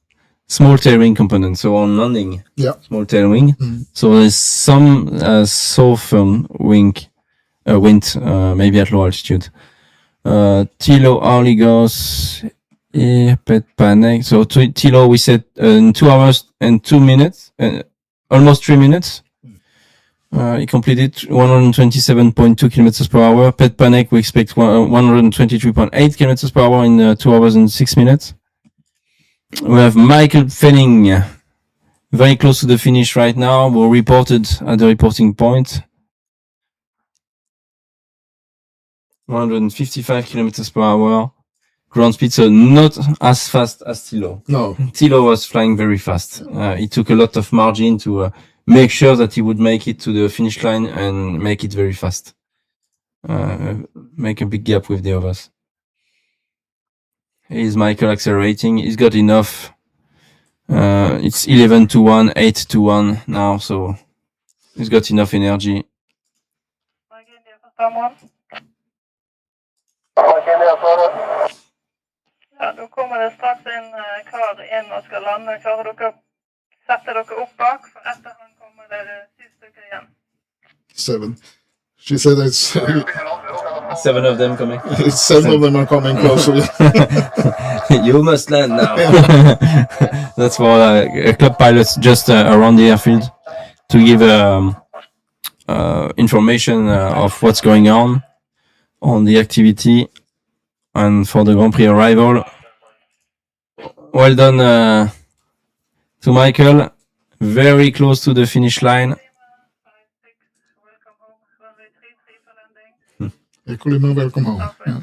Small tailwind component. So on landing, Yeah. small tailwind. So there's some southern wind, maybe at low altitude. Tilo only goes here, Pet Panic. So Tilo, we said in 2 hours and 2 minutes, almost 3 minutes. He completed 127.2 kilometers per hour. Pet Panic, we expect 123.8 kilometers per hour in 2 hours and 6 minutes. We have Michael Pfennig, very close to the finish right now. We're reported at the reporting point. 155 kilometers per hour. Ground speed, so not as fast as Tilo. No. Tilo was flying very fast. He took a lot of margin to make sure that he would make it to the finish line and make it very fast. Make a big gap with the others. Here's Michael accelerating. He's got enough. It's 11 to 1, 8 to 1 now, so he's got enough energy. Ja, da kommer det straks inn kar inn og skal lande. Klarer dere å sette dere opp bak? For etter han kommer det 7 stykker igjen. 7. She said it's 7 of them coming. 7 of them are coming closer. You must land now. That's for club pilots just around the airfield to give information of what's going on the activity and for the Grand Prix arrival. Well done to Michael. Very close to the finish line. Ecolima, welcome home. Yeah.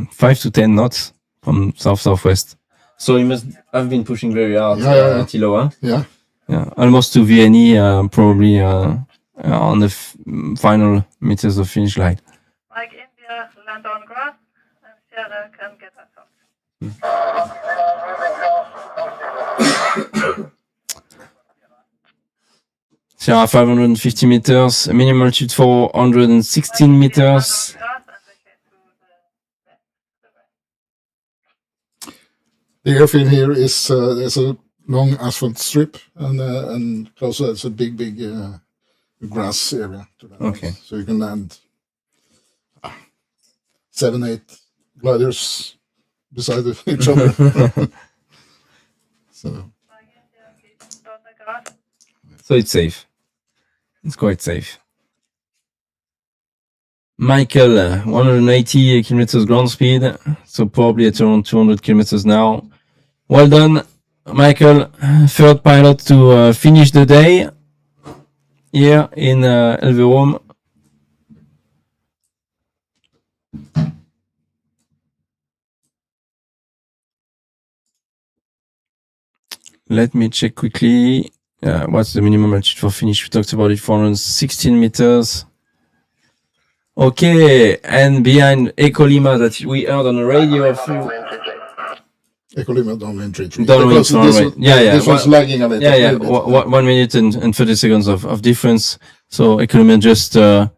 5 to 10 knots from south-southwest. So he must have been pushing very hard, Tilo, huh? Yeah. Yeah, almost to VNE, probably on the final meters of finish line. Like India, land on grass, and Sierra 550 meters, minimum altitude 416 meters. The airfield here is there's a long asphalt strip, and closer it's a big grass area to land. Okay. So you can land 7-8 gliders beside each other. So it's safe. It's quite safe. Michael, 180 kilometers ground speed, so probably at around 200 kilometers now. Well done, Michael. Third pilot to finish the day here in Elverum. Let me check quickly. What's the minimum altitude for finish? We talked about it, 416 meters. Okay, and behind Eco Lima that we heard on the radio a few. Eco Lima downwind 3-3. Downwind, This was lagging a little. Yeah. 1 minute and 30 seconds of difference. So Eco Lima just crossed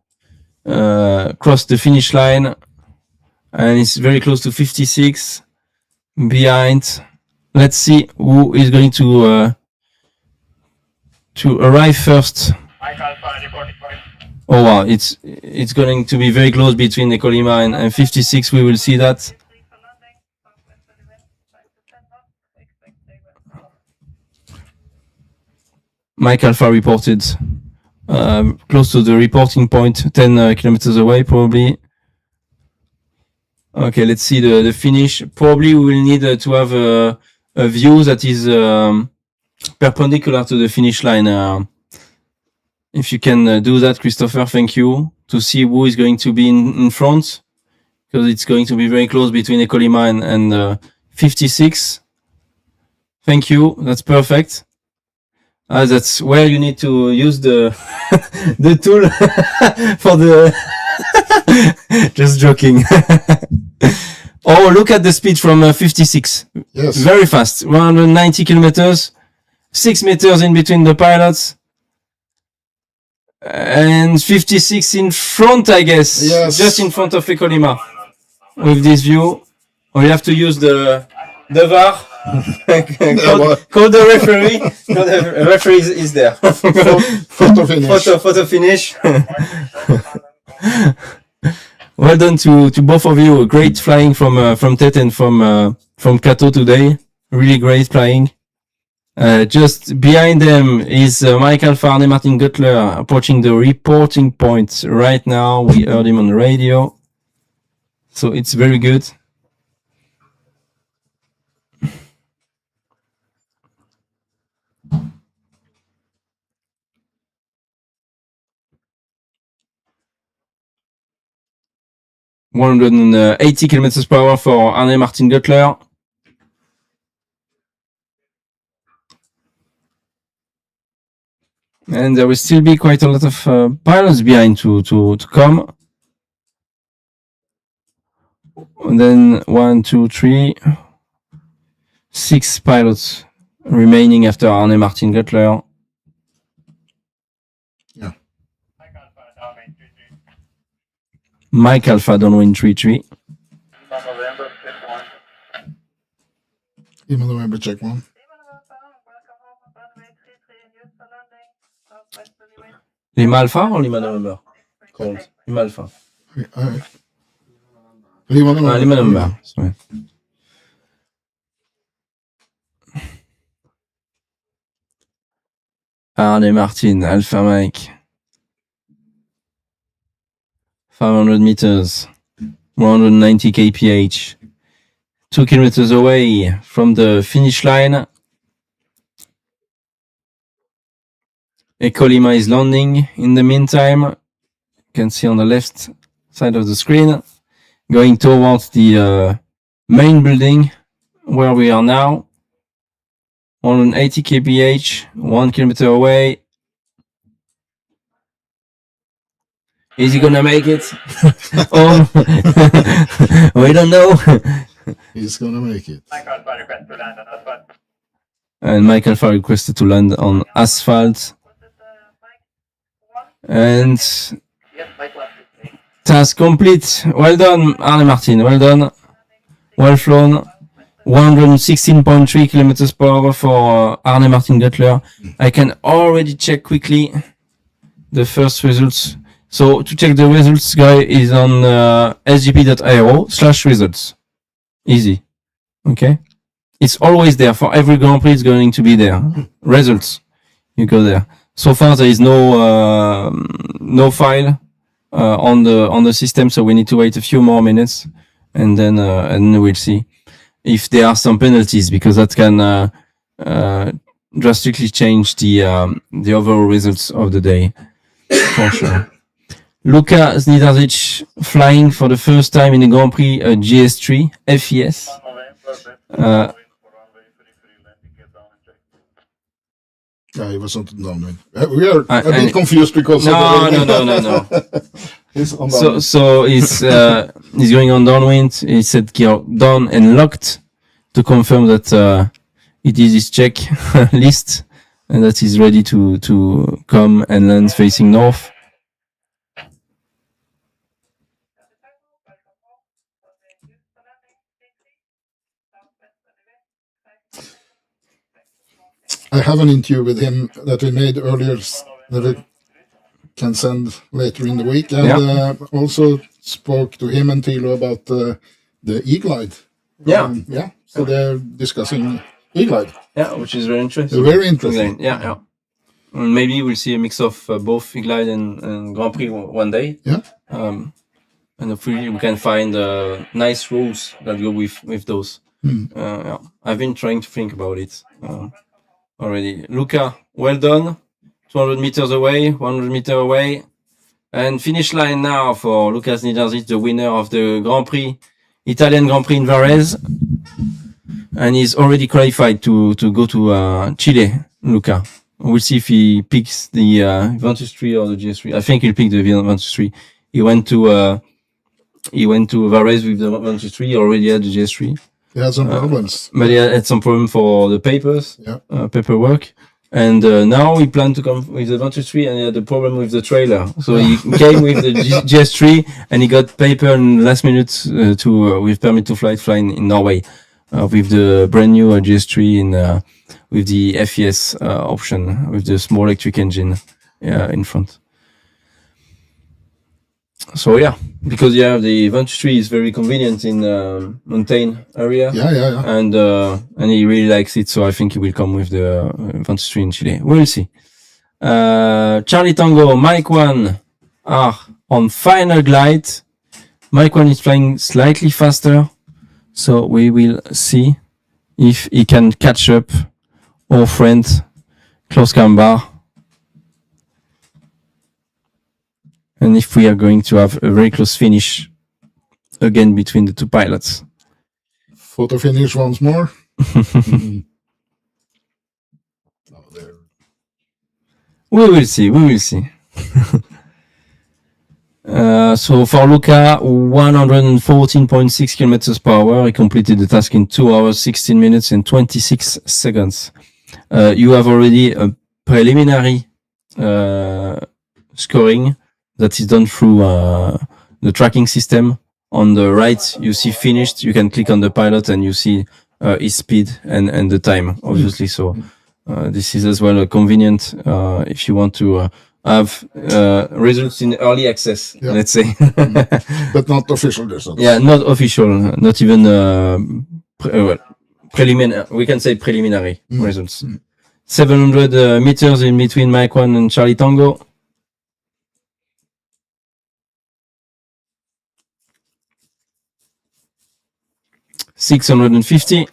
the finish line, and it's very close to 56 behind. Let's see who is going to arrive first. Oh wow, it's going to be very close between Eco Lima and 56. We will see that. Mike Alpha reported close to the reporting point, 10 kilometers away probably. Okay, let's see the finish. Probably we will need to have a view that is perpendicular to the finish line. If you can do that, Christopher, thank you, to see who is going to be in front, because it's going to be very close between Eco Lima and 56. Thank you, that's perfect. That's where you need to use the the tool for the just joking. Oh, look at the speed from 56. Yes. Very fast. 190 kilometers, 6 meters in between the pilots. And 56 in front, I guess. Yes. Just in front of Eco Lima. With this view. Or you have to use the VAR. Call the referee. No, the referee is there. Photo finish. Photo finish. Well done to both of you. Great flying from Tet and from Kato today. Really great flying. Just behind them is Mike Alpha and Martin Guttler approaching the reporting point right now. We heard him on the radio. So it's very good. (180 kilometers per hour for Arne Martin Guttler. And there will still be quite a lot of pilots behind to come. And then 1, 2, 3, 6 pilots remaining after Arne Martin Guttler. Yeah. Mike Alpha downwind 3-3. Lima November, check 1. Lima Alpha or Lima November? Called Lima Alpha. Lima November. Lima November. Sorry. Arne Martin, Alpha Mike. 500 meters, 190 kph. 2 kilometers away from the finish line. Eco Lima is landing. In the meantime, you can see on the left side of the screen, going towards the main building where we are now. 180 kph, 1 kilometer away. Is he gonna make it? Oh, we don't know. He's gonna make it. And Mike Alpha requested to land on asphalt. And task complete. Well done, Arne Martin. Well done. Well flown. 116.3 kilometers per hour for Arne Martin Guttler. I can already check quickly the first results. So to check the results, guy is on sgp.io/results. Easy. Okay. It's always there for every Grand Prix. It's going to be there. Results. You go there. So far there is no file on the system, so we need to wait a few more minutes, and then we'll see if there are some penalties, because that can drastically change the overall results of the day for sure. Luka Znidarzic flying for the first time in the Grand Prix GS3 FES. Yeah, he was on downwind. We are a bit confused because no. he's on downwind. So he's going on downwind. He set gear down and locked to confirm that he did his check list and that he's ready to come and land facing north. I have an interview with him that we made earlier that we can send later in the week, and also spoke to him and Thilo about the E-Glide. So they're discussing E-Glide. Yeah, which is very interesting. Very interesting. Yeah. And maybe we'll see a mix of both E-Glide and Grand Prix one day. Yeah. And hopefully we can find nice rules that go with those. I've been trying to think about it already. Luca, well done. 200 meters away, 100 meters away. And finish line now for Lucas Nidarzic, the winner of the Grand Prix, Italian Grand Prix in Varese. And he's already qualified to go to Chile, Luca. We'll see if he picks the Ventus 3 or the GS3. I think he'll pick the Ventus 3. He went to Varese with the Ventus 3. He already had the GS3. He had some problems. But he had some problem for the papers, paperwork. And now he planned to come with the Ventus 3, and he had a problem with the trailer. So he came with the GS3, and he got paper in last minute with permit to fly in Norway with the brand new GS3 with the FES option with the small electric engine in front. So because the Ventus 3 is very convenient in mountain area. And he really likes it, so I think he will come with the Ventus 3 in Chile. We'll see. Charlie Tango, Mike 1 are on final glide. Mike 1 is flying slightly faster, so we will see if he can catch up our friend Klaus Kambar. And if we are going to have a very close finish again between the two pilots. Photo finish once more. We will see. So for Luca, 114.6 kilometers per hour. He completed the task in 2 hours, 16 minutes and 26 seconds. You have already a preliminary scoring that is done through the tracking system. On the right, you see finished. You can click on the pilot and you see his speed and the time, obviously. So this is as well convenient if you want to have results in early access, let's say. But not official results. Yeah, not official, not even preliminary. We can say preliminary results. 700 meters in between Mike 1 and Charlie Tango. $650.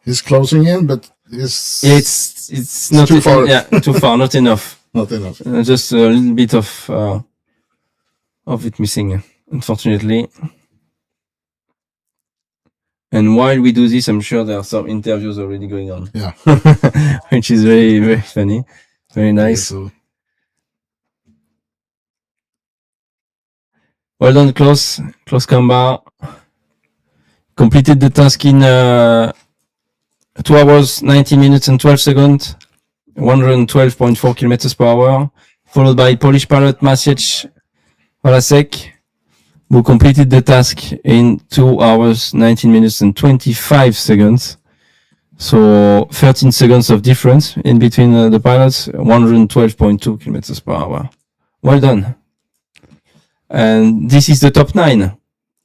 He's closing in, but it's not too far. Yeah, too far. Not enough. Not enough. Just a little bit of it missing, unfortunately. And while we do this, I'm sure there are some interviews already going on. Yeah, which is very, very funny, very nice. So Well done, Klaus Kamba. Completed the task in 2 hours, 90 minutes and 12 seconds, 112.4 kilometers per hour, followed by Polish pilot Maciej Walasek, who completed the task in 2 hours, 19 minutes and 25 seconds. So 13 seconds of difference in between the pilots, 112.2 kilometers per hour. Well done. And this is the top 9.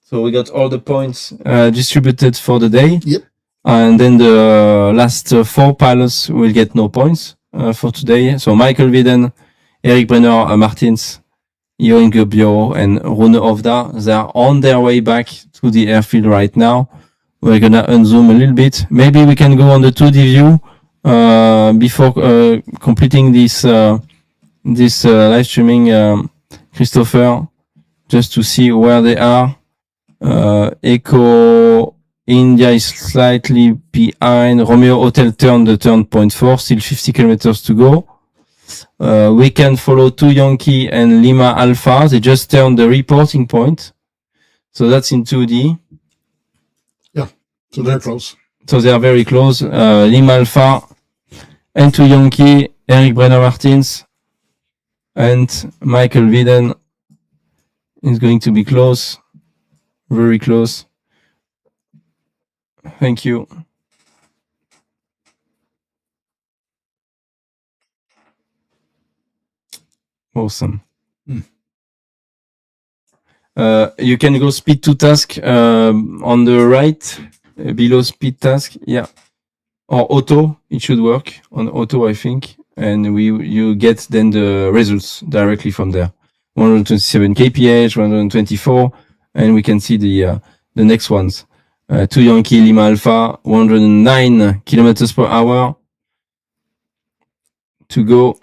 So we got all the points distributed for the day. Yep. And then the last 4 pilots will get no points for today. So Michael Widen, Eric Brenner Martins, Johan Gubbio, and Rune Ovda, they are on their way back to the airfield right now. We're gonna unzoom a little bit. Maybe we can go on the 2D view before completing this live streaming, Christopher, just to see where they are. Echo India is slightly behind. Romeo Hotel turned the turn point 4, still 50 kilometers to go. We can follow 2 Yankee and Lima Alpha. They just turned the reporting point. So that's in 2D. So they're close. So they are very close. Lima Alpha and 2 Yankee, Eric Brenner Martins and Michael Widen is going to be close. Very close. Thank you. Awesome. You can go speed to task on the right, below speed task. Yeah. Or auto, it should work on auto, I think. And you get then the results directly from there. 127 kph, 124, and we can see the next ones. 2 Yankee Lima Alpha, 109 kilometers per hour to go.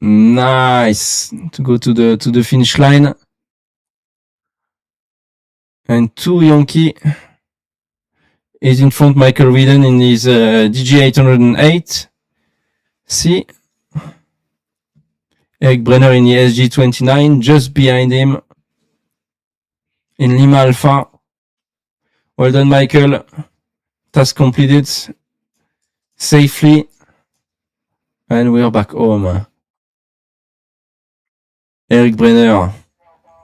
Nice to go to the finish line. And 2 Yankee is in front. Michael Widen in his DG808 C. Eric Brenner in the SG29, just behind him in Lima Alpha. Well done, Michael. Task completed safely. And we are back home. Eric Brenner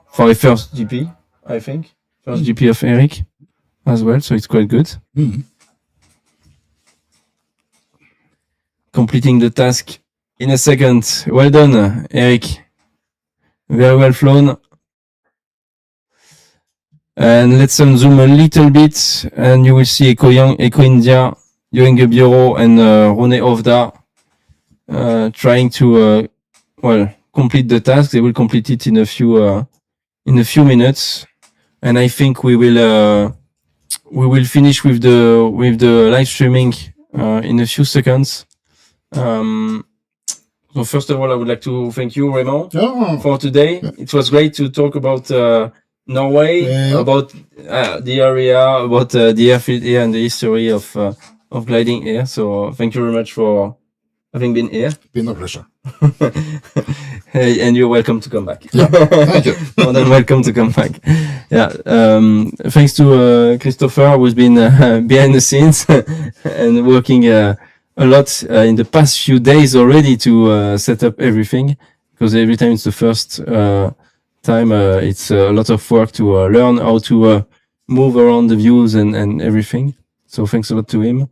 for a first GP, I think. First GP of Eric as well, so it's quite good. Mm-hmm. Completing the task in a second. Well done, Eric. Very well flown. And let's zoom a little bit, and you will see Echo India, Johan Gubbio, and Rune Ovda trying to complete the task. They will complete it in a few minutes, and I think we will finish with the live streaming in a few seconds. So first of all, I would like to thank you, Raymond, for today. It was great to talk about Norway, about the area, about the airfield here, and the history of gliding here. So thank you very much for having been here. Been a pleasure. And you're welcome to come back. Yeah, thank you. More than welcome to come back. Yeah, thanks to Christopher, who's been behind the scenes and working a lot in the past few days already to set up everything, because every time it's the first time, it's a lot of work to learn how to move around the views and everything. So thanks a lot to him.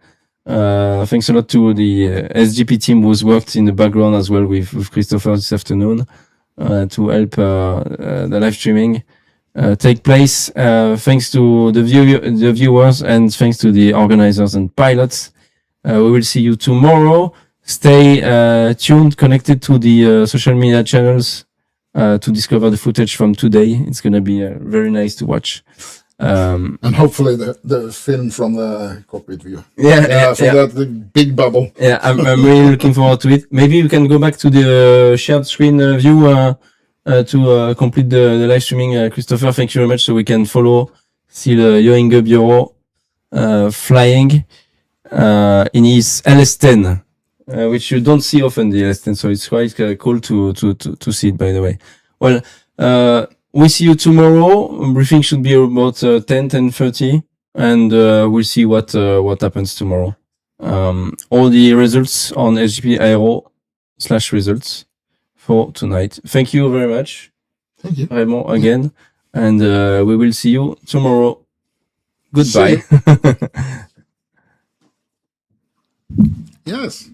Thanks a lot to the SGP team who's worked in the background as well with Christopher this afternoon to help the live streaming take place. Thanks to the viewers, and thanks to the organizers and pilots. We will see you tomorrow. Stay tuned, connected to the social media channels to discover the footage from today. It's going to be very nice to watch. And hopefully the film from the cockpit view. That the big bubble. Yeah, I'm really looking forward to it. Maybe we can go back to the shared screen view to complete the live streaming. Christopher, thank you very much. So we can see the Johan Gubbio flying in his LS10, which you don't see often, the LS10. So it's quite cool to see it, by the way. Well, we see you tomorrow. Briefing should be about 10:30, and we'll see what happens tomorrow. All the results on SGP Aero/results for tonight. Thank you very much. Thank you. Raymond again, and we will see you tomorrow. Goodbye. Yes.